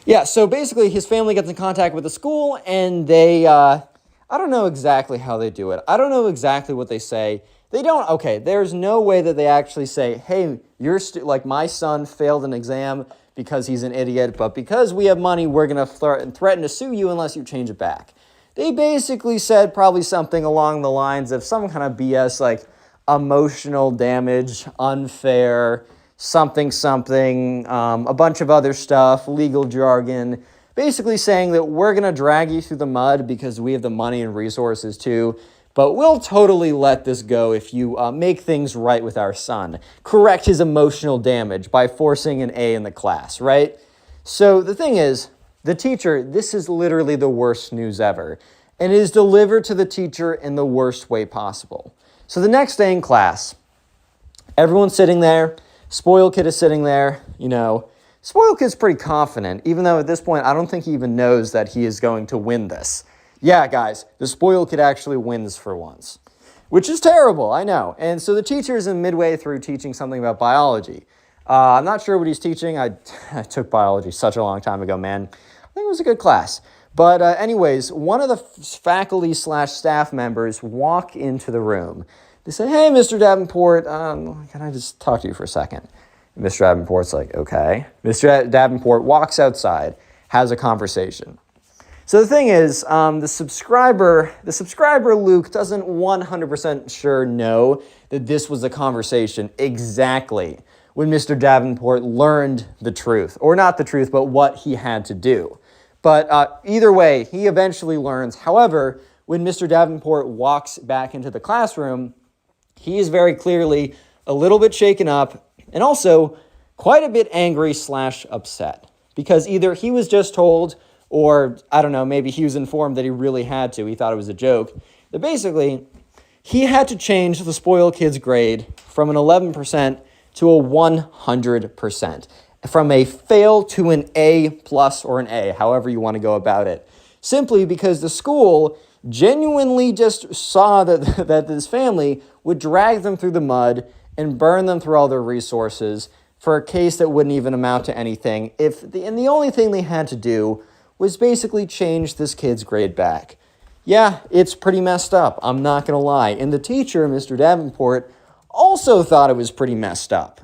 Yeah, so basically his family gets in contact with the school, and they, I don't know exactly how they do it. I don't know exactly what they say. There's no way that they actually say, hey, my son failed an exam because he's an idiot, but because we have money, we're going to threaten to sue you unless you change it back. They basically said probably something along the lines of some kind of BS, like, emotional damage, unfair, something, a bunch of other stuff, legal jargon, basically saying that we're going to drag you through the mud because we have the money and resources too, but we'll totally let this go if you make things right with our son. Correct his emotional damage by forcing an A in the class, right? So the thing is, the teacher, this is literally the worst news ever, and it is delivered to the teacher in the worst way possible. So the next day in class, everyone's sitting there, Spoiled kid is sitting there, Spoiled kid's pretty confident, even though at this point, I don't think he even knows that he is going to win this. Yeah, guys, the spoiled kid actually wins for once, which is terrible, I know. And so the teacher is midway through teaching something about biology. I'm not sure what he's teaching. I took biology such a long time ago, man. I think it was a good class. But anyways, one of the faculty/staff members walk into the room. They say, hey, Mr. Davenport, can I just talk to you for a second? And Mr. Davenport's like, okay. Mr. Davenport walks outside, has a conversation. So the thing is, the subscriber Luke doesn't 100% sure know that this was a conversation exactly when Mr. Davenport learned the truth. Or not the truth, but what he had to do. But either way, he eventually learns. However, when Mr. Davenport walks back into the classroom, he is very clearly a little bit shaken up and also quite a bit angry/upset. Because either he was just told, or I don't know, maybe he was informed that he really had to. He thought it was a joke. That basically, he had to change the spoiled kid's grade from an 11% to a 100%. From a fail to an A plus or an A, however you want to go about it. Simply because the school genuinely just saw that this family would drag them through the mud and burn them through all their resources for a case that wouldn't even amount to anything. And the only thing they had to do was basically change this kid's grade back. Yeah, it's pretty messed up, I'm not going to lie. And the teacher, Mr. Davenport, also thought it was pretty messed up.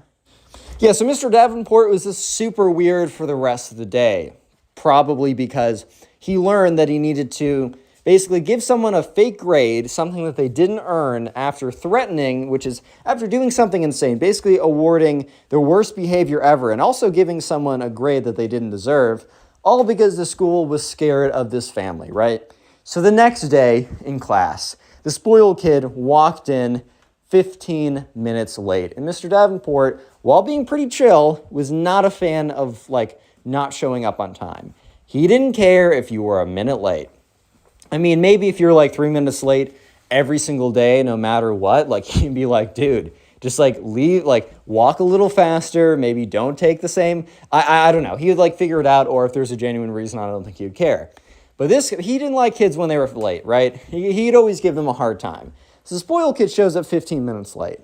Yeah, so Mr. Davenport was just super weird for the rest of the day. Probably because he learned that he needed to basically give someone a fake grade, something that they didn't earn, after threatening, which is after doing something insane, basically awarding their worst behavior ever, and also giving someone a grade that they didn't deserve, all because the school was scared of this family, right? So the next day in class, the spoiled kid walked in 15 minutes late. And Mr. Davenport, while being pretty chill, was not a fan of, not showing up on time. He didn't care if you were a minute late. I mean, maybe if you're 3 minutes late every single day, no matter what, he'd be like, dude, just leave, walk a little faster, maybe don't take the same. I don't know. He would figure it out, or if there's a genuine reason, I don't think he would care. But he didn't like kids when they were late, right? He'd always give them a hard time. So the spoiled kid shows up 15 minutes late.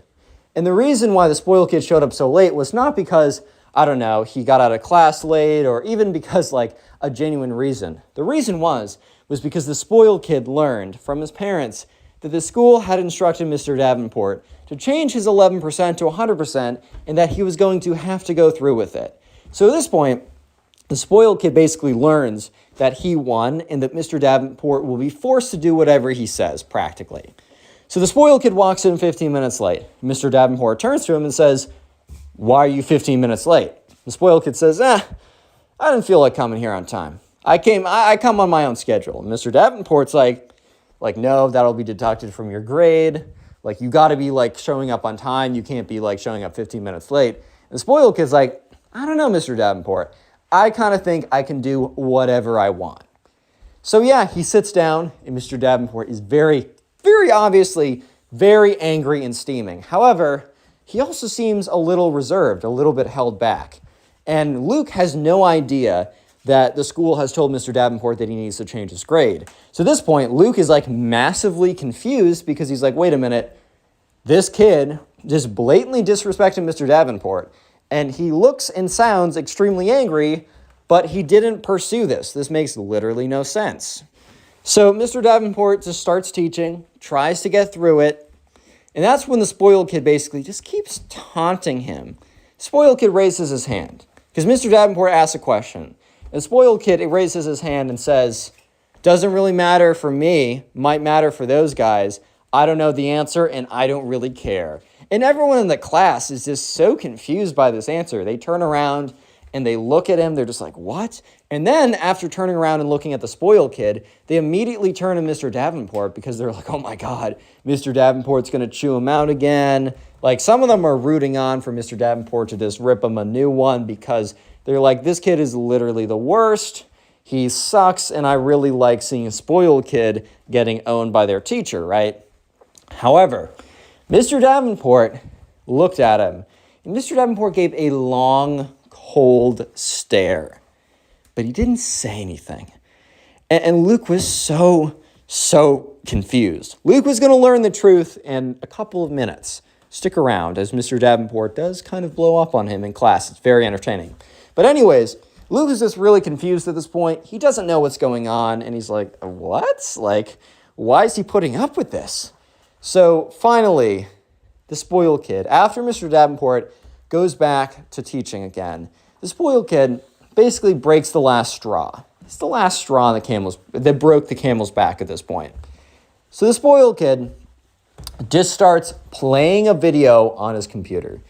And the reason why the spoiled kid showed up so late was not because, I don't know, he got out of class late, or even because a genuine reason. The reason was because the spoiled kid learned from his parents that the school had instructed Mr. Davenport to change his 11% to 100% and that he was going to have to go through with it. So at this point, the spoiled kid basically learns that he won and that Mr. Davenport will be forced to do whatever he says, practically. So the spoiled kid walks in 15 minutes late. Mr. Davenport turns to him and says, why are you 15 minutes late? The spoiled kid says, I didn't feel like coming here on time. I come on my own schedule. And Mr. Davenport's like, no, that'll be deducted from your grade. You got to be showing up on time. You can't be showing up 15 minutes late. And the spoiled kid's like, I don't know, Mr. Davenport. I kind of think I can do whatever I want. So yeah, he sits down and Mr. Davenport is very, very obviously very angry and steaming. However, he also seems a little reserved, a little bit held back. And Luke has no idea that the school has told Mr. Davenport that he needs to change his grade. So at this point, Luke is massively confused because he's like, wait a minute, this kid just blatantly disrespected Mr. Davenport. And he looks and sounds extremely angry, but he didn't pursue this. This makes literally no sense. So Mr. Davenport just starts teaching, tries to get through it, and that's when the spoiled kid basically just keeps taunting him. Spoiled kid raises his hand, because Mr. Davenport asks a question. And the spoiled kid raises his hand and says, doesn't really matter for me, might matter for those guys. I don't know the answer, and I don't really care. And everyone in the class is just so confused by this answer. They turn around and they look at him. They're just like, what? And then after turning around and looking at the spoiled kid, they immediately turn to Mr. Davenport because they're like, oh my God, Mr. Davenport's going to chew him out again. Some of them are rooting on for Mr. Davenport to just rip him a new one because they're like, this kid is literally the worst. He sucks. And I really like seeing a spoiled kid getting owned by their teacher, right? However, Mr. Davenport looked at him And Mr. Davenport gave a long, cold stare, but he didn't say anything. And Luke was so confused. Luke was going to learn the truth in a couple of minutes. Stick around, as Mr. Davenport does kind of blow up on him in class. It's very entertaining. But anyways, Luke is just really confused at this point. He doesn't know what's going on, and he's like, what? Like, why is he putting up with this? So finally, the spoiled kid, after Mr. Davenport goes back to teaching again, the spoiled kid basically breaks the last straw. It's the last straw that broke the camel's back at this point. So the spoiled kid just starts playing a video on his computer.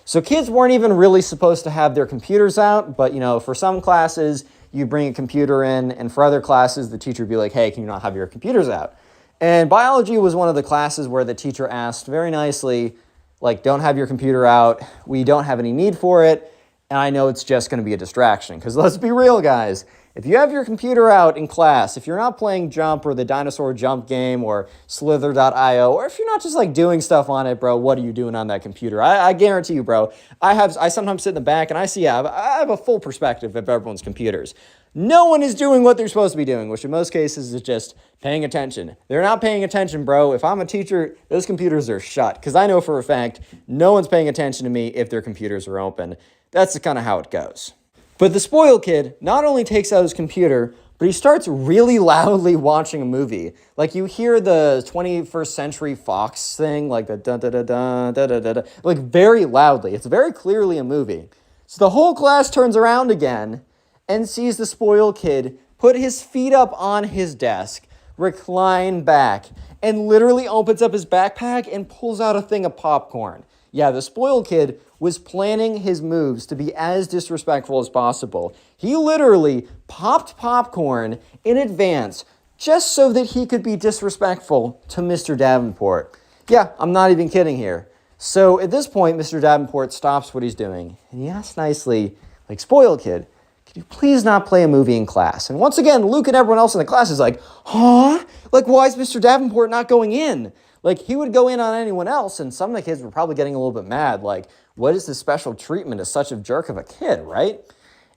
So kids weren't even really supposed to have their computers out, but for some classes, you bring a computer in, and for other classes, the teacher would be like, hey, can you not have your computers out? And biology was one of the classes where the teacher asked very nicely, like, don't have your computer out. We don't have any need for it. And I know it's just going to be a distraction. Because let's be real, guys. If you have your computer out in class, if you're not playing Jump or the dinosaur jump game or Slither.io, or if you're not just like doing stuff on it, bro, what are you doing on that computer? I guarantee you, bro. I sometimes sit in the back and I have a full perspective of everyone's computers. No one is doing what they're supposed to be doing, which in most cases is just paying attention. They're not paying attention, bro. If I'm a teacher, those computers are shut. Because I know for a fact, no one's paying attention to me if their computers are open. That's kind of how it goes. But the spoiled kid not only takes out his computer, but he starts really loudly watching a movie. Like you hear the 21st Century Fox thing, like the da-da-da-da, like very loudly. It's very clearly a movie. So the whole class turns around again and sees the spoiled kid put his feet up on his desk, recline back, and literally opens up his backpack and pulls out a thing of popcorn. Yeah, the spoiled kid was planning his moves to be as disrespectful as possible. He literally popped popcorn in advance just so that he could be disrespectful to Mr. Davenport. Yeah, I'm not even kidding here. So at this point, Mr. Davenport stops what he's doing, and he asks nicely, like, spoiled kid, could you please not play a movie in class? And once again, Luke and everyone else in the class is like, huh? Like, why is Mr. Davenport not going in? Like, he would go in on anyone else, and some of the kids were probably getting a little bit mad. Like, what is this special treatment to such a jerk of a kid, right?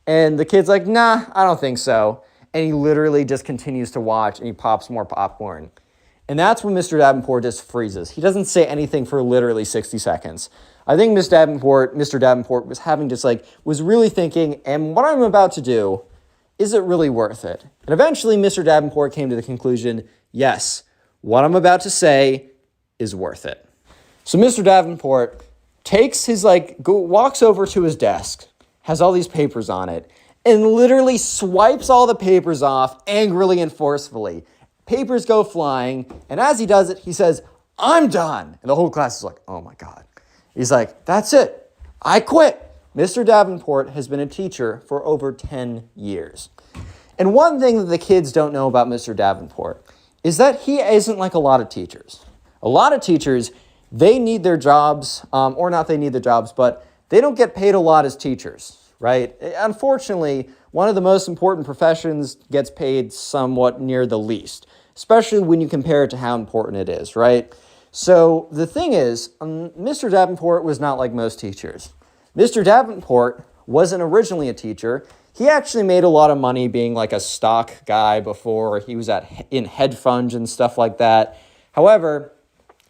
And the kid's like, nah, I don't think so. And he literally just continues to watch, and he pops more popcorn. And that's when Mr. Davenport just freezes. He doesn't say anything for literally 60 seconds. I think Mr. Davenport was really thinking, and what I'm about to do, is it really worth it? And eventually, Mr. Davenport came to the conclusion, yes, what I'm about to say is worth it. So Mr. Davenport takes walks over to his desk, has all these papers on it, and literally swipes all the papers off angrily and forcefully. Papers go flying, and as he does it, he says, I'm done. And the whole class is like, oh my God. He's like, that's it. I quit. Mr. Davenport has been a teacher for over 10 years. And one thing that the kids don't know about Mr. Davenport is that he isn't like a lot of teachers. A lot of teachers, they need their jobs, or not they need their jobs, but they don't get paid a lot as teachers, right? Unfortunately, one of the most important professions gets paid somewhat near the least, especially when you compare it to how important it is, right? So the thing is, Mr. Davenport was not like most teachers. Mr. Davenport wasn't originally a teacher. He actually made a lot of money being like a stock guy before. He was in hedge funds and stuff like that. However,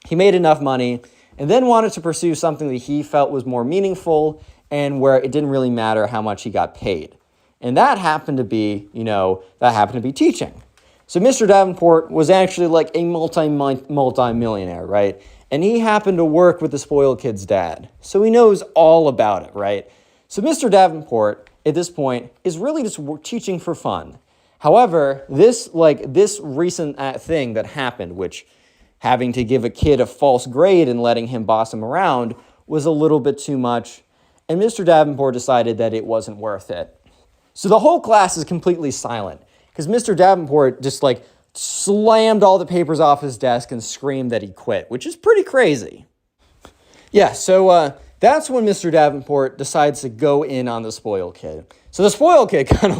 he made enough money and then wanted to pursue something that he felt was more meaningful and where it didn't really matter how much he got paid. And that happened to be, teaching. So Mr. Davenport was actually like a multi-millionaire, right? And he happened to work with the spoiled kid's dad. So he knows all about it, right? So Mr. Davenport, at this point, is really just teaching for fun. However, this recent thing that happened, which having to give a kid a false grade and letting him boss him around was a little bit too much. And Mr. Davenport decided that it wasn't worth it. So the whole class is completely silent because Mr. Davenport just slammed all the papers off his desk and screamed that he quit, which is pretty crazy. Yeah, so that's when Mr. Davenport decides to go in on the spoiled kid. So the spoiled kid kind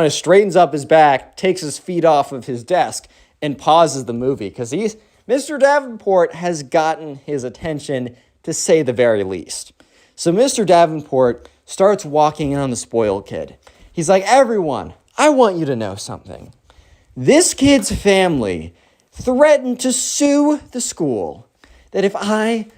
of straightens up his back, takes his feet off of his desk, and pauses the movie because Mr. Davenport has gotten his attention to say the very least. So Mr. Davenport starts walking in on the spoiled kid. He's like, everyone, I want you to know something. This kid's family threatened to sue the school. That if I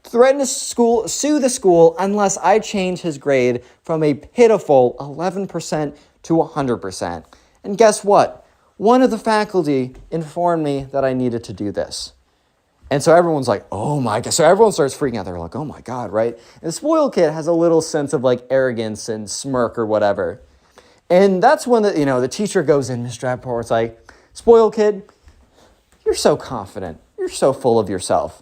threaten to sue the school unless I change his grade from a pitiful 11% to 100%. And guess what? One of the faculty informed me that I needed to do this. And so everyone's like, oh my God. So everyone starts freaking out. They're like, oh my God, right? And the spoiled kid has a little sense of like arrogance and smirk or whatever. And that's when the teacher goes in, Mr. Davenport's like, spoiled kid, you're so confident. You're so full of yourself.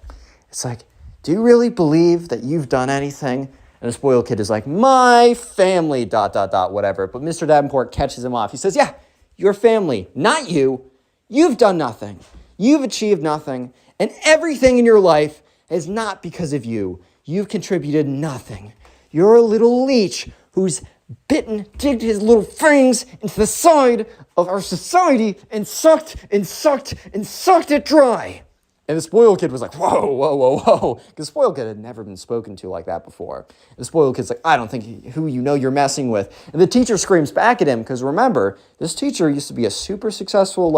It's like, do you really believe that you've done anything? And the spoiled kid is like, my family, ... whatever. But Mr. Davenport catches him off. He says, yeah, your family, not you. You've done nothing. You've achieved nothing. And everything in your life is not because of you. You've contributed nothing. You're a little leech who's digged his little fangs into the side of our society and sucked it dry. And the spoiled kid was like, whoa. Because the spoiled kid had never been spoken to like that before. And the spoiled kid's like, I don't think who you're messing with. And the teacher screams back at him, because remember, this teacher used to be a super successful,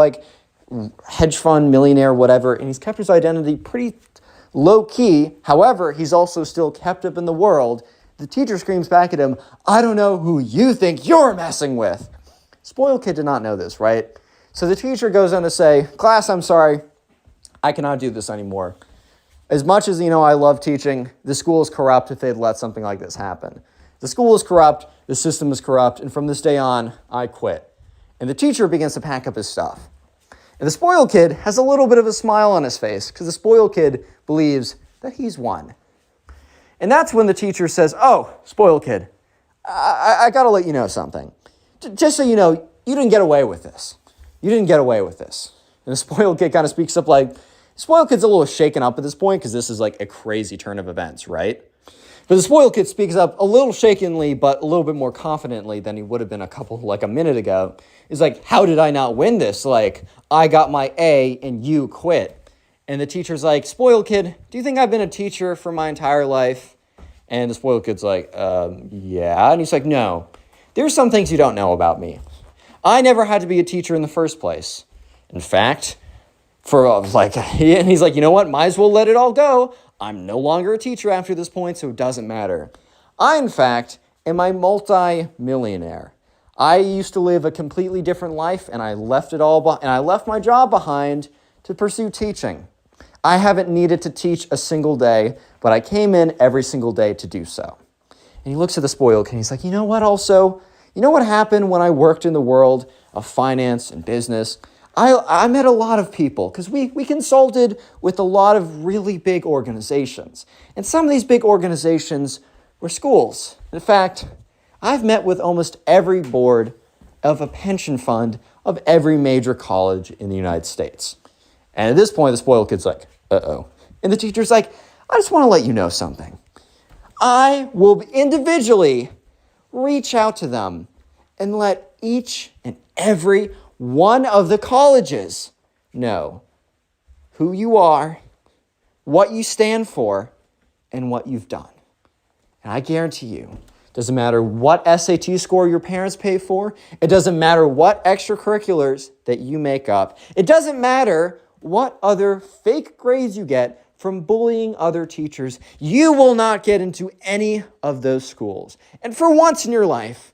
hedge fund millionaire, whatever, and he's kept his identity pretty low key. However, he's also still kept up in the world. The teacher screams back at him, I don't know who you think you're messing with. Spoiled kid did not know this, right? So the teacher goes on to say, class, I'm sorry. I cannot do this anymore. As much as, I love teaching, the school is corrupt if they'd let something like this happen. The school is corrupt, the system is corrupt, and from this day on, I quit. And the teacher begins to pack up his stuff. And the spoiled kid has a little bit of a smile on his face because the spoiled kid believes that he's won. And that's when the teacher says, oh, spoiled kid, I got to let you know something. Just so you know, you didn't get away with this. You didn't get away with this. And the spoiled kid kind of speaks up like, spoiled kid's a little shaken up at this point because this is like a crazy turn of events, right? But the spoiled kid speaks up a little shakenly, but a little bit more confidently than he would have been a minute ago. He's like, how did I not win this? I got my A and you quit. And the teacher's like, spoiled kid, do you think I've been a teacher for my entire life? And the spoiled kid's like, yeah. And he's like, no, there's some things you don't know about me. I never had to be a teacher in the first place. In fact, and he's like, you know what? Might as well let it all go. I'm no longer a teacher after this point, so it doesn't matter. I, in fact, am a multi-millionaire. I used to live a completely different life, and I left it all, and I left my job behind to pursue teaching. I haven't needed to teach a single day, but I came in every single day to do so. And he looks at the spoiled kid, and he's like, you know what also? You know what happened when I worked in the world of finance and business? I met a lot of people because we consulted with a lot of really big organizations. And some of these big organizations were schools. In fact, I've met with almost every board of a pension fund of every major college in the United States. And at this point, the spoiled kid's like, uh-oh. And the teacher's like, I just want to let you know something. I will individually reach out to them and let each and every one of the colleges know who you are, what you stand for, and what you've done. And I guarantee you, it doesn't matter what SAT score your parents pay for, it doesn't matter what extracurriculars that you make up, it doesn't matter what other fake grades you get from bullying other teachers, you will not get into any of those schools. And for once in your life,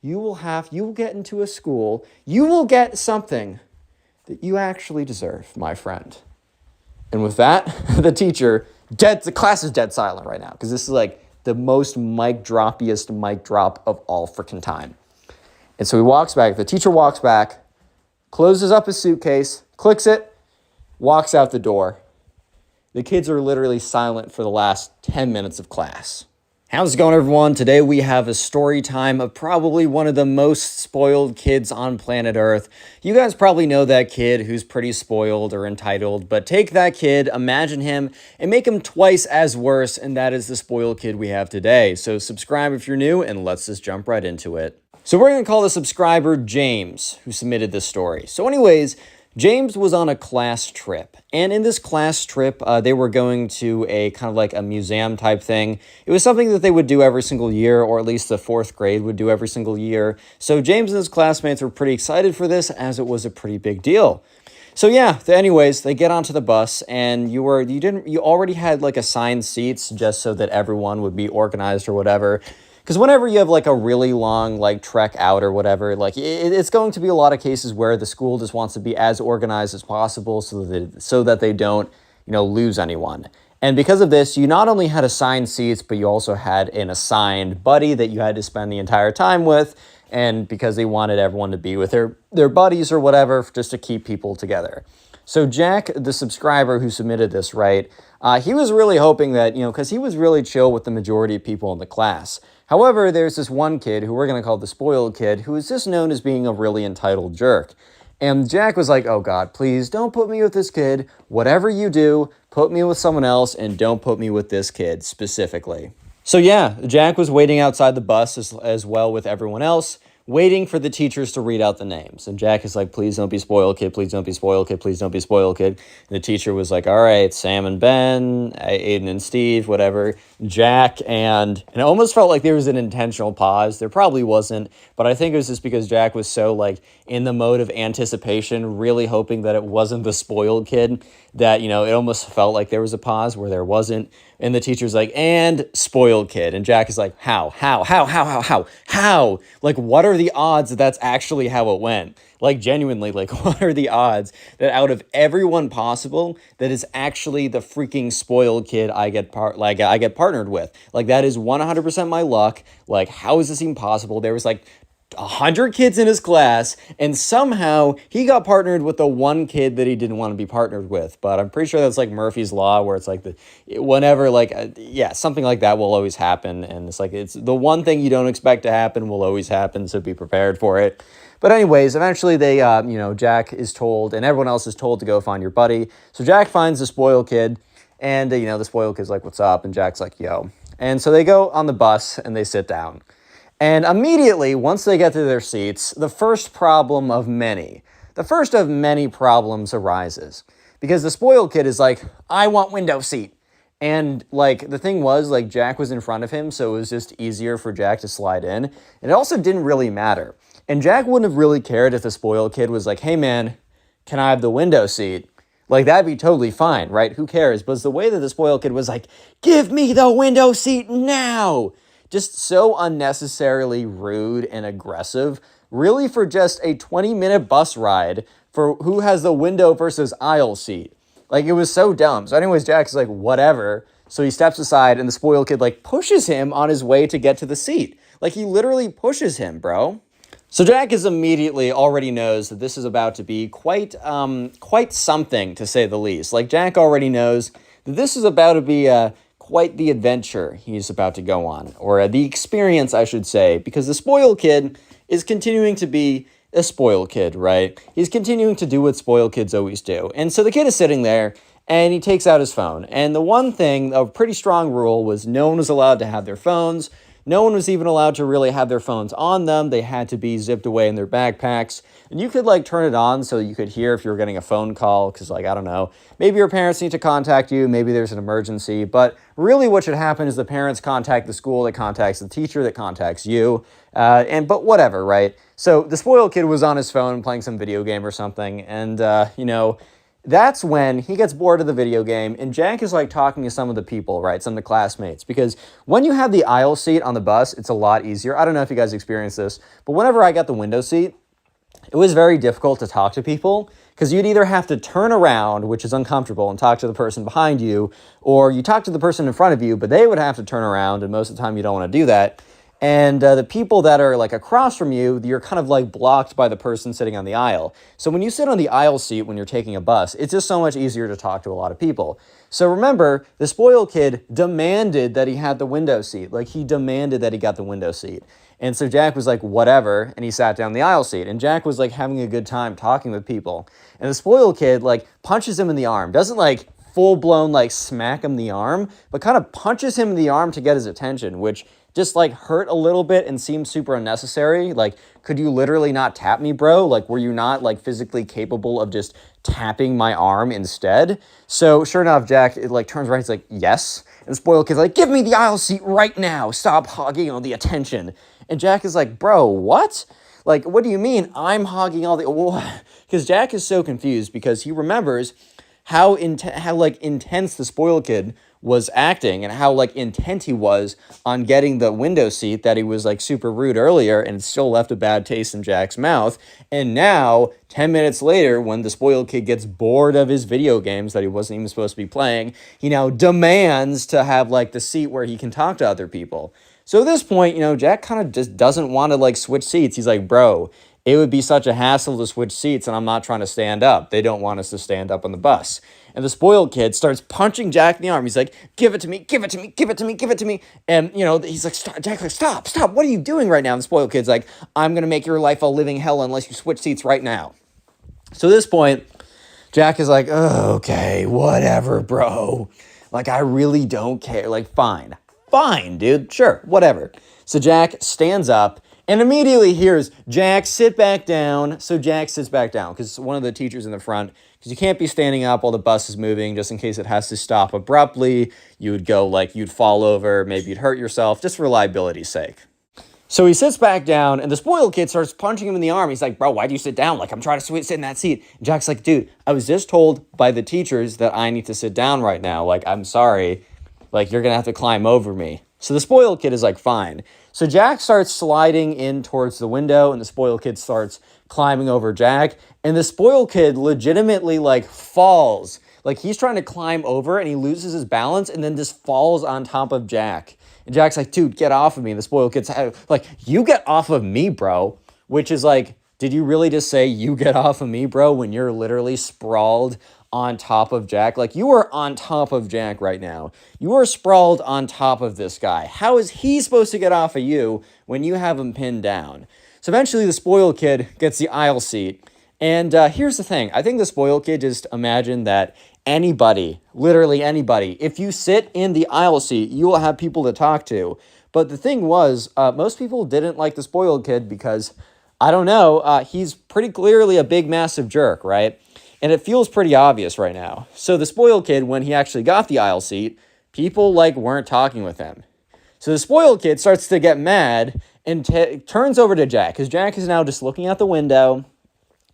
you will get into a school, you will get something that you actually deserve, my friend. And with that, the class is dead silent right now, because this is like the most mic droppiest mic drop of all freaking time. And so he walks back, the teacher walks back, closes up his suitcase, clicks it, walks out the door. The kids are literally silent for the last 10 minutes of class. How's it going, everyone? Today we have a story time of probably one of the most spoiled kids on planet Earth. You guys probably know that kid who's pretty spoiled or entitled, but take that kid, imagine him, and make him twice as worse, and that is the spoiled kid we have today. So subscribe if you're new, and let's just jump right into it. So we're going to call the subscriber James, who submitted this story. So anyways, James was on a class trip, and in this class trip, they were going to a kind of like a museum type thing. It was something that they would do every single year, or at least the fourth grade would do every single year. So James and his classmates were pretty excited for this, as it was a pretty big deal. So yeah, anyways, they get onto the bus, and you already had like assigned seats just so that everyone would be organized or whatever. Because whenever you have like a really long like trek out or whatever, like it's going to be a lot of cases where the school just wants to be as organized as possible so that they don't, lose anyone. And because of this, you not only had assigned seats, but you also had an assigned buddy that you had to spend the entire time with. And because they wanted everyone to be with their buddies or whatever, just to keep people together. So Jack, the subscriber who submitted this, right, he was really hoping that, because he was really chill with the majority of people in the class. However, there's this one kid who we're going to call the spoiled kid, who is just known as being a really entitled jerk. And Jack was like, oh God, please don't put me with this kid. Whatever you do, put me with someone else and don't put me with this kid specifically. So yeah, Jack was waiting outside the bus as well with everyone else, waiting for the teachers to read out the names. And Jack is like, please don't be spoiled, kid. Please don't be spoiled, kid. Please don't be spoiled, kid. And the teacher was like, all right, Sam and Ben, Aiden and Steve, whatever, Jack, and it almost felt like there was an intentional pause. There probably wasn't, but I think it was just because Jack was so like in the mode of anticipation, really hoping that it wasn't the spoiled kid, that, it almost felt like there was a pause where there wasn't. And the teacher's like, and spoiled kid. And Jack is like, how? Like, what are the odds that that's actually how it went? Like, genuinely, like, what are the odds that out of everyone possible, that is actually the freaking spoiled kid I get partnered with? Like, that is 100% my luck. Like, how is this even possible? There was like 100 kids in his class, and somehow he got partnered with the one kid that he didn't want to be partnered with. But I'm pretty sure that's like Murphy's Law, where it's like something like that will always happen. And it's the one thing you don't expect to happen will always happen, so be prepared for it. But anyways, eventually they, Jack is told, and everyone else is told to go find your buddy. So Jack finds the spoiled kid, and, the spoiled kid's like, what's up? And Jack's like, yo. And so they go on the bus, and they sit down. And immediately, once they get to their seats, the first of many problems arises. Because the spoiled kid is like, I want window seat. And, the thing was, Jack was in front of him, so it was just easier for Jack to slide in. And it also didn't really matter. And Jack wouldn't have really cared if the spoiled kid was like, hey man, can I have the window seat? Like, that'd be totally fine, right? Who cares? But it's the way that the spoiled kid was like, give me the window seat now! Just so unnecessarily rude and aggressive, really for just a 20-minute bus ride for who has the window versus aisle seat. Like, it was so dumb. So anyways, Jack's like, whatever. So he steps aside, and the spoiled kid, pushes him on his way to get to the seat. Like, he literally pushes him, bro. So Jack is immediately already knows that this is about to be quite something, to say the least. Like, Jack already knows that this is about to be quite the adventure he's about to go on, or the experience, I should say, because the spoiled kid is continuing to be a spoiled kid, right? He's continuing to do what spoiled kids always do. And so the kid is sitting there, and he takes out his phone. And the one thing, a pretty strong rule, was no one was allowed to have their phones. No one was even allowed to really have their phones on them. They had to be zipped away in their backpacks. And you could turn it on so you could hear if you were getting a phone call, because I don't know, maybe your parents need to contact you, maybe there's an emergency. But really what should happen is the parents contact the school that contacts the teacher that contacts you. But whatever, right? So the spoiled kid was on his phone playing some video game or something. And, that's when he gets bored of the video game, and Jack is talking to some of the people, right? Some of the classmates. Because when you have the aisle seat on the bus, it's a lot easier. I don't know if you guys experienced this, but whenever I got the window seat, it was very difficult to talk to people, because you'd either have to turn around, which is uncomfortable, and talk to the person behind you, or you talk to the person in front of you, but they would have to turn around, and most of the time you don't want to do that. And the people that are across from you, you're kind of blocked by the person sitting on the aisle. So when you sit on the aisle seat when you're taking a bus, it's just so much easier to talk to a lot of people. So remember, the spoiled kid demanded that he had the window seat. He demanded that he got the window seat. And so Jack was like, whatever, and he sat down the aisle seat. And Jack was having a good time talking with people. And the spoiled kid punches him in the arm. Doesn't full-blown smack him in the arm, but kind of punches him in the arm to get his attention, which just like hurt a little bit and seemed super unnecessary. Like, could you literally not tap me, bro? Like, were you not like physically capable of just tapping my arm instead? So sure enough, Jack like turns around, he's like, yes. And the spoiled kid's like, give me the aisle seat right now. Stop hogging all the attention. And Jack is like, bro, what? Like, what do you mean I'm hogging all the... Because Jack is so confused because he remembers how intense the spoiled kid was acting and how like intent he was on getting the window seat that he was like super rude earlier, and it still left a bad taste in Jack's mouth. And now 10 minutes later, when the spoiled kid gets bored of his video games that he wasn't even supposed to be playing, he now demands to have like the seat where he can talk to other people. So at this point, you know, Jack kind of just doesn't want to like switch seats. He's like, bro, it would be such a hassle to switch seats, and I'm not trying to stand up. They don't want us to stand up on the bus. And the spoiled kid starts punching Jack in the arm. He's like, give it to me, give it to me, give it to me, give it to me. And, you know, he's like, stop, Jack's like, stop, stop. What are you doing right now? And the spoiled kid's like, I'm going to make your life a living hell unless you switch seats right now. So at this point, Jack is like, oh, okay, whatever, bro. Like, I really don't care. Like, fine, dude. Sure, whatever. So Jack stands up and immediately hears Jack sit back down. So Jack sits back down because one of the teachers in the front, because you can't be standing up while the bus is moving just in case it has to stop abruptly. You would go like, you'd fall over, maybe you'd hurt yourself, just for reliability's sake. So he sits back down, and the spoiled kid starts punching him in the arm. He's like, bro, why'd you sit down? Like, I'm trying to sit in that seat. And Jack's like, dude, I was just told by the teachers that I need to sit down right now. Like, I'm sorry. Like, you're going to have to climb over me. So the spoiled kid is like, fine. So Jack starts sliding in towards the window, and the spoiled kid starts climbing over Jack. And the spoiled kid legitimately, like, falls. Like, he's trying to climb over, and he loses his balance, and then just falls on top of Jack. And Jack's like, dude, get off of me. And the spoiled kid's like, you get off of me, bro. Which is like, did you really just say you get off of me, bro, when you're literally sprawled on top of Jack? Like, you are on top of Jack right now. You are sprawled on top of this guy. How is he supposed to get off of you when you have him pinned down? So eventually the spoiled kid gets the aisle seat. And here's the thing. I think the spoiled kid just imagined that anybody, literally anybody, if you sit in the aisle seat, you will have people to talk to. But the thing was, most people didn't like the spoiled kid because, I don't know, he's pretty clearly a big, massive jerk, right? And it feels pretty obvious right now. So the spoiled kid, when he actually got the aisle seat, people like weren't talking with him. So the spoiled kid starts to get mad and turns over to Jack, because Jack is now just looking out the window.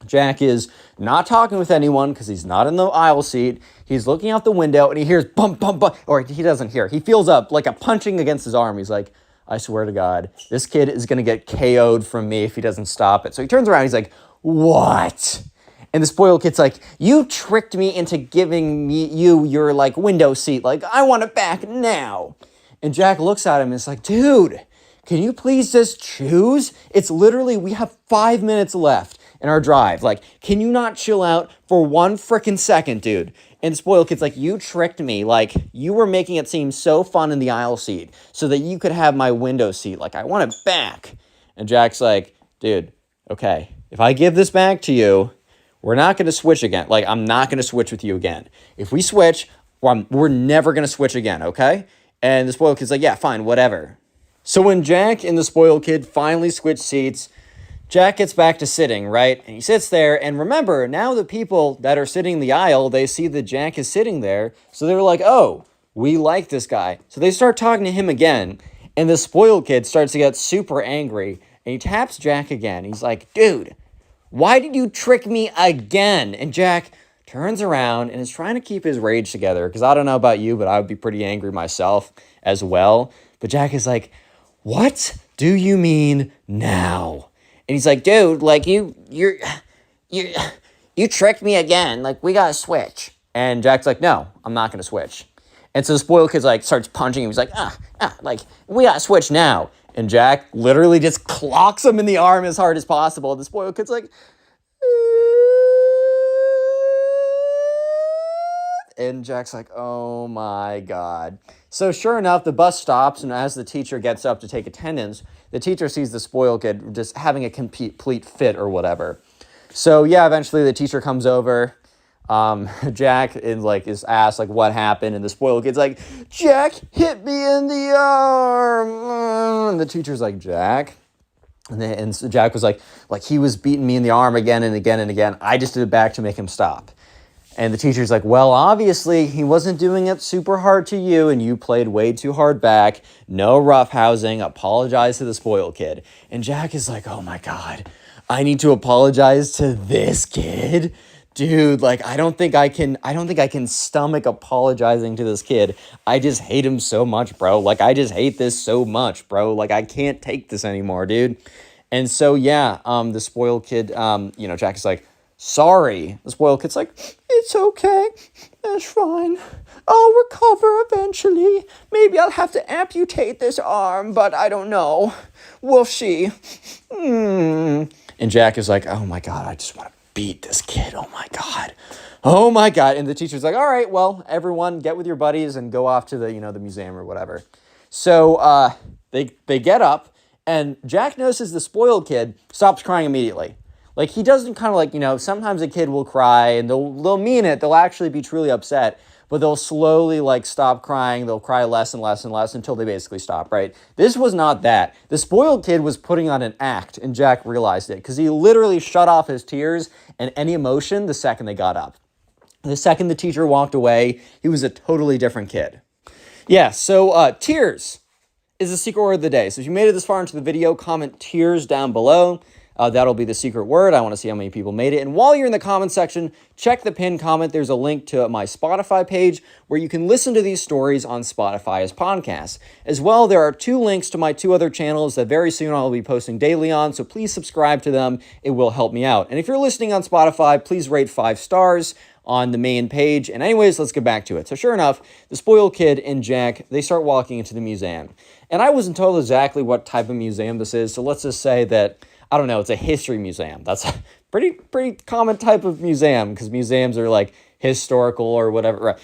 Jack is not talking with anyone because he's not in the aisle seat. He's looking out the window and he hears bump, bump, bump, or he doesn't hear. He feels up like a punching against his arm. He's like, I swear to God, this kid is going to get KO'd from me if he doesn't stop it. So he turns around. He's like, what? And the spoiled kid's like, you tricked me into giving you your like window seat. Like, I want it back now. And Jack looks at him and is like, dude, can you please just choose? It's literally, we have 5 minutes left in our drive. Like, can you not chill out for 1 frickin' second, dude? And the spoiled kid's like, you tricked me. Like, you were making it seem so fun in the aisle seat so that you could have my window seat. Like, I want it back. And Jack's like, dude, okay, if I give this back to you, we're not going to switch again. Like, I'm not going to switch with you again. If we switch, we're never going to switch again, okay? And the spoiled kid's like, yeah, fine, whatever. So when Jack and the spoiled kid finally switch seats, Jack gets back to sitting, right? And he sits there, and remember, now the people that are sitting in the aisle, they see that Jack is sitting there, so they're like, oh, we like this guy. So they start talking to him again, and the spoiled kid starts to get super angry, and he taps Jack again. He's like, dude, why did you trick me again? And Jack turns around and is trying to keep his rage together, because I don't know about you, but I would be pretty angry myself as well. But Jack is like, what do you mean now? And he's like, dude, like, you tricked me again. Like, we gotta switch. And Jack's like, no, I'm not gonna switch. And so the spoiled kid's like, starts punching him. He's like, like, we gotta switch now. And Jack literally just clocks him in the arm as hard as possible. And the spoiled kid's like, and Jack's like, oh my God. So sure enough, the bus stops, and as the teacher gets up to take attendance, the teacher sees the spoiled kid just having a complete fit or whatever. So yeah, eventually the teacher comes over. Jack is asked like what happened, and the spoiled kid's like, Jack hit me in the arm. And the teacher's like, Jack? And so Jack was like he was beating me in the arm again and again and again. I just did it back to make him stop. And the teacher's like, well, obviously he wasn't doing it super hard to you and you played way too hard back. No roughhousing. Apologize to the spoiled kid. And Jack is like, oh my God, I need to apologize to this kid? Dude, like, I don't think I can stomach apologizing to this kid. I just hate him so much, bro. Like, I just hate this so much, bro. Like, I can't take this anymore, dude. And so, yeah, the spoiled kid, Jack is like, sorry. The spoiled kid's like, it's okay. That's fine. I'll recover eventually. Maybe I'll have to amputate this arm, but I don't know. We'll see. And Jack is like, oh my God, I just want to beat this kid. Oh my God. Oh my God. And the teacher's like, all right, well, everyone get with your buddies and go off to the museum or whatever. So they get up, and Jack notices the spoiled kid stops crying immediately. Like, he doesn't kind of like, sometimes a kid will cry and they'll mean it. They'll actually be truly upset, but they'll slowly like stop crying. They'll cry less and less and less until they basically stop, right? This was not that. The spoiled kid was putting on an act, and Jack realized it because he literally shut off his tears and any emotion the second they got up. The second the teacher walked away, he was a totally different kid. Yeah, so tears is the secret word of the day. So if you made it this far into the video, comment tears down below. That'll be the secret word. I want to see how many people made it. And while you're in the comment section, check the pinned comment. There's a link to my Spotify page where you can listen to these stories on Spotify as podcasts. As well, there are 2 links to my 2 other channels that very soon I'll be posting daily on, so please subscribe to them. It will help me out. And if you're listening on Spotify, please rate 5 stars on the main page. And anyways, let's get back to it. So sure enough, the spoiled kid and Jack, they start walking into the museum. And I wasn't told exactly what type of museum this is, so let's just say that I don't know, it's a history museum. That's a pretty common type of museum because museums are like historical or whatever. Right?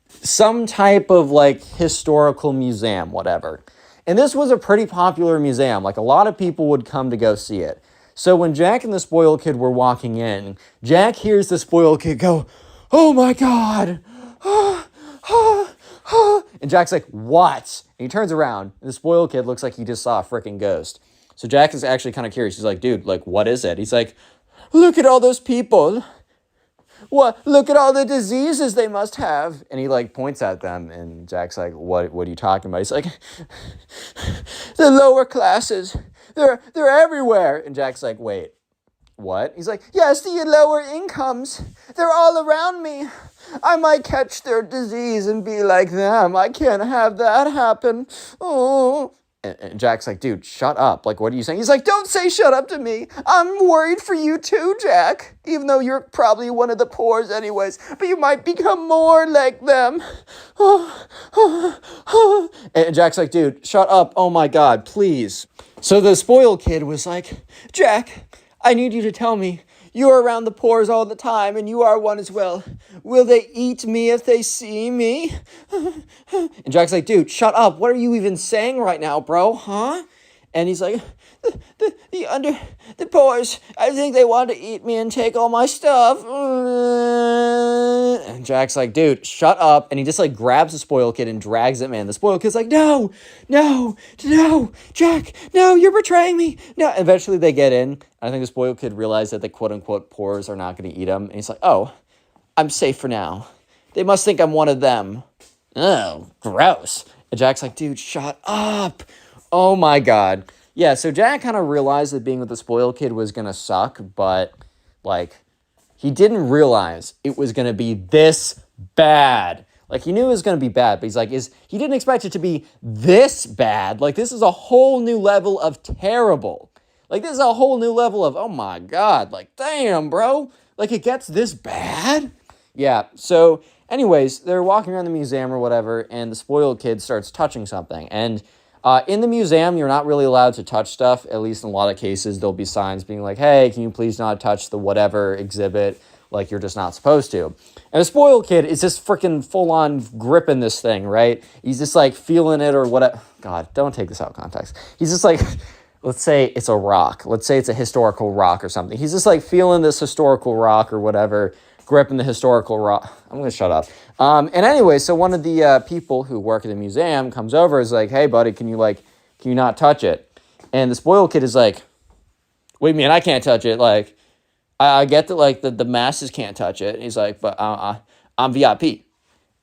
Some type of like historical museum, whatever. And this was a pretty popular museum. Like a lot of people would come to go see it. So when Jack and the spoiled kid were walking in, Jack hears the spoiled kid go, oh my God. And Jack's like, what? And he turns around and the spoiled kid looks like he just saw a freaking ghost. So Jack is actually kind of curious. He's like, dude, like, what is it? He's like, look at all those people. What? Look at all the diseases they must have. And he like points at them. And Jack's like, what are you talking about? He's like, the lower classes, they're everywhere. And Jack's like, wait, what? He's like, yes, the lower incomes. They're all around me. I might catch their disease and be like them. I can't have that happen. Oh. And Jack's like, dude, shut up. Like, what are you saying? He's like, don't say shut up to me. I'm worried for you too, Jack. Even though you're probably one of the poors anyways. But you might become more like them. And Jack's like, dude, shut up. Oh my God, please. So the spoiled kid was like, Jack, I need you to tell me. You're around the poors all the time, and you are one as well. Will they eat me if they see me? And Jack's like, dude, shut up. What are you even saying right now, bro? Huh? And he's like, the poors, I think they want to eat me and take all my stuff. And Jack's like, dude, shut up. And he just like grabs the spoiled kid and drags him in. The spoiled kid's like, no, Jack, no, you're betraying me. No. Eventually they get in. I think the spoiled kid realized that the quote unquote poors are not going to eat him. And he's like, oh, I'm safe for now. They must think I'm one of them. Oh, gross. And Jack's like, dude, shut up. Oh my God. Yeah, so Jack kind of realized that being with the spoiled kid was going to suck, but like he didn't realize it was going to be this bad. Like he knew it was going to be bad, but he's like, he didn't expect it to be this bad. Like this is a whole new level of terrible. Like this is a whole new level of, oh my God, like damn, bro. Like it gets this bad? Yeah, so anyways, they're walking around the museum or whatever, and the spoiled kid starts touching something. And in the museum, you're not really allowed to touch stuff. At least in a lot of cases, there'll be signs being like, hey, can you please not touch the whatever exhibit? Like, you're just not supposed to. And the spoiled kid is just freaking full-on gripping this thing, right? He's just, like, feeling it or whatever. God, don't take this out of context. He's just, like, let's say it's a rock. Let's say it's a historical rock or something. He's just, like, feeling this historical rock or whatever, gripping the historical rock. I'm going to shut up. And anyway, so one of the people who work at the museum comes over, is like, hey, buddy, can you not touch it? And the spoiled kid is like, what do you mean I can't touch it? Like, I get that, like, the masses can't touch it. And he's like, but I'm VIP.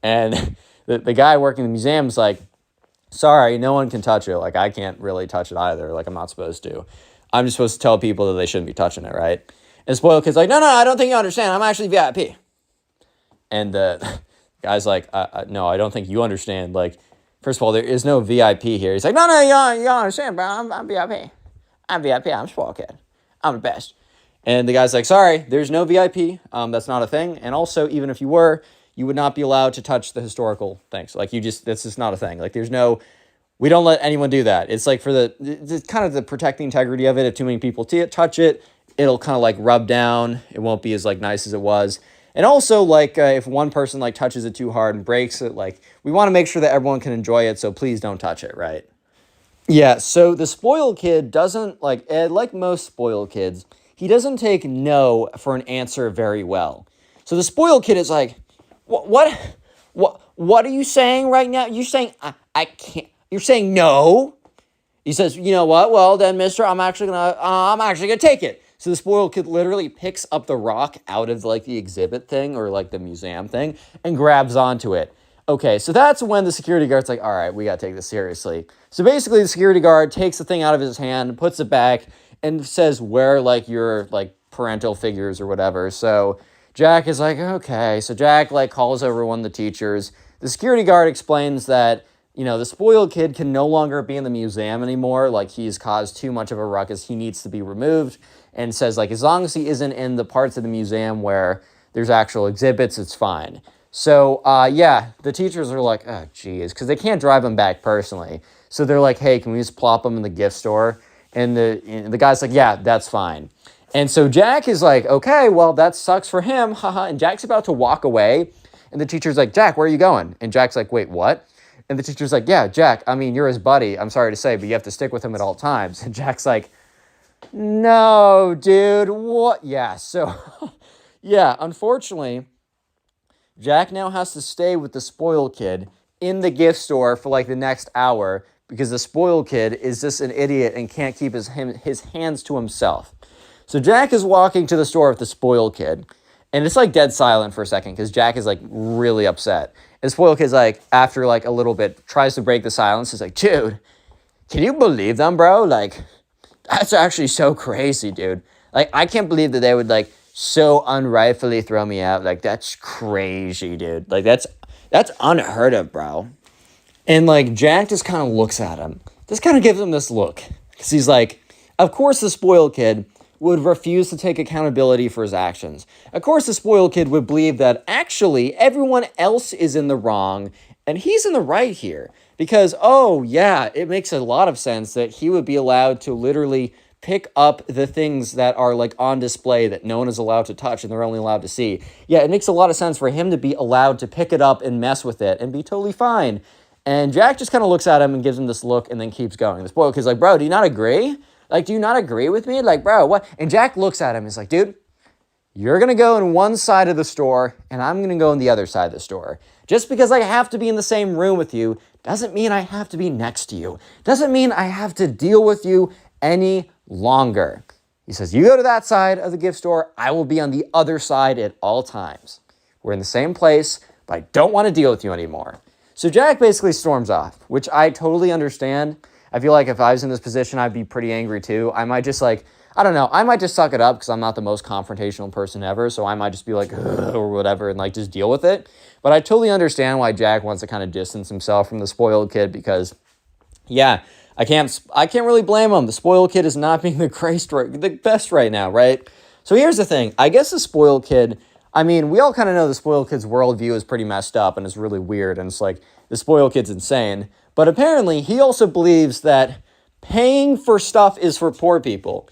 And the guy working in the museum is like, sorry, no one can touch it. Like, I can't really touch it either. Like, I'm not supposed to. I'm just supposed to tell people that they shouldn't be touching it, right? And the spoiled kid's like, no, I don't think you understand. I'm actually VIP. And the guy's like, no, I don't think you understand. Like, first of all, there is no VIP here. He's like, no, you don't understand, bro. I'm VIP. I'm VIP. I'm a spoiled kid. I'm the best. And the guy's like, sorry, there's no VIP. That's not a thing. And also, even if you were, you would not be allowed to touch the historical things. Like, that's just not a thing. Like, we don't let anyone do that. It's like it's kind of the protect the integrity of it. If too many people touch it, it'll kind of like rub down. It won't be as like nice as it was. And also, like, if one person like touches it too hard and breaks it, like, we want to make sure that everyone can enjoy it. So please don't touch it, right? Yeah. So the spoiled kid doesn't like most spoiled kids. He doesn't take no for an answer very well. So the spoiled kid is like, what are you saying right now? You're saying I can't. You're saying no. He says, you know what? Well, then, mister, I'm actually gonna take it. So the spoiled kid literally picks up the rock out of like the exhibit thing or like the museum thing and grabs onto it. Okay, so that's when the security guard's like, all right, we gotta take this seriously. So basically the security guard takes the thing out of his hand, puts it back, and says where like your like parental figures or whatever. So Jack is like, okay. So Jack like calls over one of the teachers. The security guard explains that, you know, the spoiled kid can no longer be in the museum anymore. Like, he's caused too much of a ruckus. He needs to be removed, and says, like, as long as he isn't in the parts of the museum where there's actual exhibits, it's fine. So, yeah, the teachers are like, oh, geez, because they can't drive him back personally. So they're like, hey, can we just plop him in the gift store? And the guy's like, yeah, that's fine. And so Jack is like, okay, well, that sucks for him. Haha. And Jack's about to walk away. And the teacher's like, Jack, where are you going? And Jack's like, wait, what? And the teacher's like, yeah, Jack, I mean, you're his buddy. I'm sorry to say, but you have to stick with him at all times. And Jack's like, no, dude, what? Yeah, so, yeah, unfortunately, Jack now has to stay with the spoiled kid in the gift store for like the next hour because the spoiled kid is just an idiot and can't keep his hands to himself. So Jack is walking to the store with the spoiled kid, and it's like dead silent for a second because Jack is like really upset. And the spoiled kid's like, after like a little bit, tries to break the silence. He's like, dude, can you believe them, bro? Like, that's actually so crazy, dude. Like, I can't believe that they would like so unrightfully throw me out. Like, that's crazy, dude. Like, that's unheard of, bro. And like, Jack just kind of looks at him, just kind of gives him this look. Because he's like, of course the spoiled kid would refuse to take accountability for his actions. Of course, the spoiled kid would believe that actually everyone else is in the wrong and he's in the right here. Because, oh yeah, it makes a lot of sense that he would be allowed to literally pick up the things that are like on display that no one is allowed to touch and they're only allowed to see. Yeah, it makes a lot of sense for him to be allowed to pick it up and mess with it and be totally fine. And Jack just kind of looks at him and gives him this look and then keeps going. The spoiled kid's like, bro, do you not agree? Like, do you not agree with me? Like, bro, what? And Jack looks at him and is like, dude, you're going to go in one side of the store and I'm going to go in the other side of the store. Just because I have to be in the same room with you doesn't mean I have to be next to you. Doesn't mean I have to deal with you any longer. He says, you go to that side of the gift store. I will be on the other side at all times. We're in the same place, but I don't want to deal with you anymore. So Jack basically storms off, which I totally understand. I feel like if I was in this position, I'd be pretty angry too. I might just like, I don't know, I might just suck it up because I'm not the most confrontational person ever. So I might just be like, or whatever, and like just deal with it. But I totally understand why Jack wants to kind of distance himself from the spoiled kid because, yeah, I can't really blame him. The spoiled kid is not being the best right now, right? So here's the thing. I guess the spoiled kid, I mean, we all kind of know the spoiled kid's worldview is pretty messed up and is really weird. And it's like, the spoiled kid's insane. But apparently, he also believes that paying for stuff is for poor people.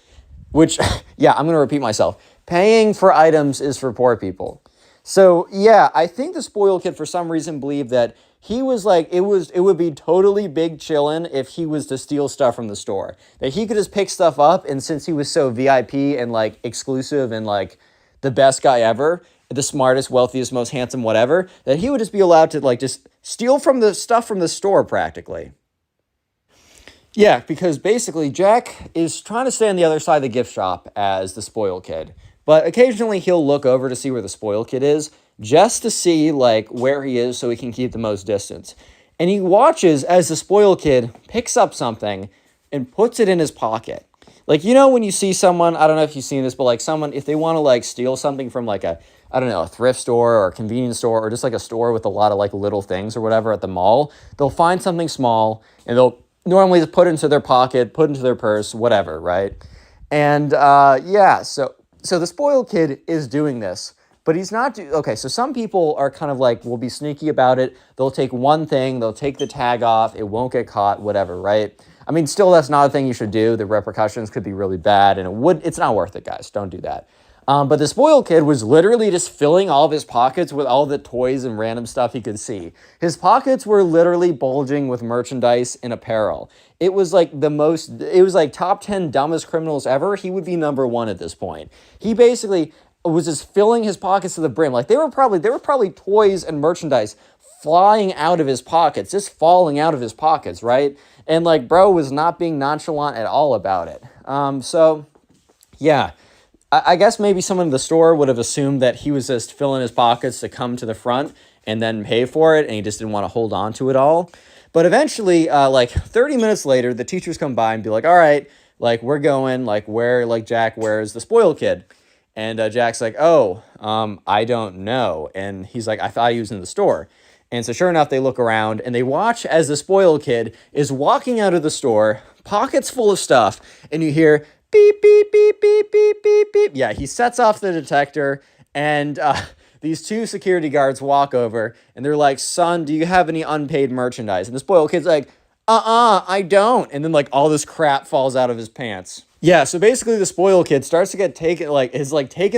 Which, yeah, I'm going to repeat myself. Paying for items is for poor people. So, yeah, I think the spoiled kid for some reason believed that he was like, it would be totally big chillin' if he was to steal stuff from the store. That he could just pick stuff up, and since he was so VIP and like exclusive and like the best guy ever, the smartest, wealthiest, most handsome, whatever, that he would just be allowed to like just steal from the stuff from the store practically. Yeah, because basically Jack is trying to stay on the other side of the gift shop as the spoiled kid. But occasionally he'll look over to see where the spoiled kid is, just to see like where he is so he can keep the most distance. And he watches as the spoiled kid picks up something and puts it in his pocket. Like, you know, when you see someone, I don't know if you've seen this, but like someone, if they want to like steal something from like a, I don't know, a thrift store or a convenience store or just like a store with a lot of like little things or whatever at the mall, they'll find something small and they'll normally just put it into their pocket, put it into their purse, whatever, right? And yeah, so the spoiled kid is doing this, but he's not, okay, so some people are kind of like, will be sneaky about it. They'll take one thing, they'll take the tag off, it won't get caught, whatever, right? I mean, still, that's not a thing you should do. The repercussions could be really bad, and it's not worth it, guys. Don't do that. But the spoiled kid was literally just filling all of his pockets with all the toys and random stuff he could see. His pockets were literally bulging with merchandise and apparel. It was like it was like top 10 dumbest criminals ever. He would be number one at this point. He basically was just filling his pockets to the brim. Like they were probably toys and merchandise flying out of his pockets, just falling out of his pockets, right? And like, bro was not being nonchalant at all about it. So yeah, I guess maybe someone in the store would have assumed that he was just filling his pockets to come to the front and then pay for it, and he just didn't want to hold on to it all. But eventually, like 30 minutes later, the teachers come by and be like, all right, like we're going, like Jack, where's the spoiled kid? And Jack's like, oh, I don't know. And he's like, I thought he was in the store. And so sure enough, they look around and they watch as the spoiled kid is walking out of the store, pockets full of stuff, and you hear beep, beep, beep, beep, beep, beep, beep. Yeah, he sets off the detector, and these two security guards walk over, and they're like, son, do you have any unpaid merchandise? And the spoiled kid's like, I don't. And then like all this crap falls out of his pants. Yeah, so basically the spoiled kid starts to get taken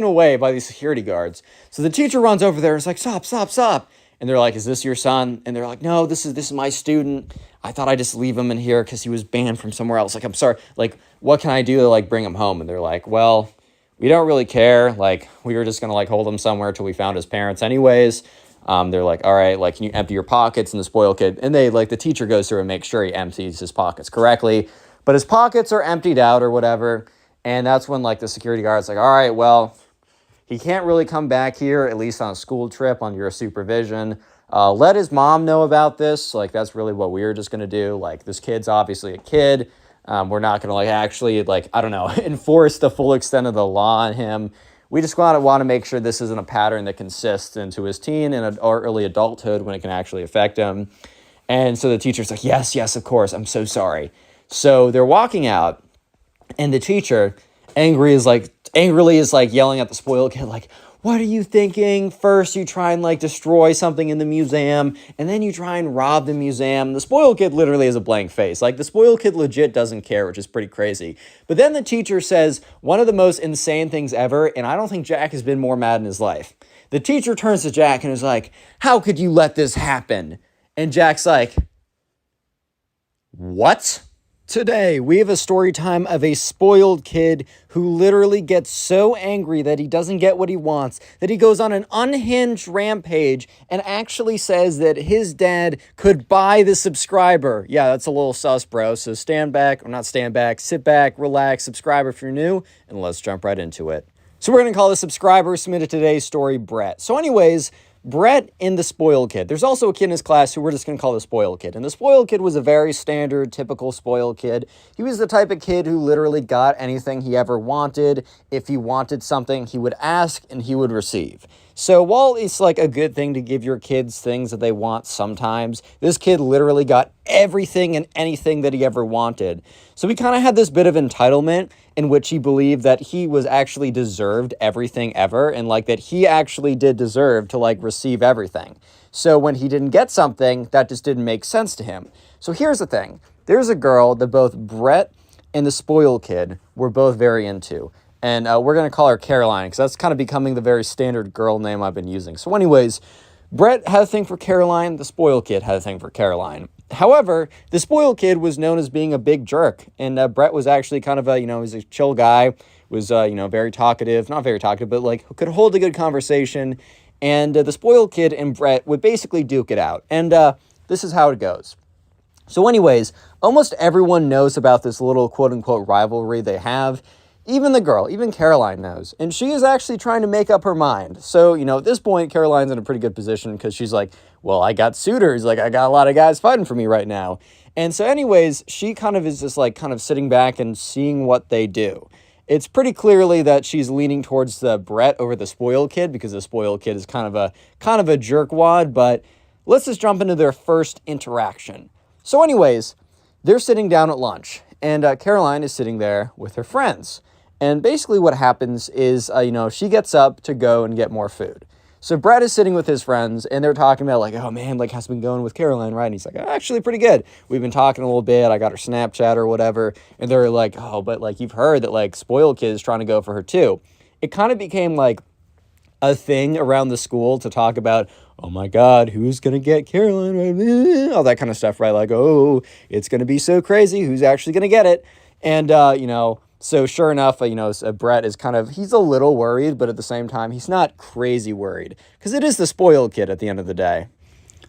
away by these security guards. So the teacher runs over there and is like, stop, stop, stop. And they're like, is this your son? And they're like, no, this is my student. I thought I'd just leave him in here because he was banned from somewhere else. Like, I'm sorry. Like, what can I do to, like, bring him home? And they're like, well, we don't really care. Like, we were just going to, like, hold him somewhere till we found his parents anyways. They're like, all right, like, can you empty your pockets? And the spoiled kid, and they, like, the teacher goes through and makes sure he empties his pockets correctly. But his pockets are emptied out or whatever. And that's when, like, the security guard's like, all right, well, he can't really come back here, at least on a school trip, on your supervision. Let his mom know about this. Like, that's really what we were just going to do. Like, this kid's obviously a kid. We're not going to, like, actually, like, I don't know, enforce the full extent of the law on him. We just want to make sure this isn't a pattern that consists into his teen or early adulthood when it can actually affect him. And so the teacher's like, yes, yes, of course. I'm so sorry. So they're walking out, and the teacher angrily is like yelling at the spoiled kid, like, what are you thinking? First you try and like destroy something in the museum, and then you try and rob the museum. The spoiled kid literally has a blank face. Like, the spoiled kid legit doesn't care, which is pretty crazy. But then the teacher says one of the most insane things ever, and I don't think Jack has been more mad in his life. The teacher turns to Jack and is like, how could you let this happen? And Jack's like, what? Today, we have a story time of a spoiled kid who literally gets so angry that he doesn't get what he wants, that he goes on an unhinged rampage and actually says that his dad could buy the subscriber. Yeah, that's a little sus, bro. So sit back, relax, subscribe if you're new, and let's jump right into it. So we're going to call the subscriber who submitted today's story Brett. So anyways, Brett and the spoiled kid. There's also a kid in his class who we're just going to call the spoiled kid. And the spoiled kid was a very standard, typical spoiled kid. He was the type of kid who literally got anything he ever wanted. If he wanted something, he would ask and he would receive. So while it's like a good thing to give your kids things that they want sometimes, this kid literally got everything and anything that he ever wanted. So he kind of had this bit of entitlement in which he believed that he was actually deserved everything ever, and like that he actually did deserve to like receive everything. So when he didn't get something, that just didn't make sense to him. So here's the thing. There's a girl that both Brett and the spoiled kid were both very into. And we're going to call her Caroline because that's kind of becoming the very standard girl name I've been using. So anyways, Brett had a thing for Caroline. The spoiled kid had a thing for Caroline. However, the spoiled kid was known as being a big jerk. And Brett was actually kind of he's a chill guy, was, very talkative, not very talkative, but like could hold a good conversation. And the spoiled kid and Brett would basically duke it out. And this is how it goes. So anyways, almost everyone knows about this little quote-unquote rivalry they have. Even the girl, even Caroline knows. And she is actually trying to make up her mind. So, at this point, Caroline's in a pretty good position because she's like, well, I got suitors. Like, I got a lot of guys fighting for me right now. And so anyways, she kind of is just like kind of sitting back and seeing what they do. It's pretty clearly that she's leaning towards the Brett over the spoiled kid because the spoiled kid is kind of a jerkwad. But let's just jump into their first interaction. So anyways, they're sitting down at lunch, and Caroline is sitting there with her friends. And basically what happens is, she gets up to go and get more food. So Brett is sitting with his friends, and they're talking about, like, oh, man, like, how's it been going with Caroline, right? And he's like, oh, actually, pretty good. We've been talking a little bit. I got her Snapchat or whatever. And they're like, oh, but, like, you've heard that, like, spoiled kid is trying to go for her, too. It kind of became, like, a thing around the school to talk about, oh my God, who's going to get Caroline? All that kind of stuff, right? Like, oh, it's going to be so crazy. Who's actually going to get it? And, so sure enough, Brett is he's a little worried, but at the same time, he's not crazy worried because it is the spoiled kid at the end of the day.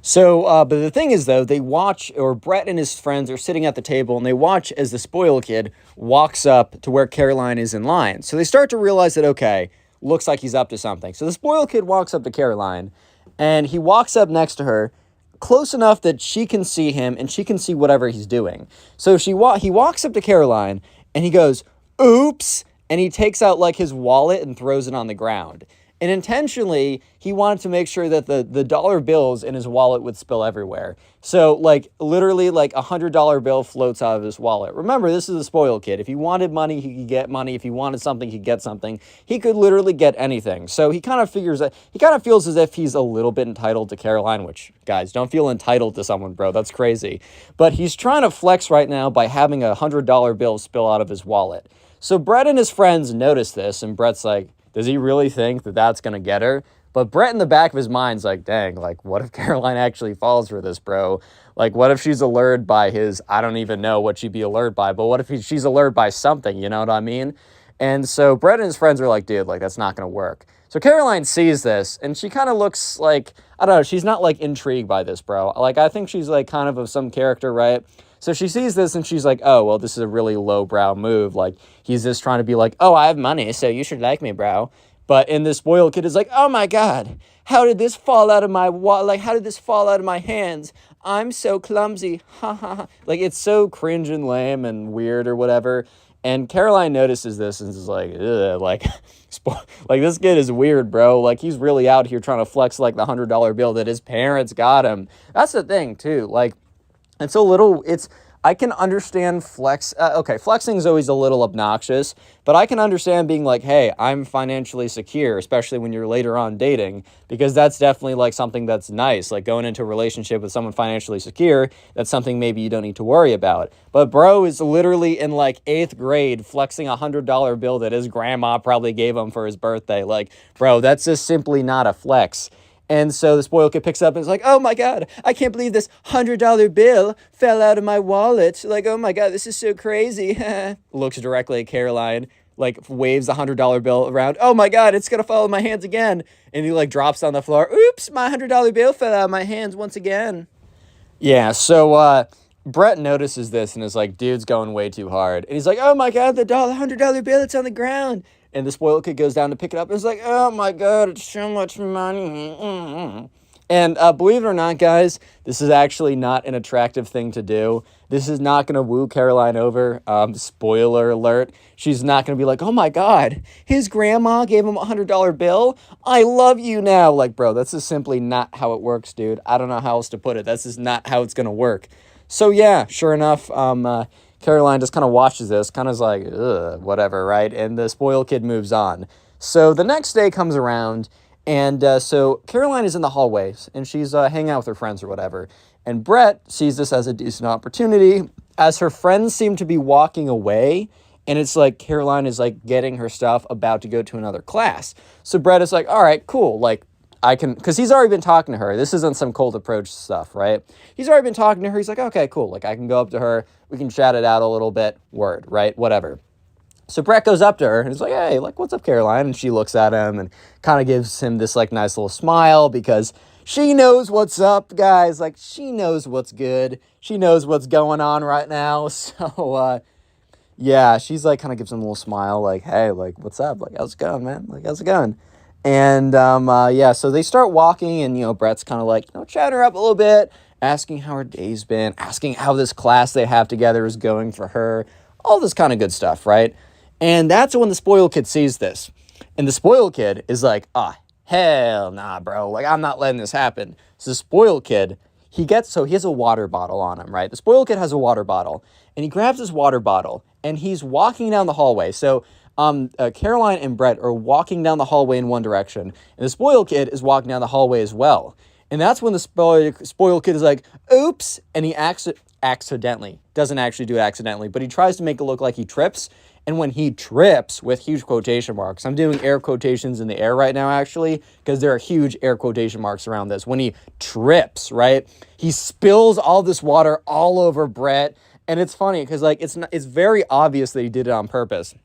So, but the thing is, though, Brett and his friends are sitting at the table and they watch as the spoiled kid walks up to where Caroline is in line. So they start to realize that, okay, looks like he's up to something. So the spoiled kid walks up to Caroline and he walks up next to her close enough that she can see him and she can see whatever he's doing. So he walks up to Caroline and he goes, oops, and he takes out like his wallet and throws it on the ground. And intentionally, he wanted to make sure that the dollar bills in his wallet would spill everywhere. So, like, literally, like, $100 bill floats out of his wallet. Remember, this is a spoiled kid. If he wanted money, he could get money. If he wanted something, he could get something. He could literally get anything. So he kind of feels as if he's a little bit entitled to Caroline, which, guys, don't feel entitled to someone, bro. That's crazy. But he's trying to flex right now by having a $100 bill spill out of his wallet. So Brett and his friends notice this, and Brett's like, does he really think that that's going to get her? But Brett in the back of his mind's like, dang, like, what if Caroline actually falls for this, bro? Like, what if she's allured by I don't even know what she'd be allured by, but what if she's allured by something, you know what I mean? And so Brett and his friends are like, dude, like, that's not going to work. So Caroline sees this, and she kind of looks like, I don't know, she's not, like, intrigued by this, bro. Like, I think she's, like, kind of some character, right? So she sees this, and she's like, oh, well, this is a really lowbrow move. Like, he's just trying to be like, oh, I have money, so you should like me, bro. But in this spoiled kid is like, oh, my God, how did this fall out of my how did this fall out of my hands? I'm so clumsy, ha, ha, ha. Like, it's so cringe and lame and weird or whatever. And Caroline notices this and is like, ugh, like, like, this kid is weird, bro. Like, he's really out here trying to flex, like, the $100 bill that his parents got him. That's the thing, too. Like, I can understand flexing is always a little obnoxious, but I can understand being like, hey, I'm financially secure, especially when you're later on dating, because that's definitely like something that's nice, like going into a relationship with someone financially secure, that's something maybe you don't need to worry about. But bro is literally in like 8th grade flexing a $100 bill that his grandma probably gave him for his birthday. Like, bro, that's just simply not a flex. And so the spoiled kid picks up and is like, oh my God, I can't believe this $100 bill fell out of my wallet. Like, oh my God, this is so crazy. Looks directly at Caroline, like waves the $100 bill around. Oh my God, it's going to fall in my hands again. And he like drops on the floor. Oops, my $100 bill fell out of my hands once again. Yeah, so Brett notices this and is like, dude's going way too hard. And he's like, oh my God, the $100 bill, it's on the ground. And the spoiled kid goes down to pick it up and is like, oh my God, it's so much money. And believe it or not, guys, this is actually not an attractive thing to do. This is not going to woo Caroline over. Spoiler alert. She's not going to be like, oh my God, his grandma gave him a $100 bill. I love you now. Like, bro, that's just simply not how it works, dude. I don't know how else to put it. That's just not how it's going to work. So yeah, sure enough, Caroline just kind of watches this, kind of is like, ugh, whatever, right? And the spoiled kid moves on. So the next day comes around, and so Caroline is in the hallways, and she's hanging out with her friends or whatever. And Brett sees this as a decent opportunity, as her friends seem to be walking away, and it's like Caroline is like getting her stuff, about to go to another class. So Brett is like, all right, cool, like, I can, because he's already been talking to her. This isn't some cold approach stuff, right? He's already been talking to her. He's like, okay, cool. Like, I can go up to her. We can chat it out a little bit. Word, right? Whatever. So Brett goes up to her and is like, hey, like, what's up, Caroline? And she looks at him and kind of gives him this, like, nice little smile because she knows what's up, guys. Like, she knows what's good. She knows what's going on right now. So, yeah, she's, like, kind of gives him a little smile, like, hey, like, what's up? Like, how's it going, man? Like, how's it going? And, yeah, so they start walking and, Brett's kind of like, chatting her up a little bit, asking how her day's been, asking how this class they have together is going for her, all this kind of good stuff, right? And that's when the spoiled kid sees this. And the spoiled kid is like, hell nah, bro. Like, I'm not letting this happen. So the spoiled kid, he has a water bottle on him, right? The spoiled kid has a water bottle. And he grabs his water bottle. And he's walking down the hallway. So Caroline and Brett are walking down the hallway in one direction. And the spoiled kid is walking down the hallway as well. And that's when the spoiled kid is like, oops. And he accidentally, doesn't actually do it accidentally, but he tries to make it look like he trips. And when he trips, with huge quotation marks, I'm doing air quotations in the air right now, actually, because there are huge air quotation marks around this. When he trips, right, he spills all this water all over Brett. And it's funny because, like, it's very obvious that he did it on purpose.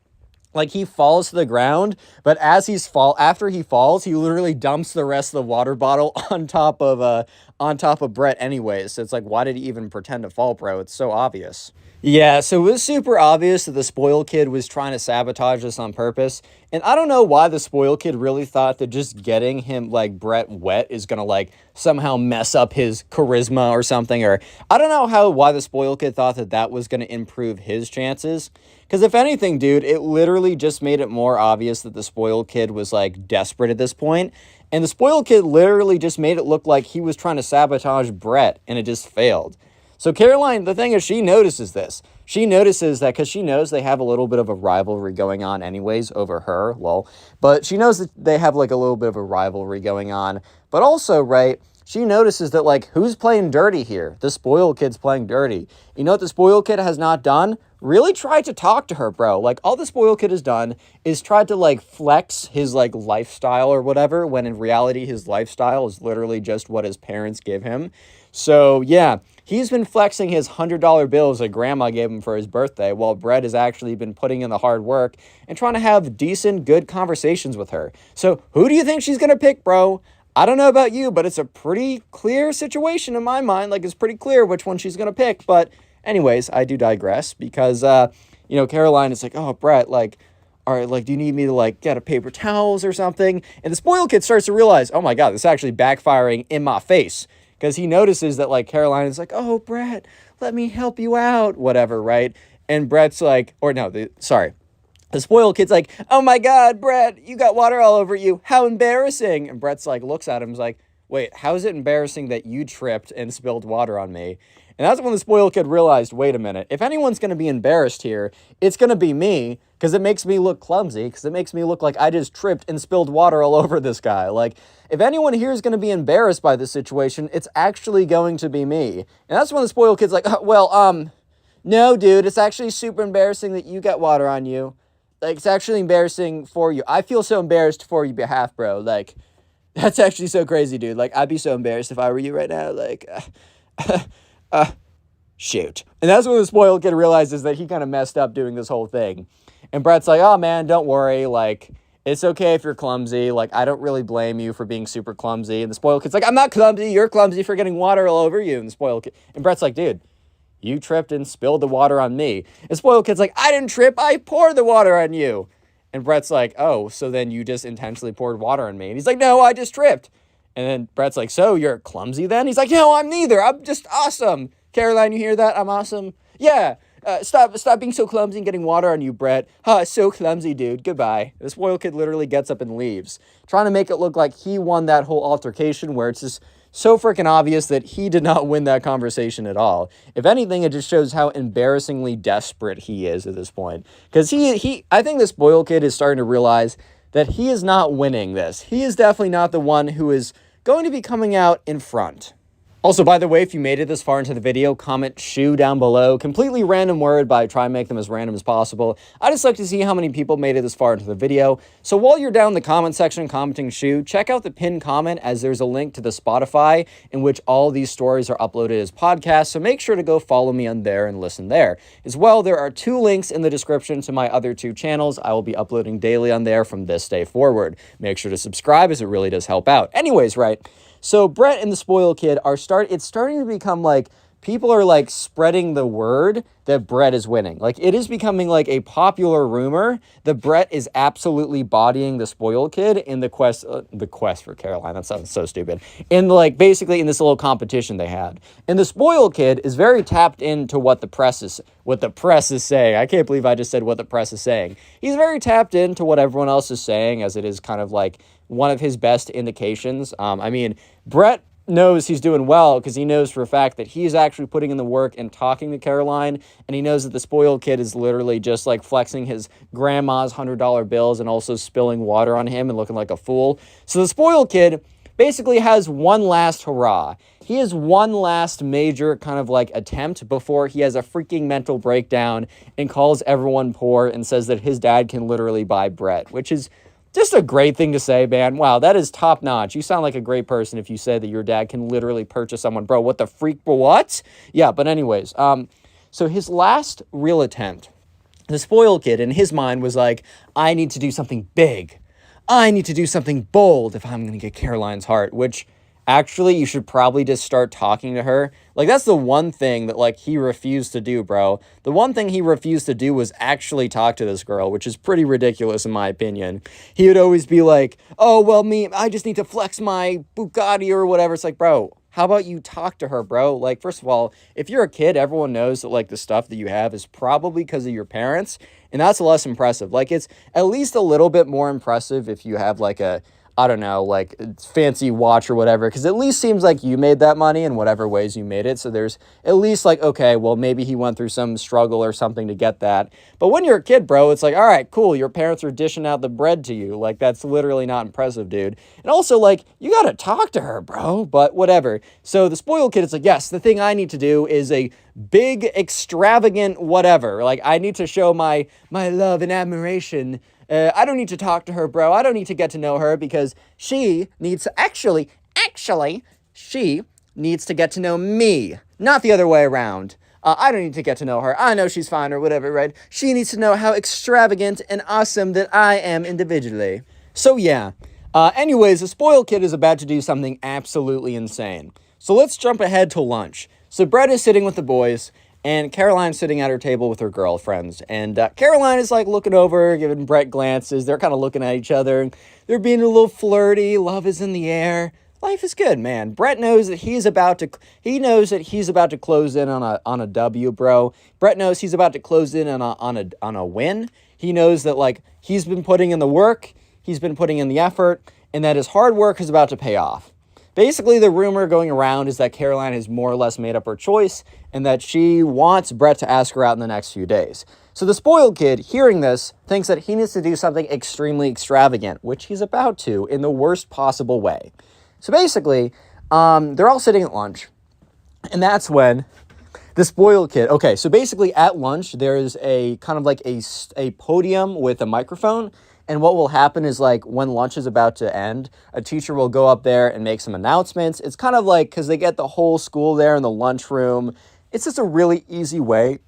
Like, he falls to the ground, but after he falls, he literally dumps the rest of the water bottle on top of Brett anyways. So it's like, why did he even pretend to fall, bro? It's so obvious. Yeah, so it was super obvious that the spoiled kid was trying to sabotage this on purpose. And I don't know why the spoiled kid really thought that just getting him, like, Brett wet is going to, like, somehow mess up his charisma or something. Or I don't know why the spoiled kid thought that was going to improve his chances. Because if anything, dude, it literally just made it more obvious that the spoiled kid was, like, desperate at this point. And the spoiled kid literally just made it look like he was trying to sabotage Brett, and it just failed. So Caroline, the thing is, she notices this. She notices that because she knows they have a little bit of a rivalry going on anyways over her, lol. But she knows that they have, like, a little bit of a rivalry going on. But also, right, she notices that, like, who's playing dirty here? The spoiled kid's playing dirty. You know what the spoiled kid has not done? Really tried to talk to her, bro. Like, all the spoiled kid has done is tried to, like, flex his, like, lifestyle or whatever, when in reality his lifestyle is literally just what his parents give him. So, yeah, he's been flexing his $100 bills that grandma gave him for his birthday, while Brett has actually been putting in the hard work and trying to have decent, good conversations with her. So, who do you think she's gonna pick, bro? I don't know about you, but it's a pretty clear situation in my mind. Like, it's pretty clear which one she's gonna pick, but anyways, I do digress because, Caroline is like, oh, Brett, like, all right, like, do you need me to, like, get a paper towels or something? And the spoiled kid starts to realize, oh my God, this is actually backfiring in my face. Because he notices that, like, Caroline is like, oh, Brett, let me help you out, whatever, right? And Brett's like, the spoiled kid's like, oh my God, Brett, you got water all over you. How embarrassing. And Brett's like, looks at him, is like, wait, how is it embarrassing that you tripped and spilled water on me? And that's when the spoiled kid realized, wait a minute, if anyone's going to be embarrassed here, it's going to be me, because it makes me look clumsy, because it makes me look like I just tripped and spilled water all over this guy. Like, if anyone here is going to be embarrassed by this situation, it's actually going to be me. And that's when the spoiled kid's like, no, dude, it's actually super embarrassing that you got water on you. Like, it's actually embarrassing for you. I feel so embarrassed for your behalf, bro. Like, that's actually so crazy, dude. Like, I'd be so embarrassed if I were you right now. Like, shoot. And that's when the spoiled kid realizes that he kind of messed up doing this whole thing. And Brett's like, oh man, don't worry. Like, it's okay if you're clumsy. Like, I don't really blame you for being super clumsy. And the spoiled kid's like, I'm not clumsy. You're clumsy for getting water all over you. And the spoiled kid, and Brett's like, dude, you tripped and spilled the water on me. And the spoiled kid's like, I didn't trip. I poured the water on you. And Brett's like, oh, so then you just intentionally poured water on me. And he's like, no, I just tripped. And then Brett's like, so you're clumsy then? He's like, no, I'm neither. I'm just awesome. Caroline, you hear that? I'm awesome. Yeah. Stop being so clumsy and getting water on you, Brett. So clumsy, dude. Goodbye. The spoiled kid literally gets up and leaves, trying to make it look like he won that whole altercation, where it's just so freaking obvious that he did not win that conversation at all. If anything, it just shows how embarrassingly desperate he is at this point. Because I think the spoiled kid is starting to realize that he is not winning this. He is definitely not the one who is going to be coming out in front. Also, by the way, if you made it this far into the video, comment shoe down below. Completely random word, but I try and make them as random as possible. I just like to see how many people made it this far into the video. So while you're down in the comment section commenting shoe, check out the pinned comment as there's a link to the Spotify in which all these stories are uploaded as podcasts. So make sure to go follow me on there and listen there. As well, there are 2 links in the description to my other 2 channels. I will be uploading daily on there from this day forward. Make sure to subscribe as it really does help out. Anyways, right. So Brett and the spoiled kid it's starting to become like people are like spreading the word that Brett is winning. Like it is becoming like a popular rumor that Brett is absolutely bodying the spoiled kid in the quest for Caroline. That sounds so stupid. In like basically in this little competition they had. And the spoiled kid is very tapped into what the press is saying. I can't believe I just said what the press is saying. He's very tapped into what everyone else is saying, as it is kind of like one of his best indications. I mean, Brett knows he's doing well because he knows for a fact that he's actually putting in the work and talking to Caroline, and he knows that the spoiled kid is literally just like flexing his grandma's $100 bills and also spilling water on him and looking like a fool. So the spoiled kid basically has one last hurrah. He has one last major kind of like attempt before he has a freaking mental breakdown and calls everyone poor and says that his dad can literally buy Brett, which is just a great thing to say, man. Wow, that is top notch. You sound like a great person if you say that your dad can literally purchase someone. Bro, what the freak? What? Yeah, but anyways, so his last real attempt, the spoiled kid in his mind was like, I need to do something big. I need to do something bold if I'm going to get Caroline's heart, which actually you should probably just start talking to her. Like that's the one thing that like he refused to do, bro. The one thing he refused to do was actually talk to this girl, which is pretty ridiculous in my opinion. He would always be like, oh, well, I just need to flex my Bugatti or whatever. It's like, bro, how about you talk to her, bro? Like, first of all, if you're a kid, everyone knows that like the stuff that you have is probably because of your parents. And that's less impressive. Like it's at least a little bit more impressive if you have like a, I don't know, like fancy watch or whatever, because at least seems like you made that money in whatever ways you made it. So there's at least like, okay, well, maybe he went through some struggle or something to get that. But when you're a kid, bro, it's like, all right, cool. Your parents are dishing out the bread to you. Like, that's literally not impressive, dude. And also, like, you got to talk to her, bro, but whatever. So the spoiled kid is like, yes, the thing I need to do is a big, extravagant whatever. Like, I need to show my love and admiration. I don't need to talk to her, bro. I don't need to get to know her because she needs to actually, she needs to get to know me, not the other way around. I don't need to get to know her. I know she's fine or whatever, right? She needs to know how extravagant and awesome that I am individually. So yeah. Anyways, the spoiled kid is about to do something absolutely insane. So let's jump ahead to lunch. So Brett is sitting with the boys, and Caroline's sitting at her table with her girlfriends. And Caroline is like looking over, giving Brett glances. They're kind of looking at each other. They're being a little flirty. Love is in the air. Life is good, man. Brett knows that he's about to close in on a W, bro. Brett knows he's about to close in on a win. He knows that like he's been putting in the work, he's been putting in the effort, and that his hard work is about to pay off. Basically, the rumor going around is that Caroline has more or less made up her choice and that she wants Brett to ask her out in the next few days. So the spoiled kid, hearing this, thinks that he needs to do something extremely extravagant, which he's about to in the worst possible way. So basically, they're all sitting at lunch, and that's when the spoiled kid... Okay, so basically at lunch, there's a kind of like a podium with a microphone. And what will happen is, like, when lunch is about to end, a teacher will go up there and make some announcements. It's kind of like, because they get the whole school there in the lunchroom. It's just a really easy way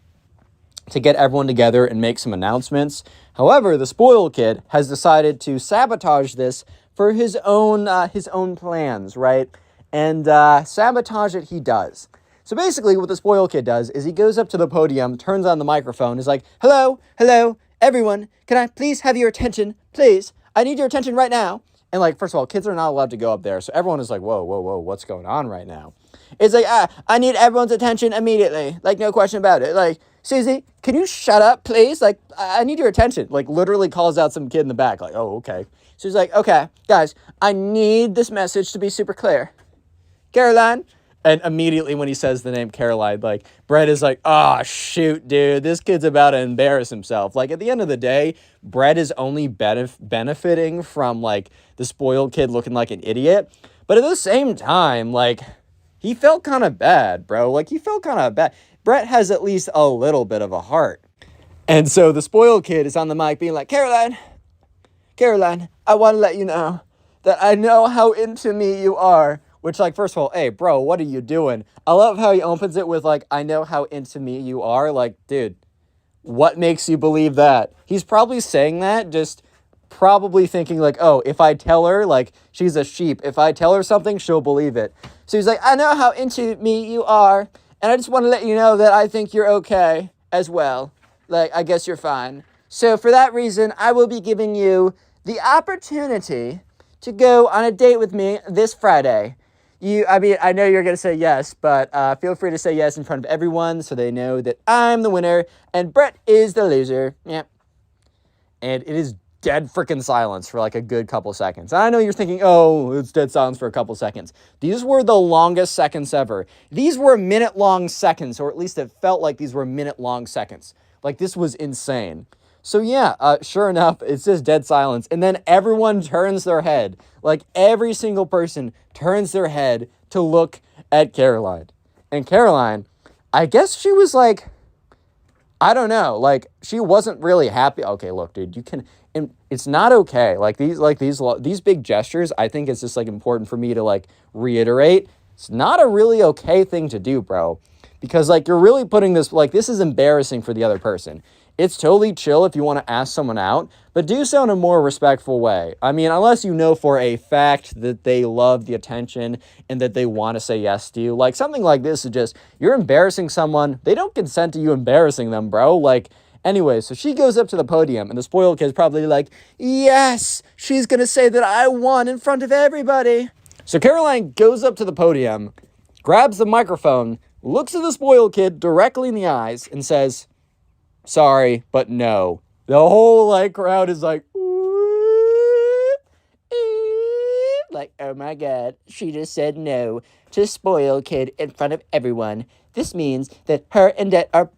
to get everyone together and make some announcements. However, the spoiled kid has decided to sabotage this for his own plans, right? And sabotage it he does. So basically, what the spoiled kid does is he goes up to the podium, turns on the microphone, is like, hello, everyone, can I please have your attention? Please, I need your attention right now. And like, first of all, kids are not allowed to go up there. So everyone is like, whoa, what's going on right now? It's like, I need everyone's attention immediately. Like, no question about it. Like, Susie, can you shut up, please? Like, I need your attention. Like, literally calls out some kid in the back. Like, oh, okay. So he's like, okay, guys, I need this message to be super clear. Caroline. And immediately when he says the name Caroline, like, Brett is like, oh, shoot, dude, this kid's about to embarrass himself. Like, at the end of the day, Brett is only benefiting from, like, the spoiled kid looking like an idiot. But at the same time, like, he felt kind of bad, bro. Like, he felt kind of bad. Brett has at least a little bit of a heart. And so the spoiled kid is on the mic being like, Caroline, I want to let you know that I know how into me you are. Which, like, first of all, hey, bro, what are you doing? I love how he opens it with, like, I know how into me you are. Like, dude, what makes you believe that? He's probably saying that just probably thinking, like, oh, if I tell her, like, she's a sheep. If I tell her something, she'll believe it. So he's like, I know how into me you are, and I just want to let you know that I think you're okay as well. Like, I guess you're fine. So for that reason, I will be giving you the opportunity to go on a date with me this Friday. I know you're going to say yes, but feel free to say yes in front of everyone so they know that I'm the winner and Brett is the loser. Yeah. And it is dead freaking silence for like a good couple seconds. I know you're thinking, oh, it's dead silence for a couple seconds. These were the longest seconds ever. These were minute-long seconds, or at least it felt like these were minute-long seconds. Like, this was insane. So yeah, sure enough, it's just dead silence. And then everyone turns their head. Like, every single person turns their head to look at Caroline. And Caroline, I guess she was like, I don't know, like, she wasn't really happy. Okay, look, dude, it's not okay. Like, these big gestures, I think it's just, like, important for me to, like, reiterate. It's not a really okay thing to do, bro. Because, like, you're really putting this, like, this is embarrassing for the other person. It's totally chill if you want to ask someone out, but do so in a more respectful way. I mean, unless you know for a fact that they love the attention and that they want to say yes to you. Like, something like this is just, you're embarrassing someone. They don't consent to you embarrassing them, bro. Like, anyway, so she goes up to the podium, and the spoiled kid's probably like, yes, she's going to say that I won in front of everybody. So Caroline goes up to the podium, grabs the microphone, looks at the spoiled kid directly in the eyes, and says, sorry, but no. The whole, like, crowd is like, like, oh my God, she just said no to spoiled kid in front of everyone. This means that her and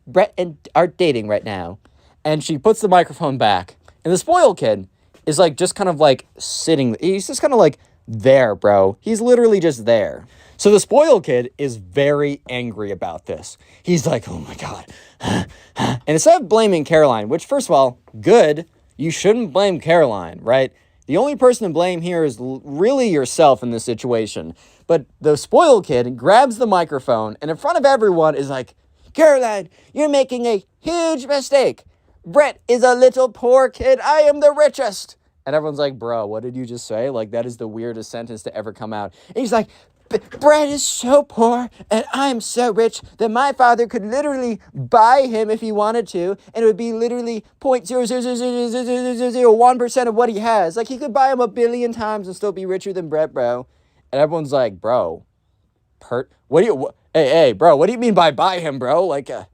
Brett are dating right now. And she puts the microphone back. And the spoiled kid is, like, just kind of, like, sitting. He's just kind of, like, there, bro. He's literally just there. So the spoiled kid is very angry about this. He's like, oh my God. And instead of blaming Caroline, which, first of all, good, you shouldn't blame Caroline, right? The only person to blame here is really yourself in this situation. But the spoiled kid grabs the microphone and in front of everyone is like, Caroline, you're making a huge mistake. Brett is a little poor kid. I am the richest. And everyone's like, bro, what did you just say? Like, that is the weirdest sentence to ever come out. And he's like, Brett is so poor and I'm so rich that my father could literally buy him if he wanted to, and it would be literally 0.0000001% of what he has. Like, he could buy him 1 billion times and still be richer than Brett, bro. And everyone's like, bro, hey, bro, what do you mean by buy him, bro? Like, what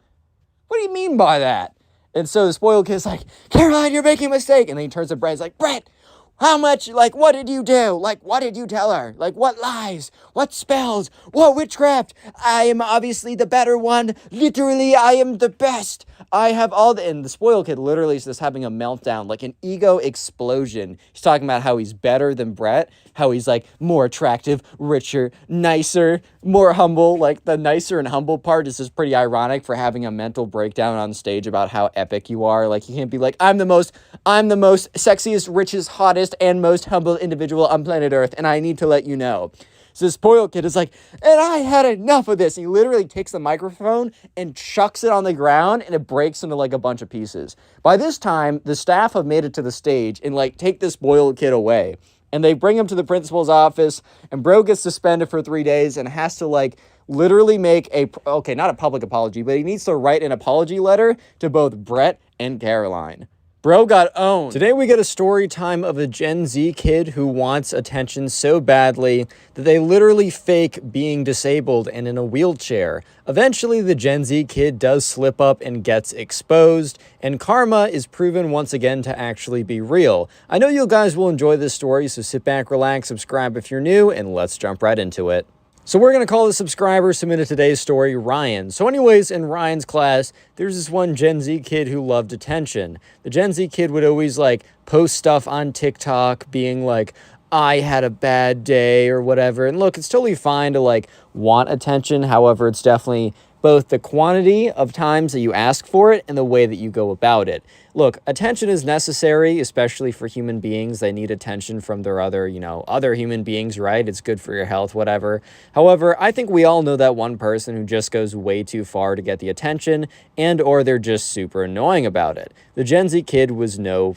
do you mean by that? And so the spoiled kid's like, Caroline, you're making a mistake. And then he turns to Brett, he's like, Brett, how much, like, what did you do? Like, what did you tell her? Like, what lies? What spells? What witchcraft? I am obviously the better one. Literally, I am the best. I have all the... And the spoiled kid literally is just having a meltdown, like an ego explosion. He's talking about how he's better than Brett, how he's, like, more attractive, richer, nicer, more humble. Like, the nicer and humble part is just pretty ironic for having a mental breakdown on stage about how epic you are. Like, you can't be like, I'm the most sexiest, richest, hottest, and most humble individual on planet Earth, and I need to let you know. So the spoiled kid is like, and I had enough of this. And he literally takes the microphone and chucks it on the ground, and it breaks into, like, a bunch of pieces. By this time, the staff have made it to the stage and, like, take this spoiled kid away. And they bring him to the principal's office, and bro gets suspended for 3 days and has to, like, literally make not a public apology, but he needs to write an apology letter to both Brett and Caroline. Bro got owned. Today we get a story time of a Gen Z kid who wants attention so badly that they literally fake being disabled and in a wheelchair. Eventually, the Gen Z kid does slip up and gets exposed, and karma is proven once again to actually be real. I know you guys will enjoy this story, so sit back, relax, subscribe if you're new, and let's jump right into it. So we're going to call the subscriber submitted today's story Ryan. So anyways, in Ryan's class, there's this one Gen Z kid who loved attention. The Gen Z kid would always, like, post stuff on TikTok being like, I had a bad day or whatever. And look, it's totally fine to like want attention. However, it's definitely both the quantity of times that you ask for it and the way that you go about it. Look, attention is necessary, especially for human beings. They need attention from their other human beings, right? It's good for your health, whatever. However, I think we all know that one person who just goes way too far to get the attention, and or they're just super annoying about it. The Gen Z kid was no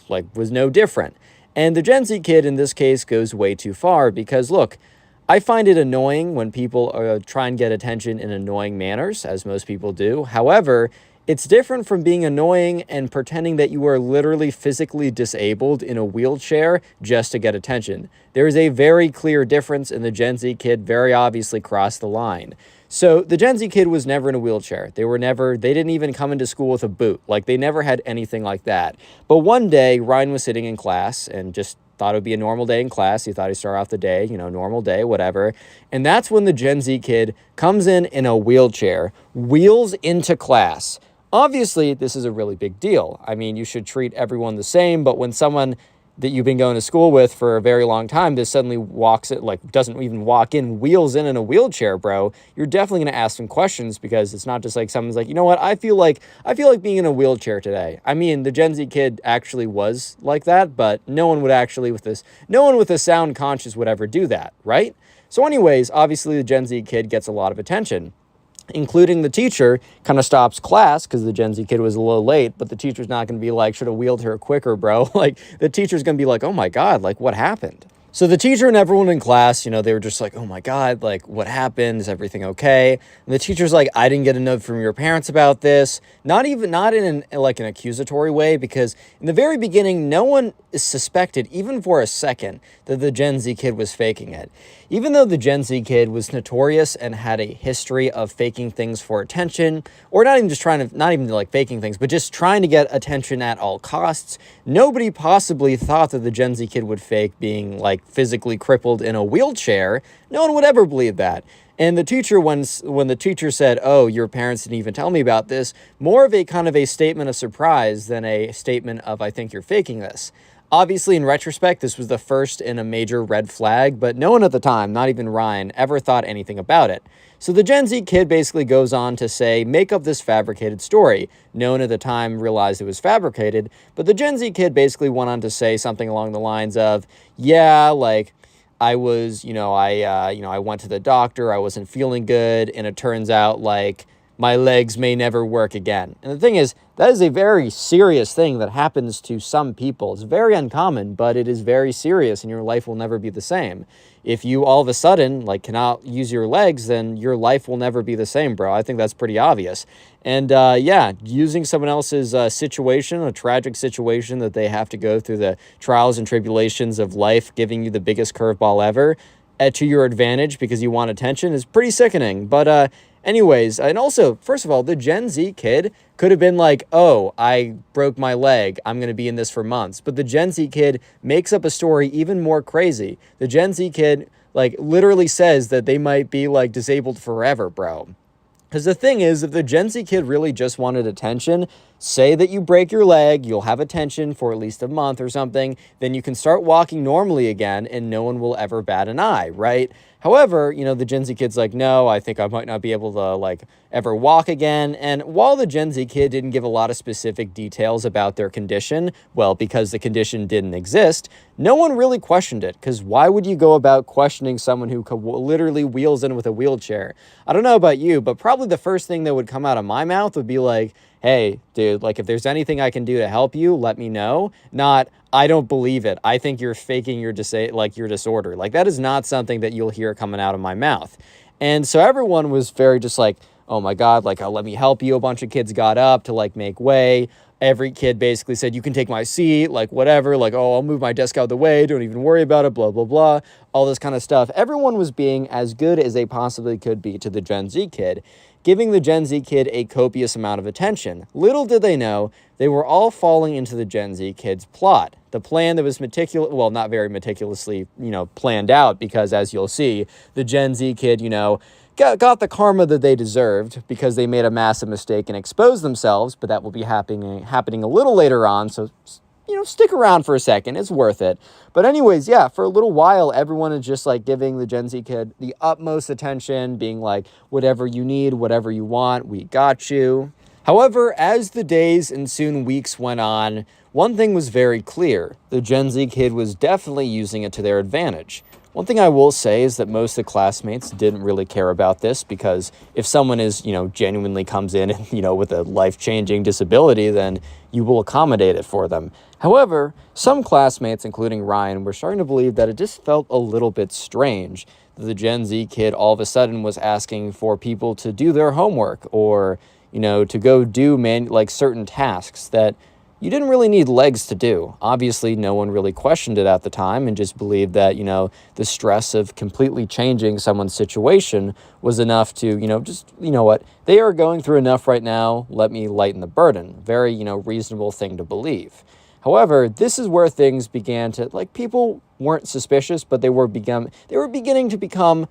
different. And the Gen Z kid in this case goes way too far because look, I find it annoying when people try and get attention in annoying manners, as most people do. However, it's different from being annoying and pretending that you are literally physically disabled in a wheelchair just to get attention. There is a very clear difference, and the Gen Z kid very obviously crossed the line. So the Gen Z kid was never in a wheelchair. They didn't even come into school with a boot. Like, they never had anything like that. But one day, Ryan was sitting in class and just thought it would be a normal day in class. He thought he'd start off the day, normal day, whatever. And that's when the Gen Z kid comes in a wheelchair, wheels into class. Obviously, this is a really big deal. I mean, you should treat everyone the same, but when someone that you've been going to school with for a very long time, this suddenly doesn't even walk in, wheels in a wheelchair, bro, you're definitely going to ask some questions, because it's not just like someone's like, you know what, I feel like being in a wheelchair today. I mean, the Gen Z kid actually was like that, but no one with a sound conscience would ever do that, right? So anyways, obviously the Gen Z kid gets a lot of attention, including the teacher. Kind of stops class because the Gen Z kid was a little late, but the teacher's not going to be like, should have wheeled her quicker, bro. Like, the teacher's going to be like, oh my God, like, what happened? So the teacher and everyone in class, they were just like, oh my God, like, what happened? Is everything okay? And the teacher's like, I didn't get a note from your parents about this. Not in an accusatory way, because in the very beginning, no one suspected, even for a second, that the Gen Z kid was faking it. Even though the Gen Z kid was notorious and had a history of faking things for attention, or not even like faking things, but just trying to get attention at all costs, nobody possibly thought that the Gen Z kid would fake being like physically crippled in a wheelchair. No one would ever believe that. And the teacher, when the teacher said, oh, your parents didn't even tell me about this, more of a kind of a statement of surprise than a statement of, I think you're faking this. Obviously, in retrospect, this was the first in a major red flag, but no one at the time, not even Ryan, ever thought anything about it. So the Gen Z kid basically goes on to say, make up this fabricated story. No one at the time realized it was fabricated, but the Gen Z kid basically went on to say something along the lines of, yeah, like, I was, I went to the doctor, I wasn't feeling good, and it turns out, like, my legs may never work again. And the thing is, that is a very serious thing that happens to some people. It's very uncommon, but it is very serious, and your life will never be the same. If you all of a sudden, like, cannot use your legs, then your life will never be the same, bro. I think that's pretty obvious. And yeah, using someone else's situation, a tragic situation that they have to go through the trials and tribulations of life, giving you the biggest curveball ever, to your advantage because you want attention, is pretty sickening. But anyways, and also, first of all, the Gen Z kid could have been like, oh, I broke my leg, I'm going to be in this for months. But the Gen Z kid makes up a story even more crazy. The Gen Z kid, like, literally says that they might be, like, disabled forever, bro. Because the thing is, if the Gen Z kid really just wanted attention, say that you break your leg, you'll have attention for at least a month or something, then you can start walking normally again and no one will ever bat an eye, right? However, the Gen Z kid's like, no, I think I might not be able to, like, ever walk again. And while the Gen Z kid didn't give a lot of specific details about their condition, well, because the condition didn't exist, no one really questioned it. Because why would you go about questioning someone who literally wheels in with a wheelchair? I don't know about you, but probably the first thing that would come out of my mouth would be like, hey, dude, like, if there's anything I can do to help you, let me know. Not, I don't believe it, I think you're faking your disorder. Like, that is not something that you'll hear coming out of my mouth. And so everyone was very just like, oh my God, like, let me help you. A bunch of kids got up to, like, make way. Every kid basically said, you can take my seat, like, whatever, like, oh, I'll move my desk out of the way, don't even worry about it, blah, blah, blah, all this kind of stuff. Everyone was being as good as they possibly could be to the Gen Z kid, giving the Gen Z kid a copious amount of attention. Little did they know, they were all falling into the Gen Z kid's plot. The plan that was not very meticulously, planned out, because as you'll see, the Gen Z kid, got the karma that they deserved because they made a massive mistake and exposed themselves, but that will be happening a little later on, so stick around for a second. It's worth it. But anyways, yeah, for a little while, everyone is just like giving the Gen Z kid the utmost attention, being like, whatever you need, whatever you want, we got you. However, as the days and soon weeks went on, one thing was very clear. The Gen Z kid was definitely using it to their advantage. One thing I will say is that most of the classmates didn't really care about this, because if someone is, genuinely comes in and, with a life-changing disability, then you will accommodate it for them. However, some classmates, including Ryan, were starting to believe that it just felt a little bit strange that the Gen Z kid all of a sudden was asking for people to do their homework, or, to go do certain tasks that you didn't really need legs to do. Obviously, no one really questioned it at the time and just believed that, the stress of completely changing someone's situation was enough to, what, they are going through enough right now, let me lighten the burden. Very, reasonable thing to believe. However, this is where things began to, people weren't suspicious, but they were beginning to become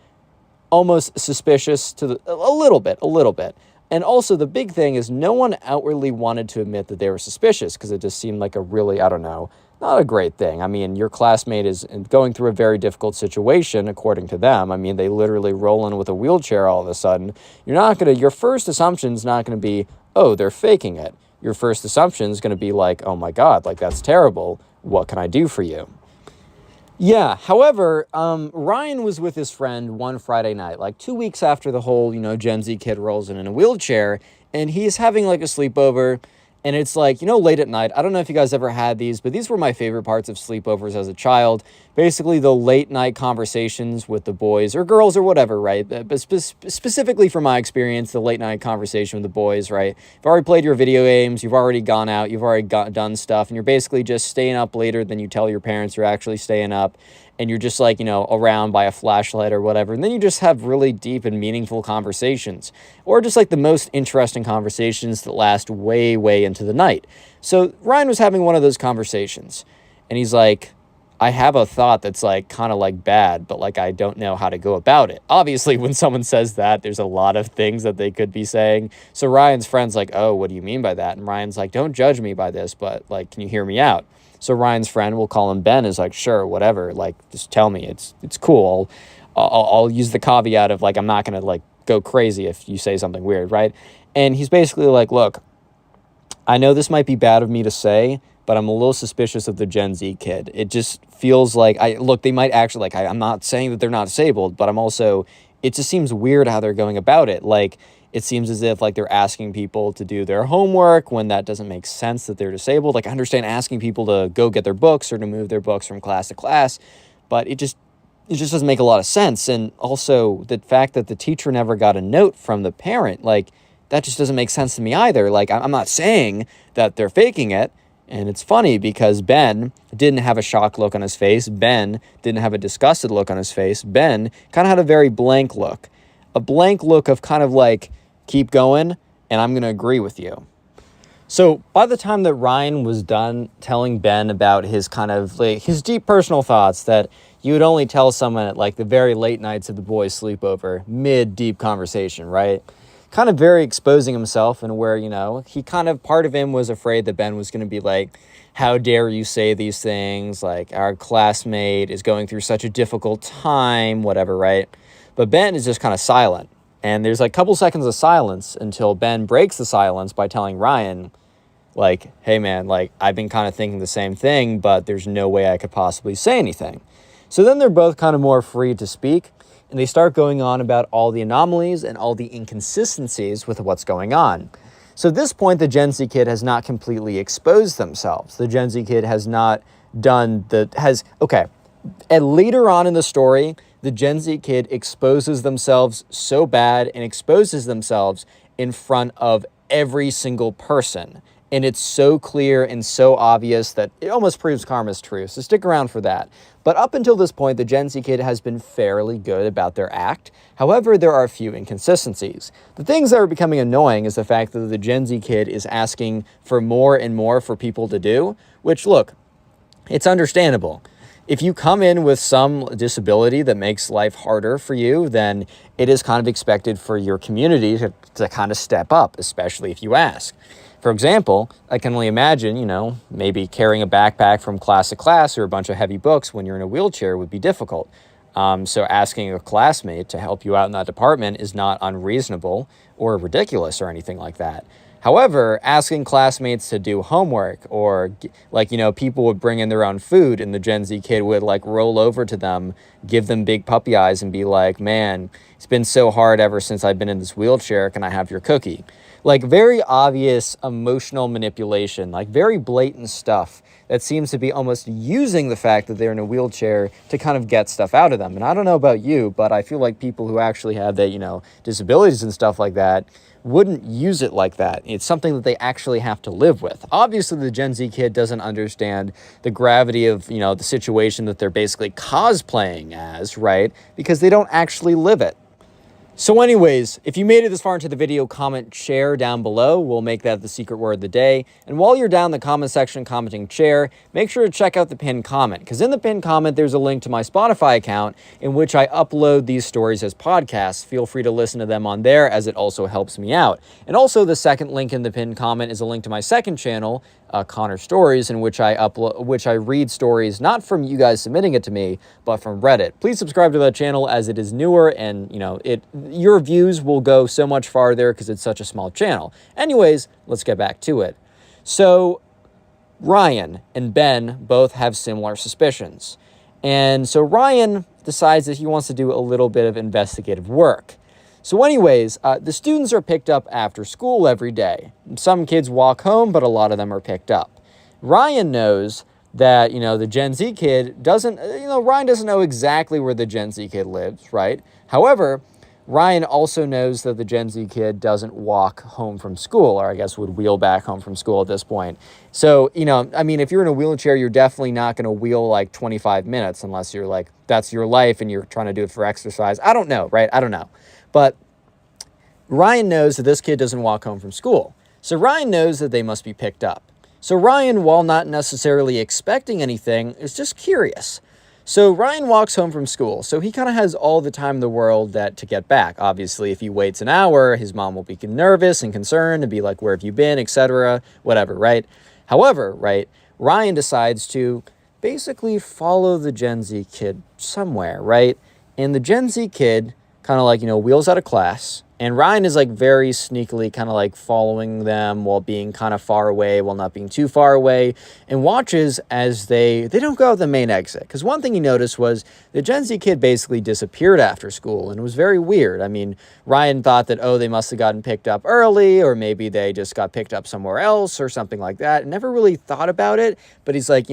almost suspicious a little bit. And also the big thing is no one outwardly wanted to admit that they were suspicious, because it just seemed like a really, not a great thing. I mean, your classmate is going through a very difficult situation, according to them. I mean, they literally roll in with a wheelchair all of a sudden. Your first assumption is not going to be, oh, they're faking it. Your first assumption is going to be like, oh my God, that's terrible. What can I do for you? Yeah, however, Ryan was with his friend one Friday night, 2 weeks after the whole, Gen Z kid rolls in a wheelchair, and he's having a sleepover, and it's late at night. I don't know if you guys ever had these, but these were my favorite parts of sleepovers as a child. Basically, the late night conversations with the boys or girls or whatever, right? But specifically from my experience, the late night conversation with the boys, right? You've already played your video games, you've already gone out, you've already done stuff, and you're basically just staying up later than you tell your parents you're actually staying up. And you're just around by a flashlight or whatever. And then you just have really deep and meaningful conversations, or just the most interesting conversations that last way, way into the night. So Ryan was having one of those conversations, and he's like, I have a thought that's kind of bad, but I don't know how to go about it. Obviously, when someone says that, there's a lot of things that they could be saying. So Ryan's friend's like, oh, what do you mean by that? And Ryan's like, don't judge me by this, but can you hear me out? So Ryan's friend, we'll call him Ben, is like, sure, whatever. Just tell me. It's cool. I'll use the caveat of I'm not going to go crazy if you say something weird, right? And he's basically like, look, I know this might be bad of me to say, but I'm a little suspicious of the Gen Z kid. It just feels they might actually, I'm not saying that they're not disabled, but it just seems weird how they're going about it. It seems as if they're asking people to do their homework when that doesn't make sense that they're disabled. I understand asking people to go get their books or to move their books from class to class, but it just doesn't make a lot of sense. And also the fact that the teacher never got a note from the parent, that just doesn't make sense to me either. I'm not saying that they're faking it. And it's funny because Ben didn't have a shocked look on his face. Ben didn't have a disgusted look on his face. Ben kind of had a very blank look. A blank look of kind of keep going, and I'm going to agree with you. So by the time that Ryan was done telling Ben about his kind of his deep personal thoughts that you would only tell someone at the very late nights of the boys' sleepover, mid-deep conversation, right? Kind of very exposing himself, and where, he kind of, part of him was afraid that Ben was going to be like, how dare you say these things? Our classmate is going through such a difficult time, whatever, right? But Ben is just kind of silent. And there's a couple seconds of silence until Ben breaks the silence by telling Ryan, hey man, I've been kind of thinking the same thing, but there's no way I could possibly say anything. So then they're both kind of more free to speak, and they start going on about all the anomalies and all the inconsistencies with what's going on. So at this point, the Gen Z kid has not completely exposed themselves. The Gen Z kid has not done and later on in the story, the Gen Z kid exposes themselves so bad and exposes themselves in front of every single person. And it's so clear and so obvious that it almost proves karma's truth. So stick around for that. But up until this point, the Gen Z kid has been fairly good about their act. However, there are a few inconsistencies. The things that are becoming annoying is the fact that the Gen Z kid is asking for more and more for people to do, which, look, it's understandable. If you come in with some disability that makes life harder for you, then it is kind of expected for your community to kind of step up, especially if you ask. For example, I can only imagine, you know, maybe carrying a backpack from class to class or a bunch of heavy books when you're in a wheelchair would be difficult. So asking a classmate to help you out in that department is not unreasonable or ridiculous or anything like that. However, asking classmates to do homework or like, you know, people would bring in their own food and the Gen Z kid would like roll over to them, give them big puppy eyes and be like, man, it's been so hard ever since I've been in this wheelchair. Can I have your cookie? Like very obvious emotional manipulation, like very blatant stuff that seems to be almost using the fact that they're in a wheelchair to kind of get stuff out of them. And I don't know about you, but I feel like people who actually have that, you know, disabilities and stuff like that wouldn't use it like that. It's something that they actually have to live with. Obviously, the Gen Z kid doesn't understand the gravity of, you know, the situation that they're basically cosplaying as, right? Because they don't actually live it. So anyways, if you made it this far into the video, comment share down below. We'll make that the secret word of the day. And while you're down in the comment section commenting share, make sure to check out the pinned comment, because in the pinned comment, there's a link to my Spotify account in which I upload these stories as podcasts. Feel free to listen to them on there, as it also helps me out. And also the second link in the pinned comment is a link to my second channel, Connor Stories, in which I read stories not from you guys submitting it to me, but from Reddit. Please subscribe to that channel as it is newer, and you know your views will go so much farther because it's such a small channel. Anyways, let's get back to it. So Ryan and Ben both have similar suspicions, and so Ryan decides that he wants to do a little bit of investigative work. So anyways, the students are picked up after school every day. Some kids walk home, but a lot of them are picked up. Ryan knows that, you know, the Gen Z kid doesn't, Ryan doesn't know exactly where the Gen Z kid lives, right? However, Ryan also knows that the Gen Z kid doesn't walk home from school, or I guess would wheel back home from school at this point. So, you know, I mean, if you're in a wheelchair, you're definitely not going to wheel like 25 minutes unless you're like, that's your life and you're trying to do it for exercise. I don't know, right? I don't know. But Ryan knows that this kid doesn't walk home from school. So Ryan knows that they must be picked up. So Ryan, while not necessarily expecting anything, is just curious. So Ryan walks home from school. So he kind of has all the time in the world to get back. Obviously, if he waits an hour, his mom will be nervous and concerned and be like, where have you been, etc., whatever, right? However, right, Ryan decides to basically follow the Gen Z kid somewhere, right? And the Gen Z kid kind of like, wheels out of class. And Ryan is like very sneakily kind of like following them while being kind of far away, while not being too far away, and watches as they don't go out the main exit. Because one thing he noticed was the Gen Z kid basically disappeared after school, and it was very weird. I mean, Ryan thought that, oh, they must have gotten picked up early, or maybe they just got picked up somewhere else or something like that. Never really thought about it, but he's like,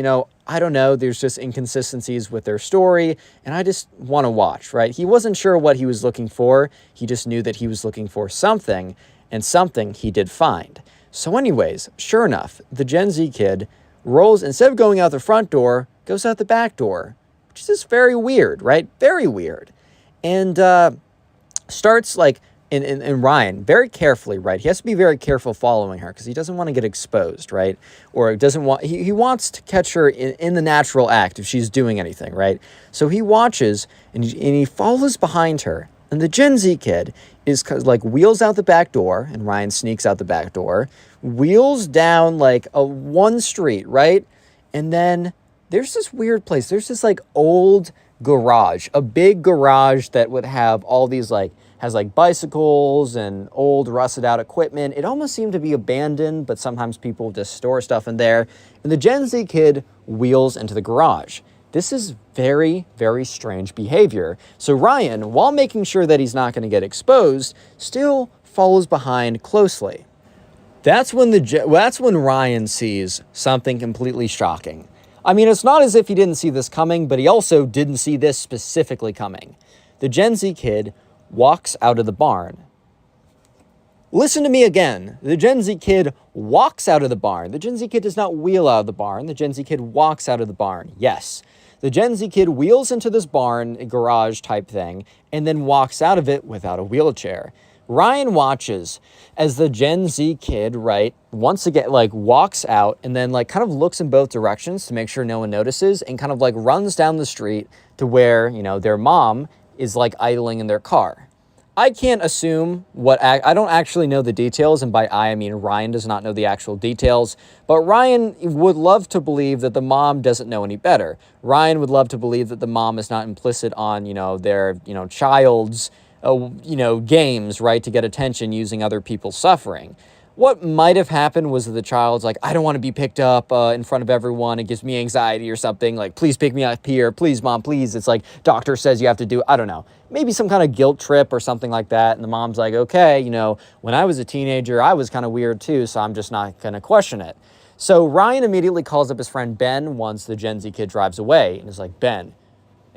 I don't know, there's just inconsistencies with their story, and I just want to watch, right? He wasn't sure what he was looking for. He just knew that he was looking for something, and something he did find. So anyways, sure enough, the Gen Z kid rolls, instead of going out the front door, goes out the back door, which is just very weird, right? Very weird. And starts like, and Ryan, very carefully, right? He has to be very careful following her because he doesn't want to get exposed, right? Or doesn't want, he wants to catch her in the natural act if she's doing anything, right? So he watches and he follows behind her. And the Gen Z kid is like wheels out the back door, and Ryan sneaks out the back door, wheels down like one street, right? And then there's this weird place. There's this like old garage, a big garage that would have all these has like bicycles and old rusted out equipment. It almost seemed to be abandoned, but sometimes people just store stuff in there. And the Gen Z kid wheels into the garage. This is very, very strange behavior. So Ryan, while making sure that he's not going to get exposed, still follows behind closely. That's when Ryan sees something completely shocking. I mean, it's not as if he didn't see this coming, but he also didn't see this specifically coming. The Gen Z kid walks out of the barn. Listen to me again. The Gen Z kid walks out of the barn. The Gen Z kid does not wheel out of the barn. The Gen Z kid walks out of the barn. Yes. The Gen Z kid wheels into this barn, a garage type thing, and then walks out of it without a wheelchair. Ryan watches as the Gen Z kid, right, once again, walks out and then kind of looks in both directions to make sure no one notices, and kind of runs down the street to where, their mom is idling in their car. I can't assume I don't actually know the details, and by I mean Ryan does not know the actual details, but Ryan would love to believe that the mom doesn't know any better. Ryan would love to believe that the mom is not implicit on, their, child's, games, right, to get attention using other people's suffering. What might have happened was that the child's like, I don't want to be picked up in front of everyone. It gives me anxiety or something. Like, please pick me up here. Please, mom, please. It's like, doctor says you have to do, I don't know. Maybe some kind of guilt trip or something like that. And the mom's like, okay, when I was a teenager, I was kind of weird too, so I'm just not going to question it. So Ryan immediately calls up his friend Ben once the Gen Z kid drives away. And is like, Ben.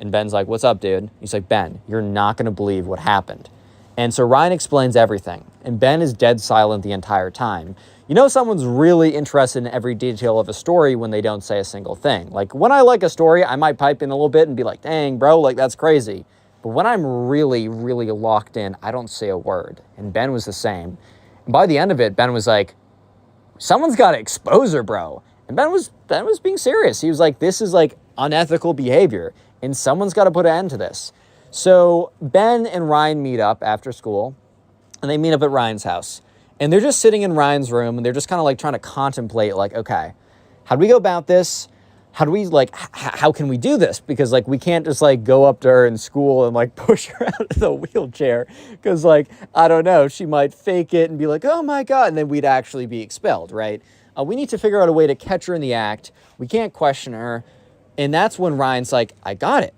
And Ben's like, what's up, dude? He's like, Ben, you're not going to believe what happened. And so Ryan explains everything, and Ben is dead silent the entire time. Someone's really interested in every detail of a story when they don't say a single thing. Like, when I like a story, I might pipe in a little bit and be like, dang, bro, like, that's crazy. But when I'm really, really locked in, I don't say a word. And Ben was the same. And by the end of it, Ben was like, someone's got to expose her, bro. And Ben was being serious. He was like, this is, like, unethical behavior, and someone's got to put an end to this. So Ben and Ryan meet up after school, and they meet up at Ryan's house. And they're just sitting in Ryan's room, and they're just kind of like trying to contemplate, like, okay, how do we go about this? How do we, like, how can we do this? Because, like, we can't just, like, go up to her in school and, like, push her out of the wheelchair. Because, like, I don't know, she might fake it and be like, oh, my God, and then we'd actually be expelled, right? We need to figure out a way to catch her in the act. We can't question her. And that's when Ryan's like, I got it.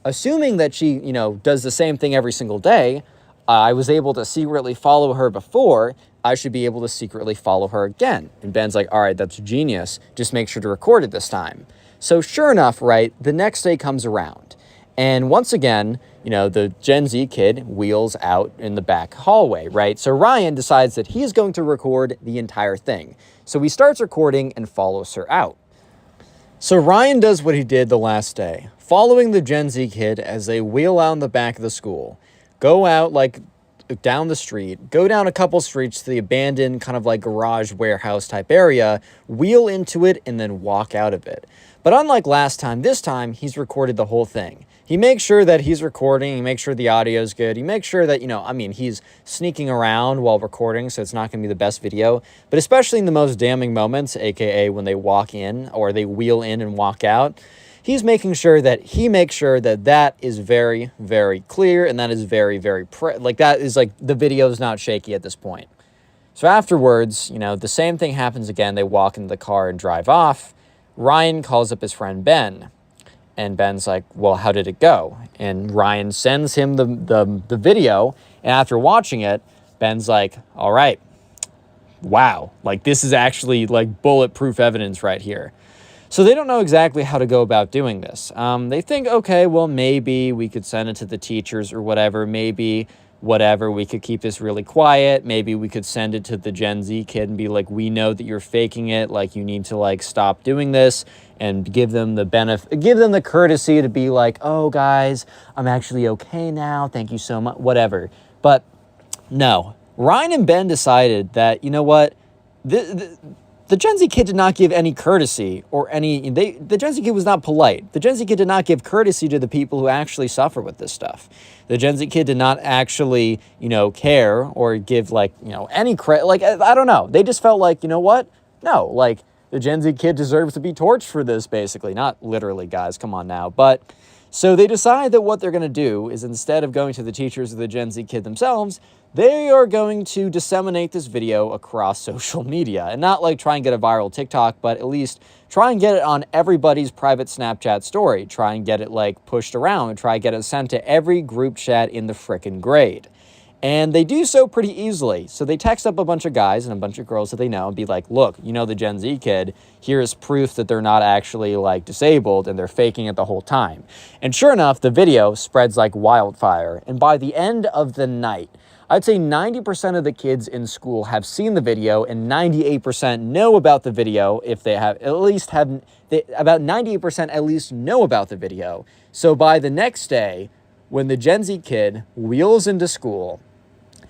Assuming that she, does the same thing every single day, I was able to secretly follow her before, I should be able to secretly follow her again. And Ben's like, all right, that's genius. Just make sure to record it this time. So sure enough, right, the next day comes around. And once again, the Gen Z kid wheels out in the back hallway, right? So Ryan decides that he's going to record the entire thing. So he starts recording and follows her out. So Ryan does what he did the last day, following the Gen Z kid as they wheel out in the back of the school, go out like down the street, go down a couple streets to the abandoned kind of like garage warehouse type area, wheel into it, and then walk out of it. But unlike last time, this time he's recorded the whole thing. He makes sure that he's recording, he makes sure the audio is good, he makes sure that, he's sneaking around while recording, so it's not going to be the best video. But especially in the most damning moments, aka when they walk in or they wheel in and walk out, he's making sure that that is very, very clear, and that is very, very, that is like the video is not shaky at this point. So afterwards, the same thing happens again. They walk into the car and drive off. Ryan calls up his friend Ben. And Ben's like, well, how did it go? And Ryan sends him the video. And after watching it, Ben's like, all right, wow. Like, this is actually like bulletproof evidence right here. So they don't know exactly how to go about doing this. They think, okay, well, maybe we could send it to the teachers or whatever. Maybe whatever, we could keep this really quiet. Maybe we could send it to the Gen Z kid and be like, we know that you're faking it. Like, you need to like stop doing this, and give them the benefit, give them the courtesy to be like, oh guys, I'm actually okay now. Thank you so much, whatever. But no, Ryan and Ben decided that, you know what, the Gen Z kid did not give any courtesy or the Gen Z kid was not polite. The Gen Z kid did not give courtesy to the people who actually suffer with this stuff. The Gen Z kid did not actually, care or give any credit. Like, I don't know. They just felt like, you know what? No, like the Gen Z kid deserves to be torched for this, basically. Not literally, guys. Come on now. But so they decide that what they're going to do is, instead of going to the teachers of the Gen Z kid themselves, they are going to disseminate this video across social media. And not like try and get a viral TikTok, but at least try and get it on everybody's private Snapchat story. Try and get it like pushed around, and try and get it sent to every group chat in the frickin' grade. And they do so pretty easily. So they text up a bunch of guys and a bunch of girls that they know and be like, look, the Gen Z kid, here is proof that they're not actually like disabled and they're faking it the whole time. And sure enough, the video spreads like wildfire. And by the end of the night, I'd say 90% of the kids in school have seen the video, and 98% know about the video. If they have, about 98% at least know about the video. So by the next day, when the Gen Z kid wheels into school,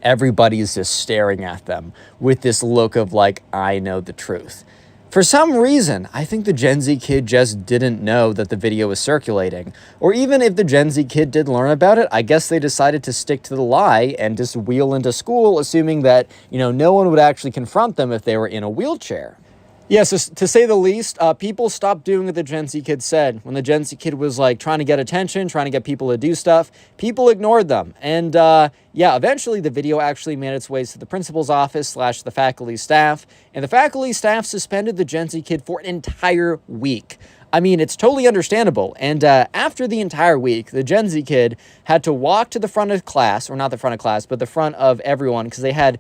everybody's just staring at them with this look of like, I know the truth. For some reason, I think the Gen Z kid just didn't know that the video was circulating. Or even if the Gen Z kid did learn about it, I guess they decided to stick to the lie and just wheel into school, assuming that, no one would actually confront them if they were in a wheelchair. Yes, to say the least, people stopped doing what the Gen Z kid said. When the Gen Z kid was like trying to get attention, trying to get people to do stuff, people ignored them. And yeah, eventually the video actually made its way to the principal's office / the faculty staff. And the faculty staff suspended the Gen Z kid for an entire week. I mean, it's totally understandable. And after the entire week, the Gen Z kid had to walk to the front of class, or not the front of class, but the front of everyone, because they had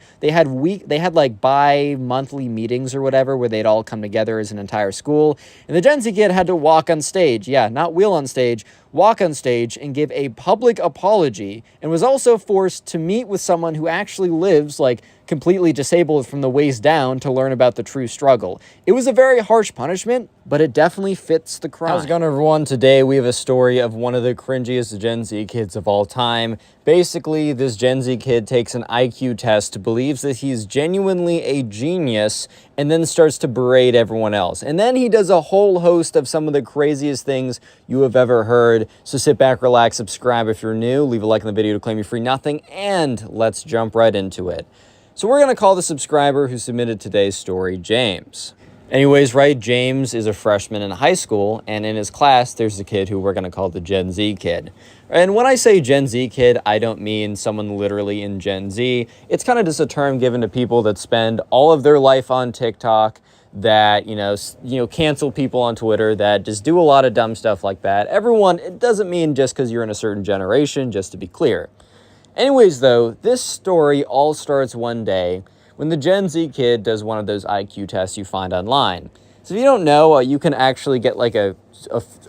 like bi-monthly meetings or whatever where they'd all come together as an entire school. And the Gen Z kid had to walk on stage. Yeah, not wheel on stage, walk on stage and give a public apology, and was also forced to meet with someone who actually lives like completely disabled from the waist down to learn about the true struggle. It was a very harsh punishment, but it definitely fits the crime. How's it going, everyone? Today we have a story of one of the cringiest Gen Z kids of all time. Basically, this Gen Z kid takes an IQ test, believes that he's genuinely a genius, and then starts to berate everyone else. And then he does a whole host of some of the craziest things you have ever heard. So sit back, relax, subscribe if you're new, leave a like on the video to claim your free nothing, and let's jump right into it. So we're going to call the subscriber who submitted today's story James. Anyways, right, James is a freshman in high school, and in his class, there's a kid who we're going to call the Gen Z kid. And when I say Gen Z kid, I don't mean someone literally in Gen Z. It's kind of just a term given to people that spend all of their life on TikTok, that, cancel people on Twitter, that just do a lot of dumb stuff like that. Everyone, it doesn't mean just because you're in a certain generation, just to be clear. Anyways, though, this story all starts one day when the Gen Z kid does one of those IQ tests you find online. So if you don't know, you can actually get like a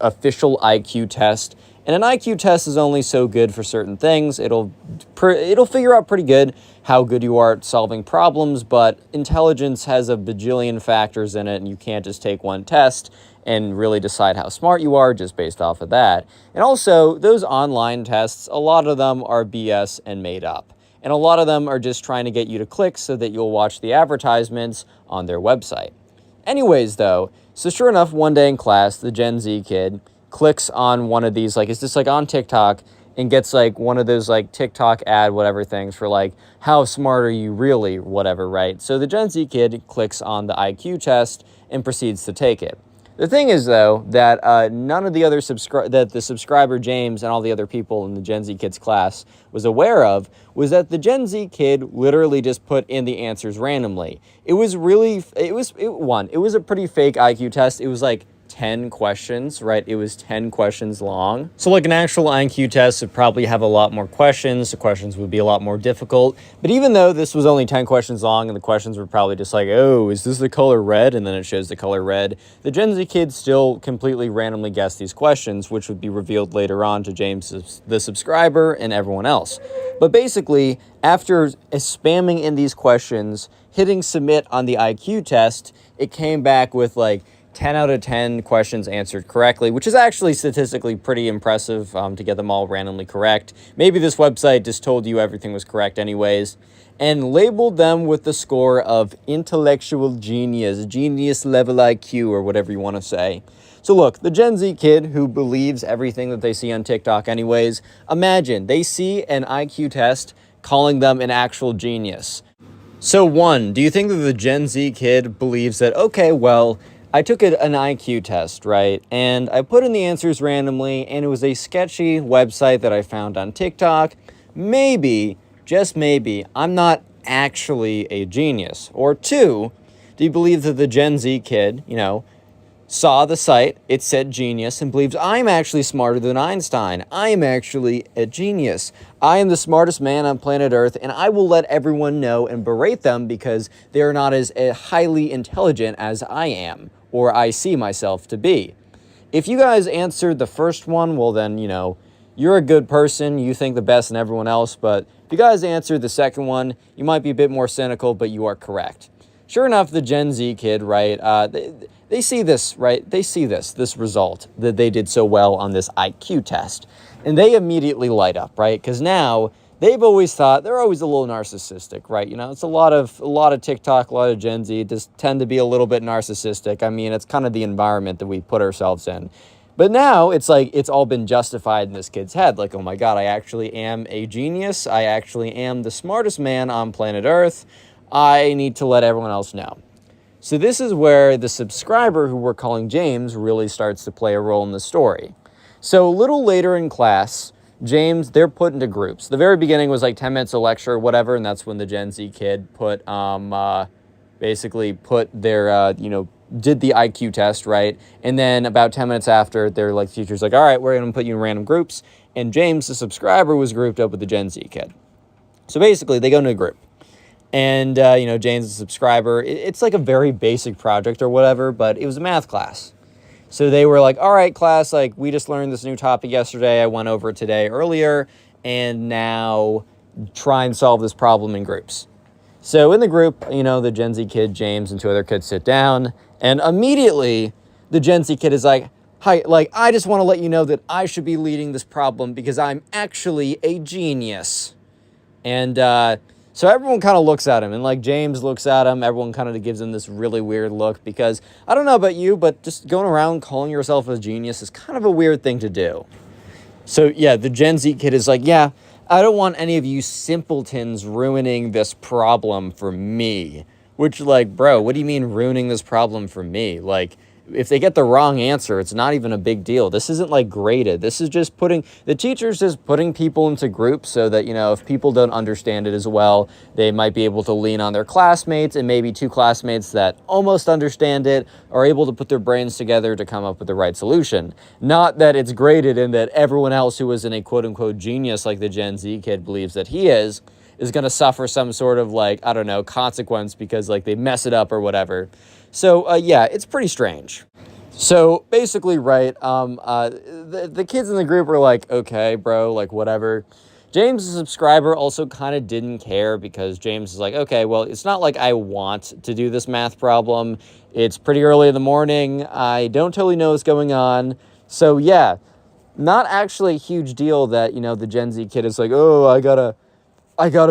official IQ test, and an IQ test is only so good for certain things. It'll figure out pretty good how good you are at solving problems, but intelligence has a bajillion factors in it, and you can't just take one test and really decide how smart you are just based off of that. And also, those online tests, a lot of them are BS and made up. And a lot of them are just trying to get you to click so that you'll watch the advertisements on their website. Anyways, though, so sure enough, one day in class, the Gen Z kid clicks on one of these, like, it's just like on TikTok, and gets like one of those like TikTok ad whatever things for like, how smart are you really, whatever, right? So the Gen Z kid clicks on the IQ test and proceeds to take it. The thing is, though, that none of the other that the subscriber James and all the other people in the Gen Z kids class was aware of was that the Gen Z kid literally just put in the answers randomly. It was a pretty fake IQ test. It was like 10 questions, right? It was 10 questions long. So like an actual IQ test would probably have a lot more questions. The questions would be a lot more difficult. But even though this was only 10 questions long and the questions were probably just like, oh, is this the color red? And then it shows the color red. The Gen Z kids still completely randomly guessed these questions, which would be revealed later on to James, the subscriber, and everyone else. But basically, after spamming in these questions, hitting submit on the IQ test, it came back with like 10 out of 10 questions answered correctly, which is actually statistically pretty impressive to get them all randomly correct. Maybe this website just told you everything was correct anyways, and labeled them with the score of intellectual genius, genius level IQ, or whatever you want to say. So look, the Gen Z kid who believes everything that they see on TikTok anyways, imagine they see an IQ test calling them an actual genius. So one, do you think that the Gen Z kid believes that, okay, well, I took an IQ test, right? And I put in the answers randomly, and it was a sketchy website that I found on TikTok. Maybe, just maybe, I'm not actually a genius. Or two, do you believe that the Gen Z kid, saw the site, it said genius, and believes I'm actually smarter than Einstein. I am actually a genius. I am the smartest man on planet Earth, and I will let everyone know and berate them because they are not as highly intelligent as I am, or I see myself to be. If you guys answered the first one, well then, you're a good person, you think the best in everyone else, but if you guys answered the second one, you might be a bit more cynical, but you are correct. Sure enough, the Gen Z kid, right, they see this, right? They see this result that they did so well on this IQ test. And they immediately light up, right? Because now they've always thought they're always a little narcissistic, right? You know, it's a lot of TikTok, a lot of Gen Z just tend to be a little bit narcissistic. I mean, it's kind of the environment that we put ourselves in. But now it's like it's all been justified in this kid's head. Like, oh my God, I actually am a genius. I actually am the smartest man on planet Earth. I need to let everyone else know. So this is where the subscriber, who we're calling James, really starts to play a role in the story. So a little later in class, James, they're put into groups. The very beginning was like 10 minutes of lecture or whatever, and that's when the Gen Z kid basically put their, did the IQ test, right? And then about 10 minutes after, they're like, the teacher's like, all right, we're going to put you in random groups. And James, the subscriber, was grouped up with the Gen Z kid. So basically, they go into a group. And, James, the subscriber, it's like a very basic project or whatever, but it was a math class. So they were like, all right, class, like, we just learned this new topic yesterday. I went over it today earlier, and now try and solve this problem in groups. So in the group, the Gen Z kid, James, and two other kids sit down, and immediately the Gen Z kid is like, hi, like, I just want to let you know that I should be leading this problem because I'm actually a genius. And, so everyone kind of looks at him, and like James looks at him, everyone kind of gives him this really weird look because I don't know about you, but just going around calling yourself a genius is kind of a weird thing to do. So yeah, the Gen Z kid is like, yeah, I don't want any of you simpletons ruining this problem for me. Which, like, bro, what do you mean ruining this problem for me? Like, if they get the wrong answer, it's not even a big deal. This isn't like graded. This is just the teacher's just putting people into groups so that, if people don't understand it as well, they might be able to lean on their classmates, and maybe two classmates that almost understand it are able to put their brains together to come up with the right solution. Not that it's graded and that everyone else who isn't a quote unquote genius like the Gen Z kid believes that he is going to suffer some sort of like, I don't know, consequence because like they mess it up or whatever. So, yeah, it's pretty strange. So, basically, right, the kids in the group were like, okay, bro, like, whatever. James, the subscriber, also kind of didn't care because James is like, okay, well, it's not like I want to do this math problem. It's pretty early in the morning. I don't totally know what's going on. So, yeah, not actually a huge deal that, the Gen Z kid is like, oh, I gotta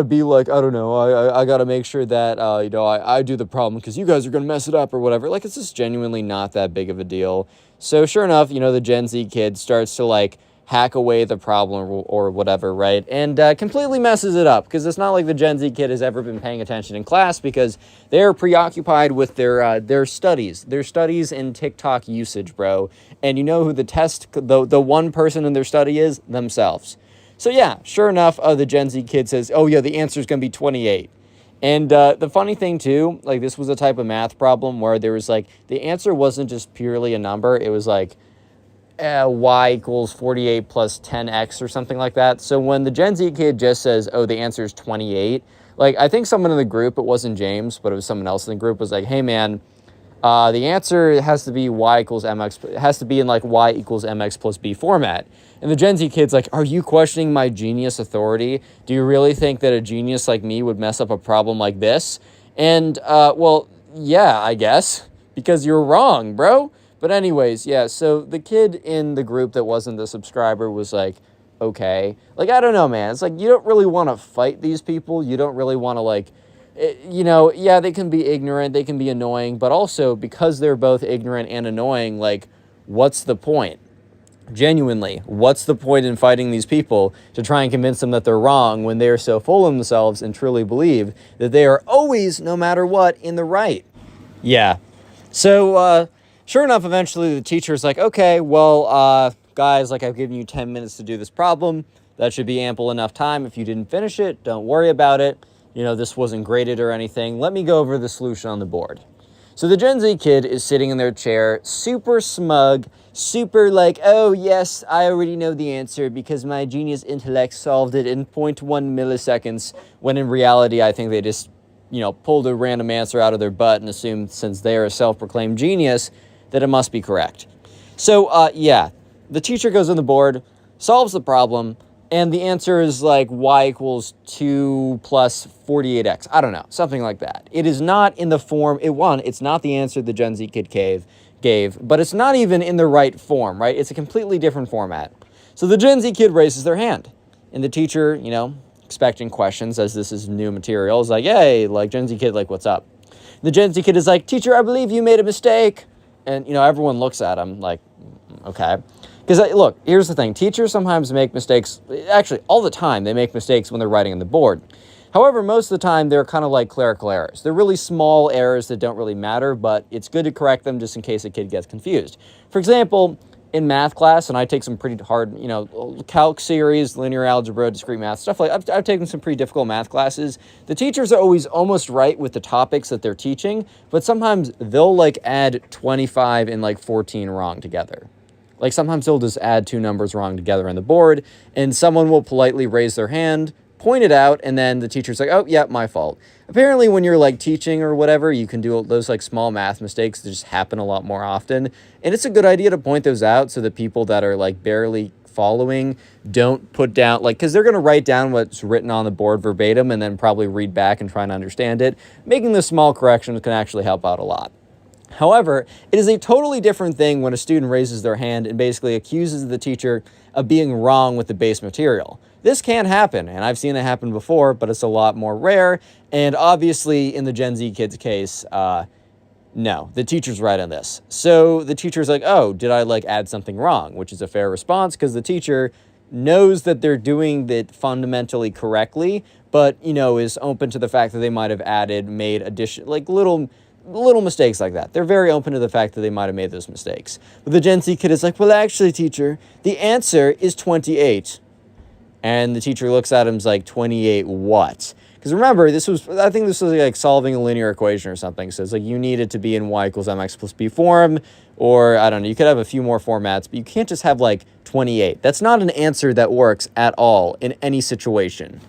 be like, I don't know, I gotta make sure that, I do the problem because you guys are gonna mess it up or whatever. Like, it's just genuinely not that big of a deal. So sure enough, the Gen Z kid starts to like hack away the problem or whatever, right? And completely messes it up because it's not like the Gen Z kid has ever been paying attention in class because they're preoccupied with their studies and TikTok usage, bro. And you know who the one person in their study is? Themselves. So yeah, sure enough, the Gen Z kid says, oh yeah, the answer is going to be 28. And the funny thing too, like this was a type of math problem where there was like, the answer wasn't just purely a number. It was like y equals 48 plus 10x or something like that. So when the Gen Z kid just says, oh, the answer is 28, like I think someone in the group, it wasn't James, but it was someone else in the group was like, hey man, the answer has to be y equals mx. It has to be in like y equals mx plus b format. And the Gen Z kid's like, are you questioning my genius authority? Do you really think that a genius like me would mess up a problem like this? And, well, yeah, I guess, because you're wrong, bro. But anyways, yeah, so the kid in the group that wasn't the subscriber was like, okay. Like, I don't know, man. It's like, you don't really want to fight these people. You don't really want to, like, yeah, they can be ignorant, they can be annoying, but also because they're both ignorant and annoying, like, what's the point? Genuinely, what's the point in fighting these people to try and convince them that they're wrong when they are so full of themselves and truly believe that they are always, no matter what, in the right? Yeah. So, sure enough, eventually the teacher's like, okay, well, guys, like I've given you 10 minutes to do this problem. That should be ample enough time. If you didn't finish it, don't worry about it. This wasn't graded or anything. Let me go over the solution on the board. So the Gen Z kid is sitting in their chair, super smug, super like, oh yes, I already know the answer because my genius intellect solved it in 0.1 milliseconds, when in reality, I think they just, pulled a random answer out of their butt and assumed since they are a self-proclaimed genius that it must be correct. So, yeah, the teacher goes on the board, solves the problem, and the answer is like y equals 2 plus 48x. I don't know, something like that. It is not in the form, it's not the answer the Gen Z kid gave, but it's not even in the right form, right? It's a completely different format. So the Gen Z kid raises their hand, and the teacher, expecting questions, as this is new material. It's like, hey, like, Gen Z kid, like, what's up? The Gen Z kid is like, teacher, I believe you made a mistake. And, you know, everyone looks at him like, okay. Because, look, here's the thing. Teachers sometimes make mistakes. Actually, all the time, they make mistakes when they're writing on the board. However, most of the time, they're kind of like clerical errors. They're really small errors that don't really matter, but it's good to correct them just in case a kid gets confused. For example, in math class, and I take some pretty hard, you know, calc series, linear algebra, discrete math, stuff like I've taken some pretty difficult math classes. The teachers are always almost right with the topics that they're teaching, but sometimes they'll like add 25 and like 14 wrong together. Like sometimes they'll just add two numbers wrong together on the board, and someone will politely raise their hand, point it out, and then the teacher's like, oh, yeah, my fault. Apparently, when you're like teaching or whatever, you can do those like small math mistakes that just happen a lot more often. And it's a good idea to point those out so that people that are like barely following don't put down, like, because they're going to write down what's written on the board verbatim and then probably read back and try and understand it. Making the small corrections can actually help out a lot. However, it is a totally different thing when a student raises their hand and basically accuses the teacher of being wrong with the base material. This can happen, and I've seen it happen before, but it's a lot more rare. And obviously, in the Gen Z kids' case, no, the teacher's right on this. So the teacher's like, oh, did I like add something wrong? Which is a fair response because the teacher knows that they're doing it fundamentally correctly, but, you know, is open to the fact that they might have made addition, like little mistakes like that. They're very open to the fact that they might have made those mistakes. But the Gen Z kid is like, well, actually, teacher, the answer is 28. And the teacher looks at him and is like, 28 what? Because remember, I think this was like solving a linear equation or something. So it's like you need it to be in y equals mx plus b form, or I don't know, you could have a few more formats, but you can't just have like 28. That's not an answer that works at all in any situation.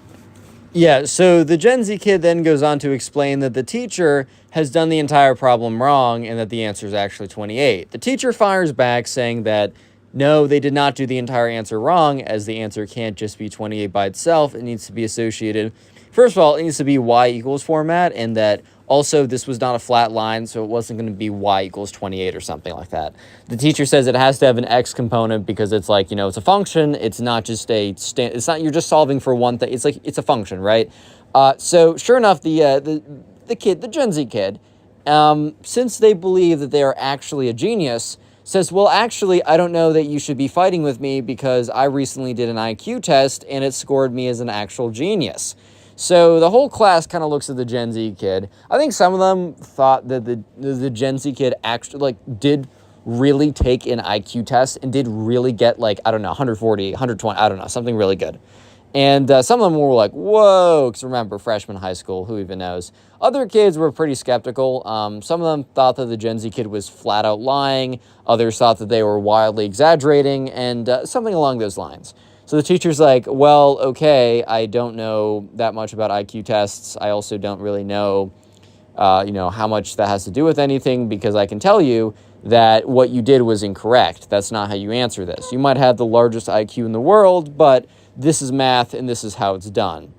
Yeah, so the Gen Z kid then goes on to explain that the teacher has done the entire problem wrong and that the answer is actually 28. The teacher fires back saying that, no, they did not do the entire answer wrong, as the answer can't just be 28 by itself. It needs to be associated. First of all, it needs to be y equals format, and that also this was not a flat line, so it wasn't going to be y equals 28 or something like that. The teacher says it has to have an x component because it's like, you know, it's a function. It's not just it's not, you're just solving for one thing. It's like, it's a function, right? So sure enough, the Gen Z kid, since they believe that they are actually a genius, says, well, actually, I don't know that you should be fighting with me because I recently did an IQ test and it scored me as an actual genius. So the whole class kind of looks at the Gen Z kid. I think some of them thought that the Gen Z kid actually like did really take an IQ test and did really get like, I don't know, 140, 120, I don't know, something really good. And some of them were like, whoa, because remember, freshman high school, who even knows? Other kids were pretty skeptical. Some of them thought that the Gen Z kid was flat out lying. Others thought that they were wildly exaggerating and something along those lines. So the teacher's like, well, okay, I don't know that much about IQ tests. I also don't really know, how much that has to do with anything because I can tell you that what you did was incorrect. That's not how you answer this. You might have the largest IQ in the world, but this is math and this is how it's done.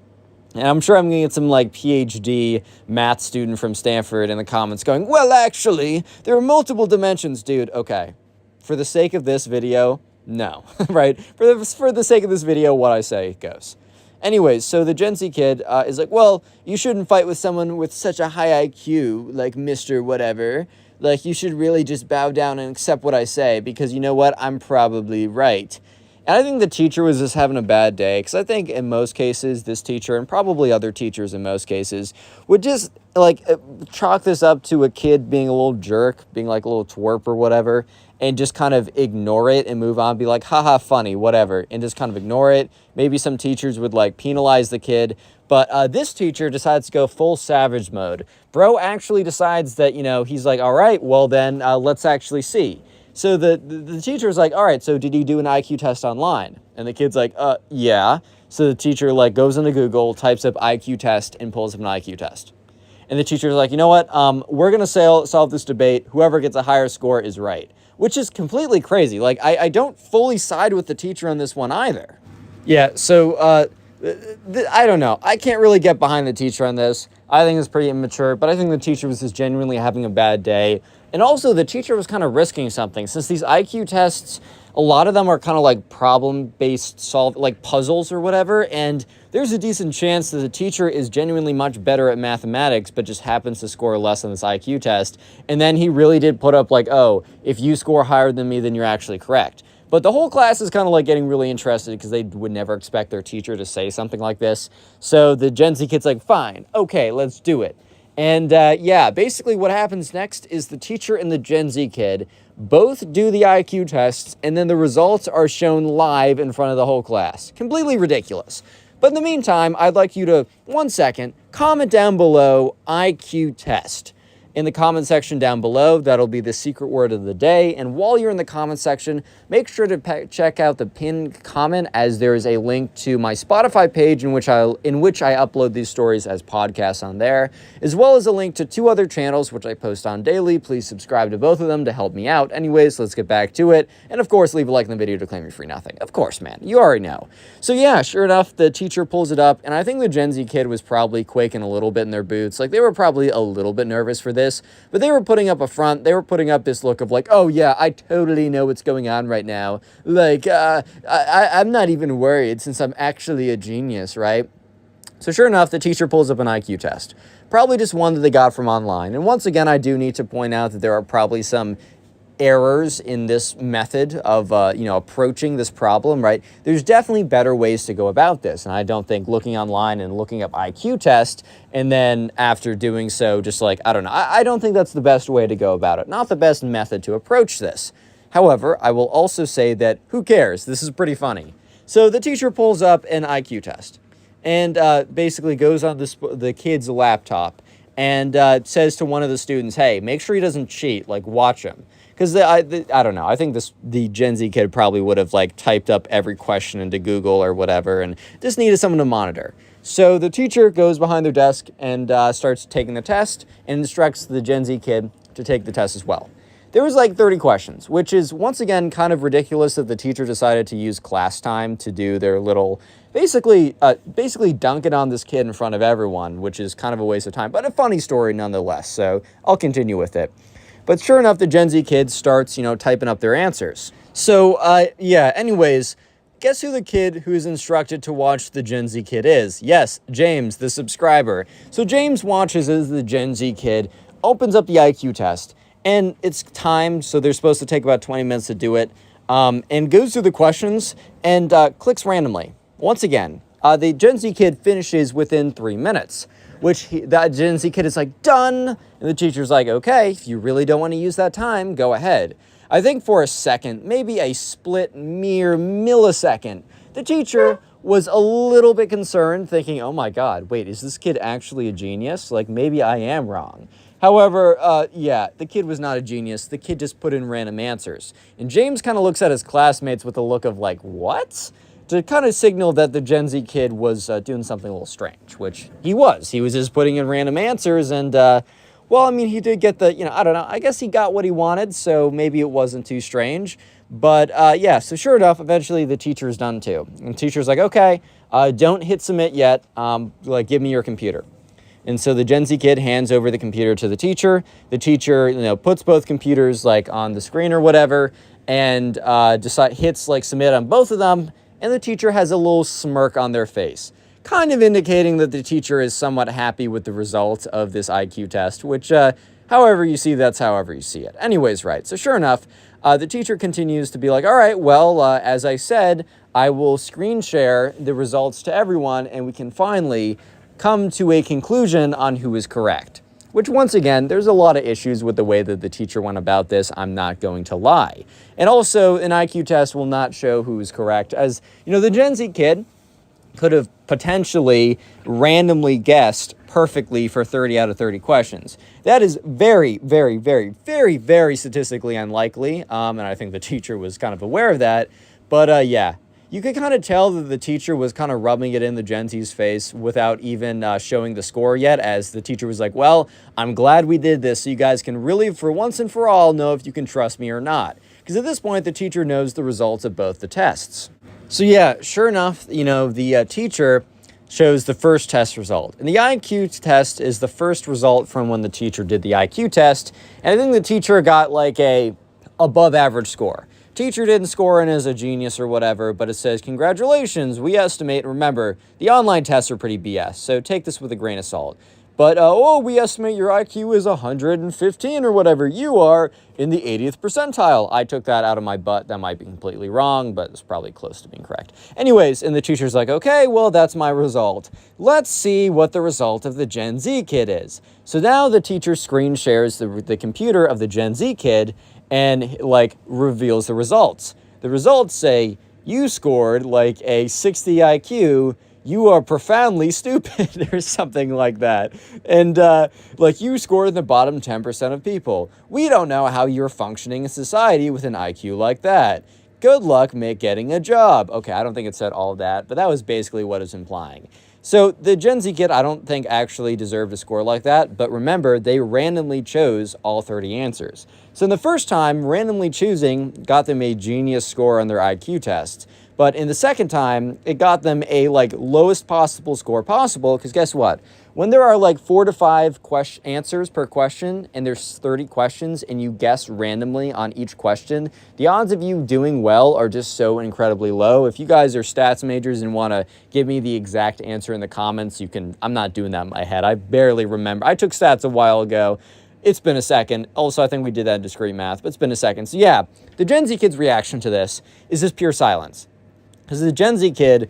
And I'm sure I'm going to get some like PhD math student from Stanford in the comments going, well, actually, there are multiple dimensions, dude. Okay, for the sake of this video, no, right? For the sake of this video, what I say goes. Anyways, so the Gen Z kid is like, well, you shouldn't fight with someone with such a high IQ, like Mr. Whatever. Like, you should really just bow down and accept what I say because you know what? I'm probably right. And I think the teacher was just having a bad day because I think in most cases, this teacher and probably other teachers in most cases would just like chalk this up to a kid being a little jerk, being like a little twerp or whatever, and just kind of ignore it and move on, be like, haha, funny, whatever, and just kind of ignore it. Maybe some teachers would like penalize the kid, but this teacher decides to go full savage mode. Bro actually decides that, he's like, all right, well then let's actually see. So the teacher's like, all right, so did you do an IQ test online? And the kid's like, yeah. So the teacher like goes into Google, types up IQ test, and pulls up an IQ test. And the teacher's like, you know what? We're going to solve this debate. Whoever gets a higher score is right. Which is completely crazy. Like, I don't fully side with the teacher on this one either. Yeah, so, I don't know. I can't really get behind the teacher on this. I think it's pretty immature, but I think the teacher was just genuinely having a bad day. And also, the teacher was kind of risking something. Since these IQ tests, a lot of them are kind of like problem-based like puzzles or whatever, and there's a decent chance that the teacher is genuinely much better at mathematics, but just happens to score less on this IQ test. And then he really did put up like, oh, if you score higher than me, then you're actually correct. But the whole class is kind of like getting really interested because they would never expect their teacher to say something like this. So the Gen Z kid's like, fine, okay, let's do it. And yeah, basically what happens next is the teacher and the Gen Z kid both do the IQ tests, and then the results are shown live in front of the whole class. Completely ridiculous. But in the meantime, I'd like you to, 1 second, comment down below IQ test. In the comment section down below, that'll be the secret word of the day. And while you're in the comment section, make sure to check out the pinned comment, as there is a link to my Spotify page in which I upload these stories as podcasts on there, as well as a link to 2 other channels which I post on daily. Please subscribe to both of them to help me out. Anyways, let's get back to it. And of course, leave a like in the video to claim your free nothing. Of course, man. You already know. So yeah, sure enough, the teacher pulls it up, and I think the Gen Z kid was probably quaking a little bit in their boots. Like, they were probably a little bit nervous for this. But they were putting up a front. They were putting up this look of like, oh yeah, I totally know what's going on right now. Like, I'm not even worried since I'm actually a genius, right? So sure enough, the teacher pulls up an IQ test. Probably just one that they got from online. And once again, I do need to point out that there are probably some errors in this method of, approaching this problem, right? There's definitely better ways to go about this. And I don't think looking online and looking up IQ test and then after doing so, just like, I don't know, I don't think that's the best way to go about it. Not the best method to approach this. However, I will also say that who cares? This is pretty funny. So the teacher pulls up an IQ test and basically goes on the kid's laptop and says to one of the students, hey, make sure he doesn't cheat, like watch him. Because I don't know, I think the Gen Z kid probably would have like typed up every question into Google or whatever and just needed someone to monitor. So the teacher goes behind their desk and starts taking the test and instructs the Gen Z kid to take the test as well. There was like 30 questions, which is once again kind of ridiculous that the teacher decided to use class time to do their little, basically dunk it on this kid in front of everyone, which is kind of a waste of time, but a funny story nonetheless. So I'll continue with it. But sure enough, the Gen Z kid starts, typing up their answers. So, yeah, anyways, guess who the kid who's instructed to watch the Gen Z kid is? Yes, James, the subscriber. So James watches as the Gen Z kid opens up the IQ test, and it's timed, so they're supposed to take about 20 minutes to do it, and goes through the questions and clicks randomly. Once again, the Gen Z kid finishes within 3 minutes. That Gen Z kid is like, done. And the teacher's like, okay, if you really don't want to use that time, go ahead. I think for a second, maybe a split mere millisecond, the teacher was a little bit concerned, thinking, oh my God, wait, is this kid actually a genius? Like, maybe I am wrong. However, yeah, the kid was not a genius. The kid just put in random answers. And James kind of looks at his classmates with a look of like, what? To kind of signal that the Gen Z kid was doing something a little strange, which he was. He was just putting in random answers and, well, I mean, he did get the, I don't know, I guess he got what he wanted, so maybe it wasn't too strange. But, yeah, so sure enough, eventually the teacher's done too. And the teacher's like, okay, don't hit submit yet, like, give me your computer. And so the Gen Z kid hands over the computer to the teacher. The teacher, puts both computers, like, on the screen or whatever, and hits, like, submit on both of them. And the teacher has a little smirk on their face, kind of indicating that the teacher is somewhat happy with the result of this IQ test, which, however you see, that's however you see it. Anyways, right, so sure enough, the teacher continues to be like, all right, well, as I said, I will screen share the results to everyone, and we can finally come to a conclusion on who is correct. Which, once again, there's a lot of issues with the way that the teacher went about this, I'm not going to lie. And also, an IQ test will not show who is correct, as, the Gen Z kid could have potentially randomly guessed perfectly for 30 out of 30 questions. That is very, very, very, very, very statistically unlikely, and I think the teacher was kind of aware of that. But, yeah. You could kind of tell that the teacher was kind of rubbing it in the Gen Z's face without even showing the score yet, as the teacher was like, well, I'm glad we did this so you guys can really, for once and for all, know if you can trust me or not. Because at this point, the teacher knows the results of both the tests. So yeah, sure enough, the teacher shows the first test result. And the IQ test is the first result from when the teacher did the IQ test. And I think the teacher got like a above average score. teacher didn't score in as a genius or whatever, but it says, congratulations, we estimate, remember, the online tests are pretty BS, so take this with a grain of salt. But, we estimate your IQ is 115 or whatever. You are in the 80th percentile. I took that out of my butt. That might be completely wrong, but it's probably close to being correct. Anyways, and the teacher's like, okay, well, that's my result. Let's see what the result of the Gen Z kid is. So now the teacher screen shares the computer of the Gen Z kid and, like, reveals the results. The results say, you scored, like, a 60 IQ, you are profoundly stupid or something like that. And like you scored in the bottom 10% of people. We don't know how you're functioning in society with an IQ like that. Good luck getting a job. Okay, I don't think it said all that, but that was basically what it's implying. So the Gen Z kid, I don't think actually deserved a score like that, but remember, they randomly chose all 30 answers. So in the first time, randomly choosing got them a genius score on their IQ test. But in the second time, it got them a lowest possible score possible, because guess what? When there are 4 to 5 answers per question, and there's 30 questions, and you guess randomly on each question, the odds of you doing well are just so incredibly low. If you guys are stats majors and want to give me the exact answer in the comments, you can. I'm not doing that in my head. I barely remember. I took stats a while ago. It's been a second. Also, I think we did that in discrete math, but it's been a second. So yeah, the Gen Z kid's reaction to this is just pure silence. Because the Gen Z kid,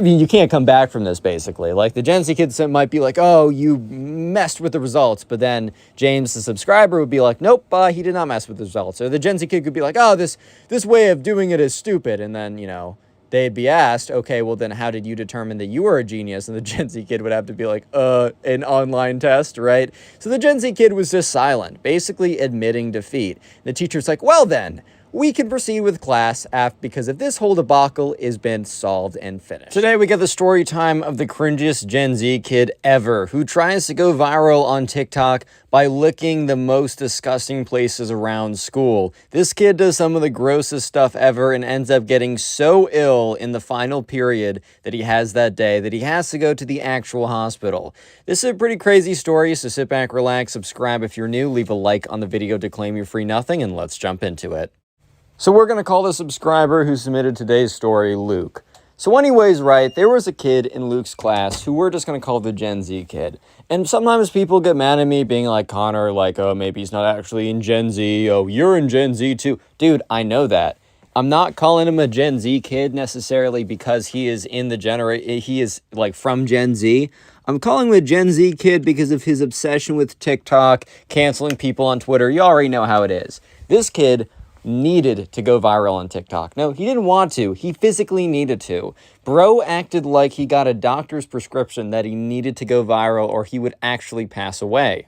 you can't come back from this, basically. Like, the Gen Z kid might be like, oh, you messed with the results. But then James, the subscriber, would be like, nope, he did not mess with the results. Or the Gen Z kid could be like, oh, this way of doing it is stupid. And then, they'd be asked, okay, well, then how did you determine that you were a genius? And the Gen Z kid would have to be like, an online test, right? So the Gen Z kid was just silent, basically admitting defeat. The teacher's like, well, then, we can proceed with class because of this whole debacle has been solved and finished. Today we get the story time of the cringiest Gen Z kid ever, who tries to go viral on TikTok by licking the most disgusting places around school. This kid does some of the grossest stuff ever and ends up getting so ill in the final period that he has that day that he has to go to the actual hospital. This is a pretty crazy story, so sit back, relax, subscribe if you're new, leave a like on the video to claim your free nothing, and let's jump into it. So we're going to call the subscriber who submitted today's story Luke. So anyways, right, there was a kid in Luke's class who we're just going to call the Gen Z kid. And sometimes people get mad at me being like, Connor, oh, maybe he's not actually in Gen Z. Oh, you're in Gen Z too. Dude, I know that. I'm not calling him a Gen Z kid necessarily because he is in the he is from Gen Z. I'm calling him a Gen Z kid because of his obsession with TikTok, canceling people on Twitter. You already know how it is. This kid needed to go viral on TikTok. No, he didn't want to. He physically needed to. Bro acted like he got a doctor's prescription that he needed to go viral or he would actually pass away.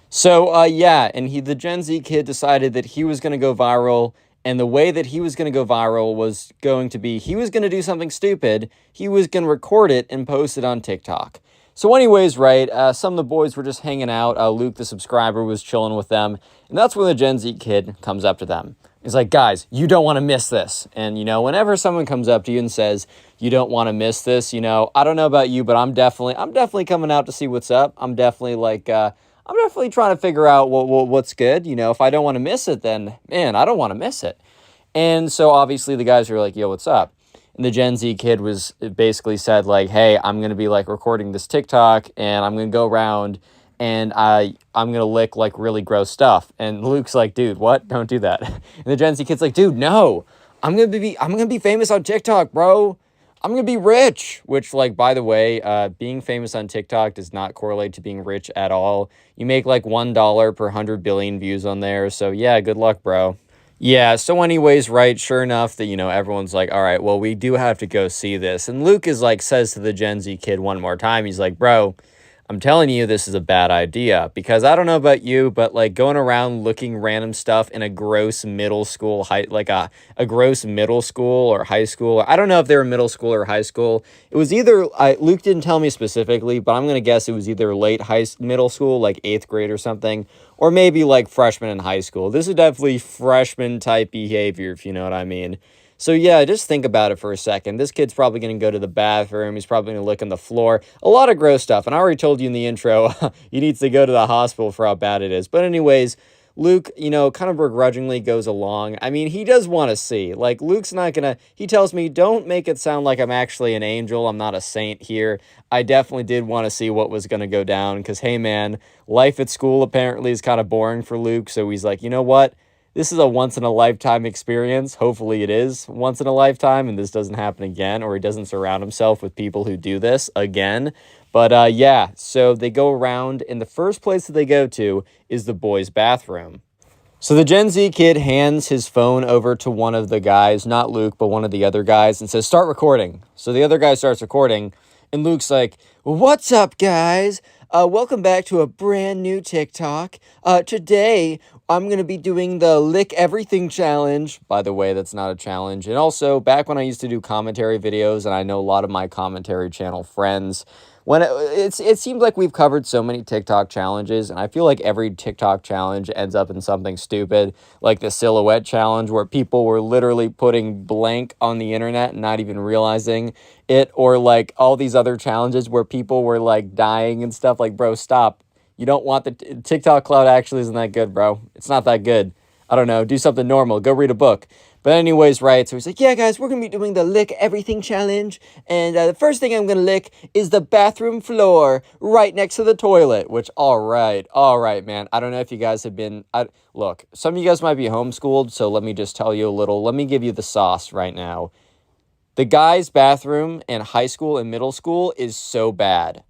So, and the Gen Z kid decided that he was going to go viral, and the way that he was going to go viral was going to be, he was going to do something stupid, he was going to record it and post it on TikTok. So anyways, right, some of the boys were just hanging out. Luke, the subscriber, was chilling with them, and that's when the Gen Z kid comes up to them. He's like, guys, you don't want to miss this. And, whenever someone comes up to you and says, you don't want to miss this, I don't know about you, but I'm definitely coming out to see what's up. I'm definitely trying to figure out what's good. If I don't want to miss it, then, man, I don't want to miss it. And so obviously the guys are like, yo, what's up? And the Gen Z kid basically said hey, I'm going to be recording this TikTok and I'm going to go around and I'm going to lick really gross stuff. And Luke's like, dude, what? Don't do that. And the Gen Z kid's like, dude, no, I'm going to be famous on TikTok, bro. I'm going to be rich, which by the way, being famous on TikTok does not correlate to being rich at all. You make $1 per 100 billion views on there. So yeah, good luck, bro. Yeah, so anyways, right, sure enough that, everyone's like, all right, well, we do have to go see this. And Luke says to the Gen Z kid one more time, he's like, bro, I'm telling you this is a bad idea because I don't know about you, but going around looking random stuff in a gross middle school, a gross middle school or high school. I don't know if they were middle school or high school. It was either, Luke didn't tell me specifically, but I'm going to guess it was either middle school, 8th grade or something, or maybe freshman in high school. This is definitely freshman type behavior, if you know what I mean. So yeah, just think about it for a second. This kid's probably going to go to the bathroom. He's probably going to lick on the floor. A lot of gross stuff. And I already told you in the intro, he needs to go to the hospital for how bad it is. But anyways, Luke, you know, kind of begrudgingly goes along. I mean, he does want to see. Like, Luke's not gonna, he tells me, don't make it sound like I'm actually an angel. I'm not a saint here. I definitely did want to see what was gonna go down because, hey, man, life at school apparently is kind of boring for Luke. So he's like, you know what? This is a once in a lifetime experience. Hopefully it is once in a lifetime and this doesn't happen again, or he doesn't surround himself with people who do this again. But yeah, so they go around, and the first place that they go to is the boys' bathroom. So the Gen Z kid hands his phone over to one of the guys, not Luke, but one of the other guys, and says, start recording. So the other guy starts recording, and Luke's like, what's up, guys? Welcome back to a brand new TikTok. Today, I'm going to be doing the Lick Everything Challenge. By the way, that's not a challenge. And also, back when I used to do commentary videos, and I know a lot of my commentary channel friends, when it seems like we've covered so many TikTok challenges, and I feel like every TikTok challenge ends up in something stupid, like the silhouette challenge, where people were literally putting blank on the internet and not even realizing it, or like all these other challenges where people were like dying and stuff. Like, bro, stop. You don't want the TikTok cloud actually isn't that good, bro. It's not that good. I don't know. Do something normal. Go read a book. But anyways, right, so he's like, yeah, guys, we're going to be doing the Lick Everything Challenge, and the first thing I'm going to lick is the bathroom floor right next to the toilet, which, all right, man. I don't know if you guys have been, look, some of you guys might be homeschooled, so let me just tell you a little, let me give you the sauce right now. The guys' bathroom in high school and middle school is so bad.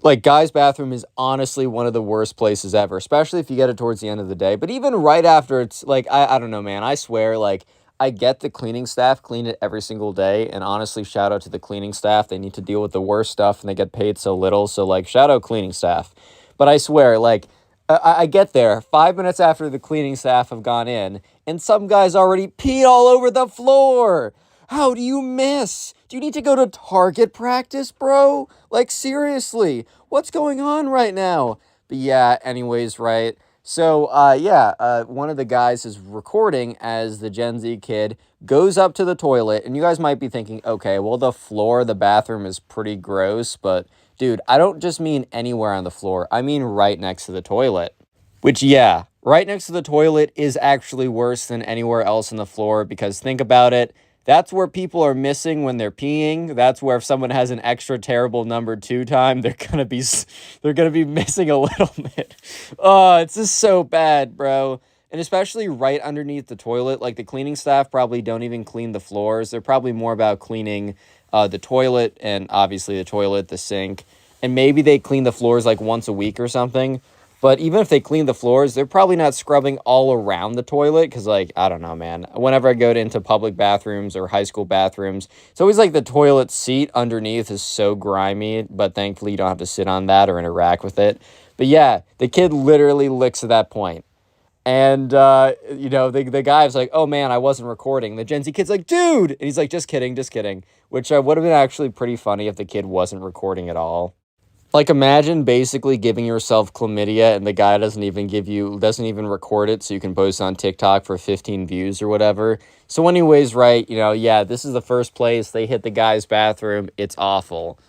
Like, guys' bathroom is honestly one of the worst places ever, especially if you get it towards the end of the day. But even right after, it's like, I don't know, man, I swear, like, I get the cleaning staff clean it every single day, and honestly, shout out to the cleaning staff. They need to deal with the worst stuff, and they get paid so little, so, like, shout out cleaning staff. But I swear, like, I get there 5 minutes after the cleaning staff have gone in, and some guy's already peed all over the floor. How do you miss? Do you need to go to target practice, bro? Like, seriously, what's going on right now? But yeah, anyways, right? So, one of the guys is recording as the Gen Z kid goes up to the toilet, and you guys might be thinking, okay, well, the floor of the bathroom is pretty gross, but dude, I don't just mean anywhere on the floor. I mean right next to the toilet. Which, yeah, right next to the toilet is actually worse than anywhere else on the floor, because think about it. That's where people are missing when they're peeing. That's where if someone has an extra terrible number 2 time, they're gonna be missing a little bit. Oh, it's just so bad, bro. And especially right underneath the toilet, like the cleaning staff probably don't even clean the floors. They're probably more about cleaning the toilet and obviously the toilet, the sink, and maybe they clean the floors like once a week or something. But even if they clean the floors, they're probably not scrubbing all around the toilet because, like, I don't know, man. Whenever I go into public bathrooms or high school bathrooms, it's always like the toilet seat underneath is so grimy, but thankfully you don't have to sit on that or interact with it. But yeah, the kid literally licks at that point. And, the guy's like, oh, man, I wasn't recording. The Gen Z kid's like, dude! And he's like, just kidding, which would have been actually pretty funny if the kid wasn't recording at all. Like, imagine basically giving yourself chlamydia and the guy doesn't even record it so you can post on TikTok for 15 views or whatever. So anyways, right, this is the first place. They hit the guy's bathroom. It's awful.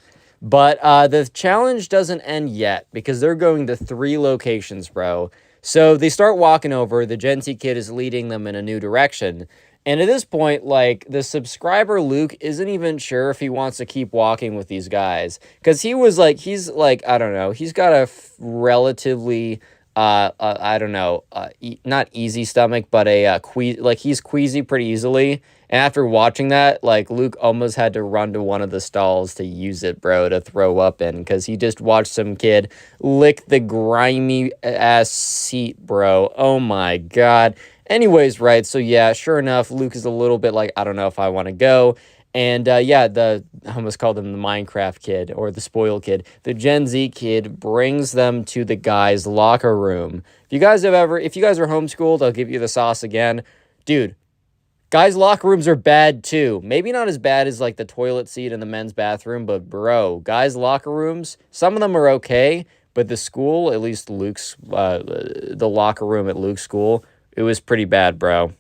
But the challenge doesn't end yet because they're going to 3 locations, bro. So they start walking over. The Gen Z kid is leading them in a new direction. And at this point, like, the subscriber Luke isn't even sure if he wants to keep walking with these guys. Because he's I don't know, he's got a relatively, not easy stomach, but he's queasy pretty easily. And after watching that, like, Luke almost had to run to one of the stalls to use it, bro, to throw up in. Because he just watched some kid lick the grimy-ass seat, bro. Oh, my God. Anyways, right, so yeah, sure enough, Luke is a little bit like, I don't know if I want to go. And I almost called him the Minecraft kid or the spoiled kid. The Gen Z kid brings them to the guy's locker room. If you guys are homeschooled, I'll give you the sauce again. Dude, guys' locker rooms are bad too. Maybe not as bad as like the toilet seat in the men's bathroom, but bro, guys' locker rooms, some of them are okay, but the school, at least the locker room at Luke's school, it was pretty bad, bro.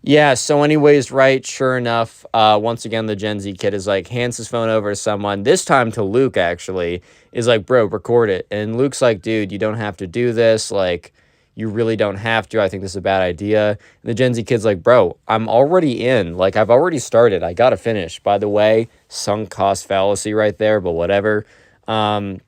Yeah, so anyways, right, sure enough, once again, the Gen Z kid is like, hands his phone over to someone, this time to Luke, actually, is like, bro, record it. And Luke's like, dude, you don't have to do this, like, You really don't have to. I think this is a bad idea. And the Gen Z kid's like, bro, I'm already in. Like, I've already started. I got to finish. By the way, sunk cost fallacy right there, but whatever. I'm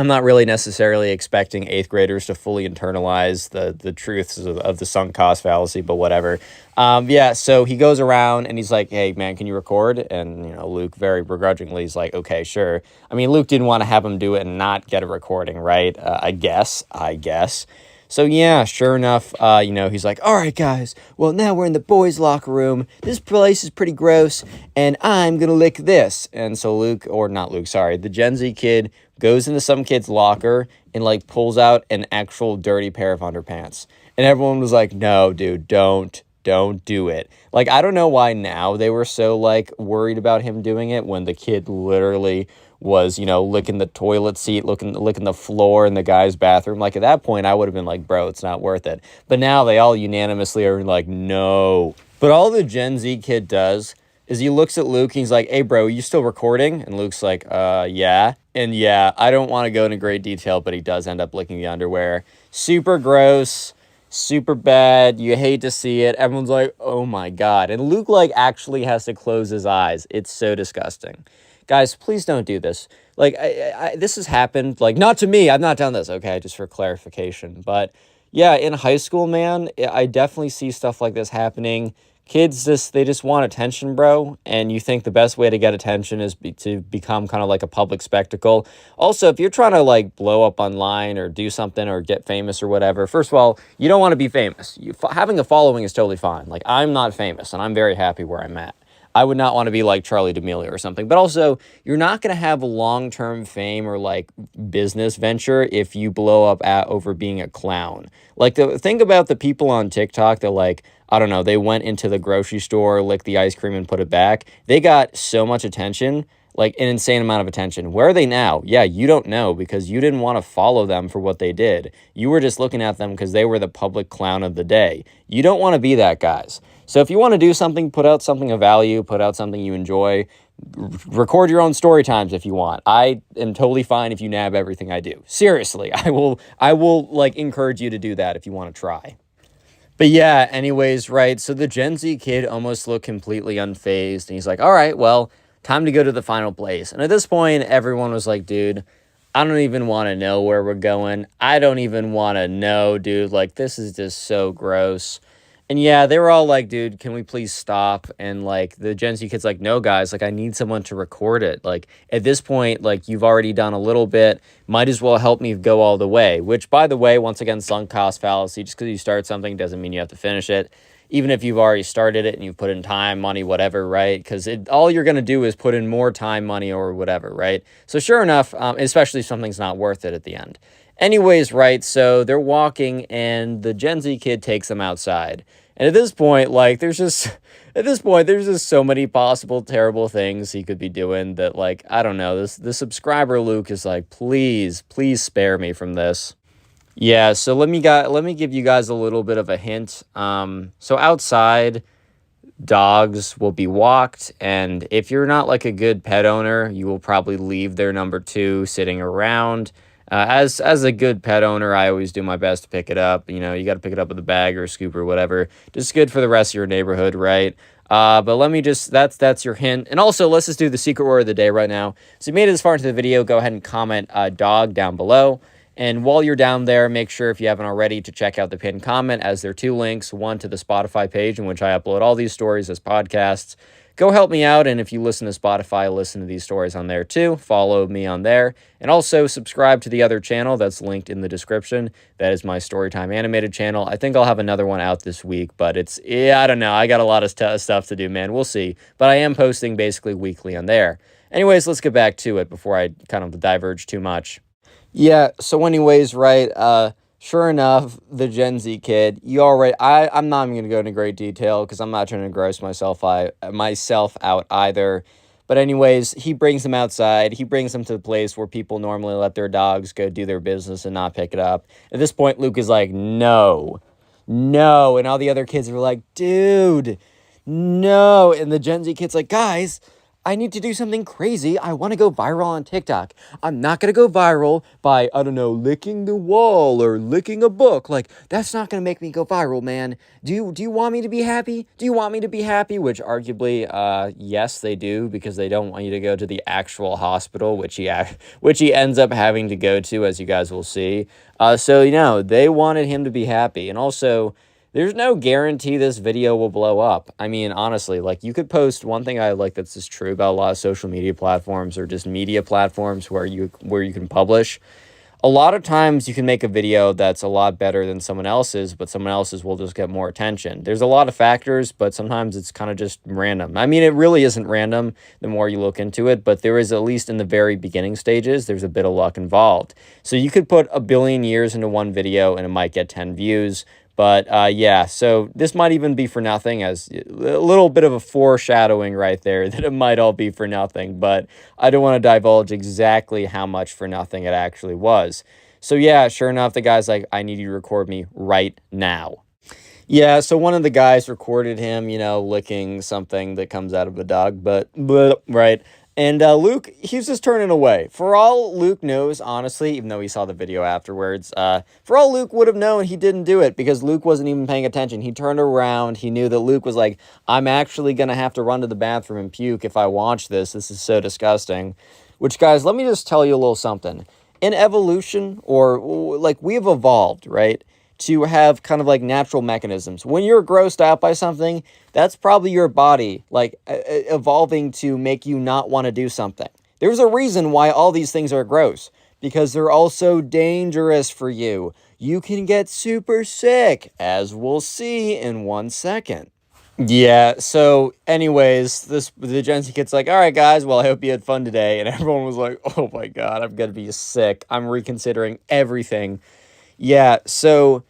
not really necessarily expecting 8th graders to fully internalize the truths of the sunk cost fallacy, but whatever. Yeah, so he goes around and he's like, hey, man, can you record? And, Luke very begrudgingly is like, okay, sure. I mean, Luke didn't want to have him do it and not get a recording, right? I guess. So, yeah, sure enough, he's like, all right, guys, well, now we're in the boys' locker room. This place is pretty gross, and I'm going to lick this. And so the Gen Z kid goes into some kid's locker and, like, pulls out an actual dirty pair of underpants. And everyone was like, no, dude, don't do it. Like, I don't know why now they were so, like, worried about him doing it when the kid literally was, licking the toilet seat, licking the floor in the guy's bathroom. Like, at that point, I would have been like, bro, it's not worth it. But now they all unanimously are like, no. But all the Gen Z kid does is he looks at Luke and he's like, hey, bro, you still recording? And Luke's like, yeah. And yeah, I don't want to go into great detail, but he does end up licking the underwear. Super gross. Super bad. You hate to see it. Everyone's like, oh my God. And Luke, like, actually has to close his eyes. It's so disgusting. Guys, please don't do this. Like, this has happened. Like, not to me. I've not done this. Okay, just for clarification. But yeah, in high school, man, I definitely see stuff like this happening. Kids they just want attention, bro. And you think the best way to get attention is to become kind of like a public spectacle. Also, if you're trying to like blow up online or do something or get famous or whatever, first of all, you don't want to be famous. Having a following is totally fine. Like, I'm not famous and I'm very happy where I'm at. I would not want to be like Charlie D'Amelio or something. But also, you're not going to have long-term fame or like business venture if you blow up over being a clown. Like, think about the people on TikTok that, like, I don't know, they went into the grocery store, licked the ice cream and put it back. They got so much attention, like an insane amount of attention. Where are they now? Yeah, you don't know because you didn't want to follow them for what they did. You were just looking at them because they were the public clown of the day. You don't want to be that, guys. So if you want to do something, put out something of value, put out something you enjoy, record your own story times if you want. I am totally fine if you nab everything I do. Seriously, I will like encourage you to do that if you want to try. But yeah, anyways, right, so the Gen Z kid almost looked completely unfazed, and he's like, all right, well, time to go to the final place. And at this point, everyone was like, dude, I don't even want to know where we're going. I don't even want to know, dude. Like, this is just so gross. And yeah, they were all like, dude, can we please stop? And like the Gen Z kid's like, no, guys, like I need someone to record it. Like at this point, like you've already done a little bit, might as well help me go all the way. Which, by the way, once again, sunk cost fallacy. Just because you start something doesn't mean you have to finish it. Even if you've already started it and you've put in time, money, whatever, right? Because all you're going to do is put in more time, money, or whatever, right? So sure enough, especially if something's not worth it at the end. Anyways, right, so they're walking and the Gen Z kid takes them outside. And at this point, like, there's just so many possible terrible things he could be doing that, like, I don't know, the subscriber Luke is like, please spare me from this. Yeah, so let me give you guys a little bit of a hint. So outside, dogs will be walked, and if you're not like a good pet owner, you will probably leave their number 2 sitting around. As a good pet owner, I always do my best to pick it up. You know, you got to pick it up with a bag or a scoop or whatever. Just good for the rest of your neighborhood, right? But let me just, that's your hint. And also, let's just do the secret word of the day right now. So if you made it this far into the video, go ahead and comment dog down below. And while you're down there, make sure if you haven't already to check out the pinned comment, as there are 2 links, one to the Spotify page in which I upload all these stories as podcasts. Go help me out, and if you listen to Spotify, listen to these stories on there too. Follow me on there. And also subscribe to the other channel that's linked in the description. That is my Storytime animated channel. I think I'll have another one out this week, but I don't know. I got a lot of stuff to do, man. We'll see. But I am posting basically weekly on there. Anyways, let's get back to it before I kind of diverge too much. Yeah, so anyways, right, sure enough, the Gen Z kid, I'm not even going to go into great detail because I'm not trying to gross myself out either. But anyways, he brings them outside. He brings them to the place where people normally let their dogs go do their business and not pick it up. At this point, Luke is like, no. And all the other kids are like, dude, no. And the Gen Z kid's like, guys, I need to do something crazy. I want to go viral on TikTok. I'm not going to go viral by, I don't know, licking the wall or licking a book. Like, that's not going to make me go viral, man. Do you want me to be happy? Do you want me to be happy? Which arguably, yes, they do, because they don't want you to go to the actual hospital, which he ends up having to go to, as you guys will see. So, they wanted him to be happy. And also, there's no guarantee this video will blow up. I mean, honestly, like, you could post one thing I like that's just true about a lot of social media platforms or just media platforms where you can publish. A lot of times you can make a video that's a lot better than someone else's, but someone else's will just get more attention. There's a lot of factors, but sometimes it's kind of just random. I mean, it really isn't random the more you look into it, but there is, at least in the very beginning stages, there's a bit of luck involved. So you could put a billion years into one video and it might get 10 views. But yeah, so this might even be for nothing, as a little bit of a foreshadowing right there that it might all be for nothing. But I don't want to divulge exactly how much for nothing it actually was. So yeah, sure enough, the guy's like, I need you to record me right now. Yeah, so one of the guys recorded him, licking something that comes out of a dog, but right. And Luke, he's just turning away. For all Luke knows, honestly, even though he saw the video afterwards, for all Luke would have known, he didn't do it because Luke wasn't even paying attention. He turned around. He knew that Luke was like, I'm actually going to have to run to the bathroom and puke if I watch this. This is so disgusting. Which, guys, let me just tell you a little something. In evolution, or like, we've evolved, right, to have kind of like natural mechanisms. When you're grossed out by something, that's probably your body like evolving to make you not want to do something. There's a reason why all these things are gross, because they're also dangerous for you. You can get super sick, as we'll see in 1 second. Yeah, so anyways, the Gen Z kid's like, all right, guys, well, I hope you had fun today. And everyone was like, oh my God, I'm going to be sick. I'm reconsidering everything. Yeah, so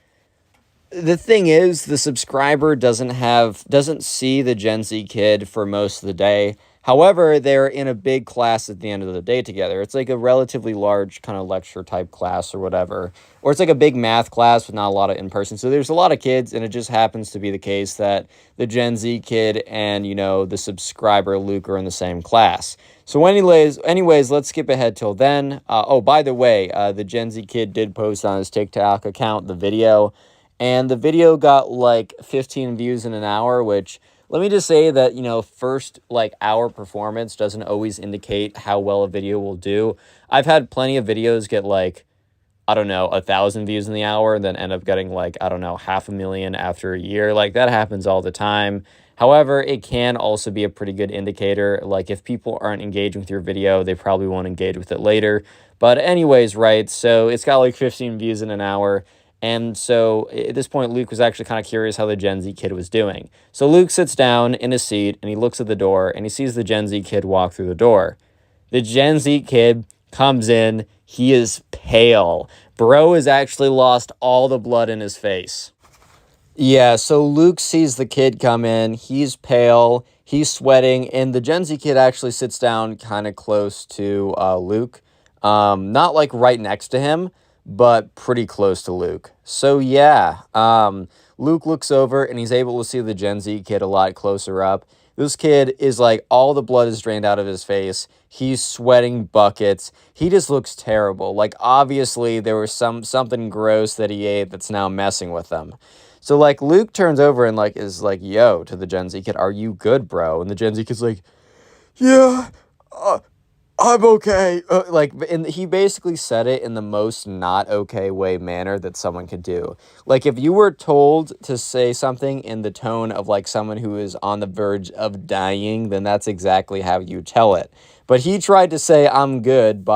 the thing is, the subscriber doesn't see the Gen Z kid for most of the day. However, they're in a big class at the end of the day together. It's like a relatively large kind of lecture type class or whatever. Or it's like a big math class with not a lot of in-person. So there's a lot of kids, and it just happens to be the case that the Gen Z kid and, the subscriber Luke are in the same class. So anyways, let's skip ahead till then. Oh, by the way, the Gen Z kid did post on his TikTok account the video, and the video got like 15 views in an hour, which, let me just say that, first like hour performance doesn't always indicate how well a video will do. I've had plenty of videos get like, I don't know, 1,000 views in the hour and then end up getting like, I don't know, 500,000 after a year. Like, that happens all the time. However, it can also be a pretty good indicator. Like, if people aren't engaging with your video, they probably won't engage with it later. But anyways, right, so it's got like 15 views in an hour. And so at this point, Luke was actually kind of curious how the Gen Z kid was doing. So Luke sits down in his seat and he looks at the door and he sees the Gen Z kid walk through the door. The Gen Z kid comes in. He is pale. Bro has actually lost all the blood in his face. Yeah, so Luke sees the kid come in. He's pale. He's sweating. And the Gen Z kid actually sits down kind of close to Luke. Not like right next to him, but pretty close to Luke. So yeah, Luke looks over and he's able to see the Gen Z kid a lot closer up. This kid is like, all the blood is drained out of his face. He's sweating buckets. He just looks terrible. Like, obviously there was something gross that he ate that's now messing with him. So like, Luke turns over and like is like, yo, to the Gen Z kid, are you good, bro? And the Gen Z kid's like, yeah, I'm okay. And he basically said it in the most not okay way manner that someone could do. Like, if you were told to say something in the tone of like someone who is on the verge of dying, then that's exactly how you tell it. But he tried to say I'm good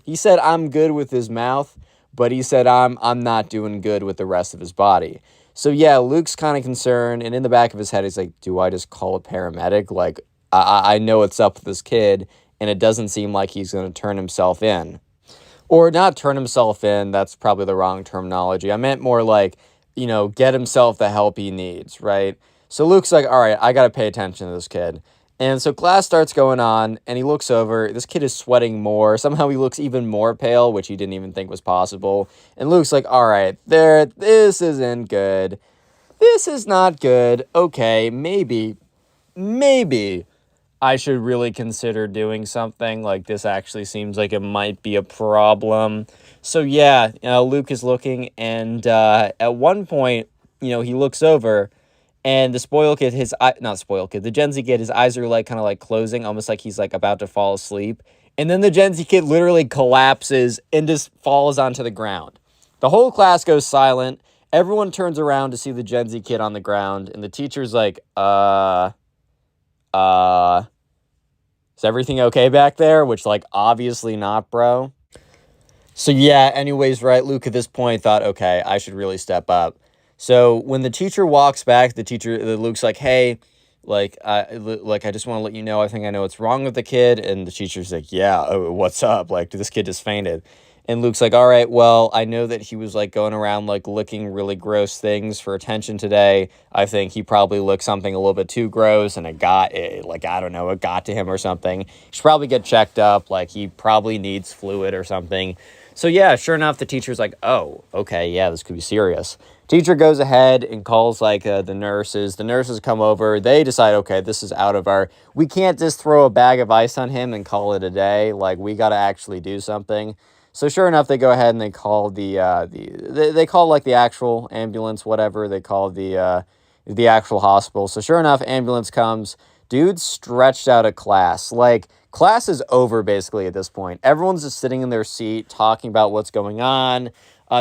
he said I'm good with his mouth, but he said I'm not doing good with the rest of his body. So yeah, Luke's kind of concerned, and in the back of his head, he's like, do I just call a paramedic? Like, I know what's up with this kid, and it doesn't seem like he's going to turn himself in. Or not turn himself in, that's probably the wrong terminology. I meant more like, get himself the help he needs, right? So Luke's like, all right, I got to pay attention to this kid. And so class starts going on, and he looks over. This kid is sweating more. Somehow he looks even more pale, which he didn't even think was possible. And Luke's like, all right, this isn't good. This is not good. Okay, maybe I should really consider doing something. Like, this actually seems like it might be a problem. So yeah, Luke is looking, and at one point, he looks over, and the spoil kid, not spoil kid, the Gen Z kid, his eyes are like kind of like closing, almost like he's like about to fall asleep. And then the Gen Z kid literally collapses and just falls onto the ground. The whole class goes silent. Everyone turns around to see the Gen Z kid on the ground, and the teacher's like, is everything okay back there? Which, like, obviously not, bro. So yeah, anyways, right, Luke at this point thought, okay, I should really step up. So when the teacher walks back, Luke's like, hey, I just want to let you know, I think I know what's wrong with the kid. And the teacher's like, yeah, what's up? Like, this kid just fainted. And Luke's like, all right, well, I know that he was like going around like licking really gross things for attention today. I think he probably licked something a little bit too gross and it got to him or something. He should probably get checked up. Like, he probably needs fluid or something. So yeah, sure enough, the teacher's like, oh, okay, yeah, this could be serious. Teacher goes ahead and calls like the nurses. The nurses come over. They decide, okay, this is we can't just throw a bag of ice on him and call it a day. Like, we got to actually do something. So sure enough, they go ahead and they call they call like the actual ambulance, whatever. They call the actual hospital. So sure enough, ambulance comes. Dude's stretched out of class. Like, class is over basically at this point. Everyone's just sitting in their seat talking about what's going on.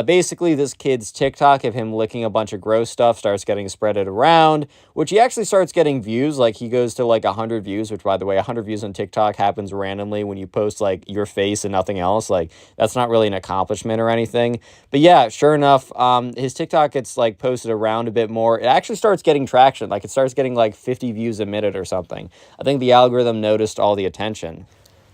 Basically, this kid's TikTok of him licking a bunch of gross stuff starts getting spreaded around, which he actually starts getting views. Like, he goes to like 100 views, which, by the way, 100 views on TikTok happens randomly when you post like your face and nothing else. Like, that's not really an accomplishment or anything. But yeah, sure enough, his TikTok gets like posted around a bit more. It actually starts getting traction. Like, it starts getting like 50 views a minute or something. I think the algorithm noticed all the attention.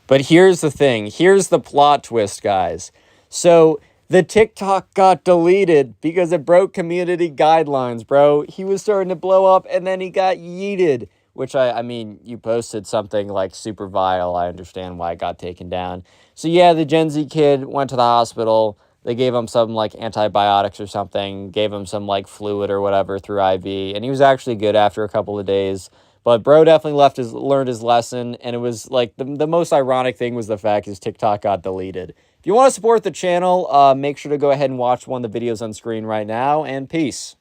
But here's the thing. Here's the plot twist, guys. So the TikTok got deleted because it broke community guidelines, bro. He was starting to blow up, and then he got yeeted, which, I mean, you posted something, like, super vile. I understand why it got taken down. So, yeah, the Gen Z kid went to the hospital. They gave him some, like, antibiotics or something, gave him some, like, fluid or whatever through IV, and he was actually good after a couple of days. But bro definitely learned his lesson, and it was, like, the most ironic thing was the fact his TikTok got deleted. If you want to support the channel, make sure to go ahead and watch one of the videos on screen right now, and peace.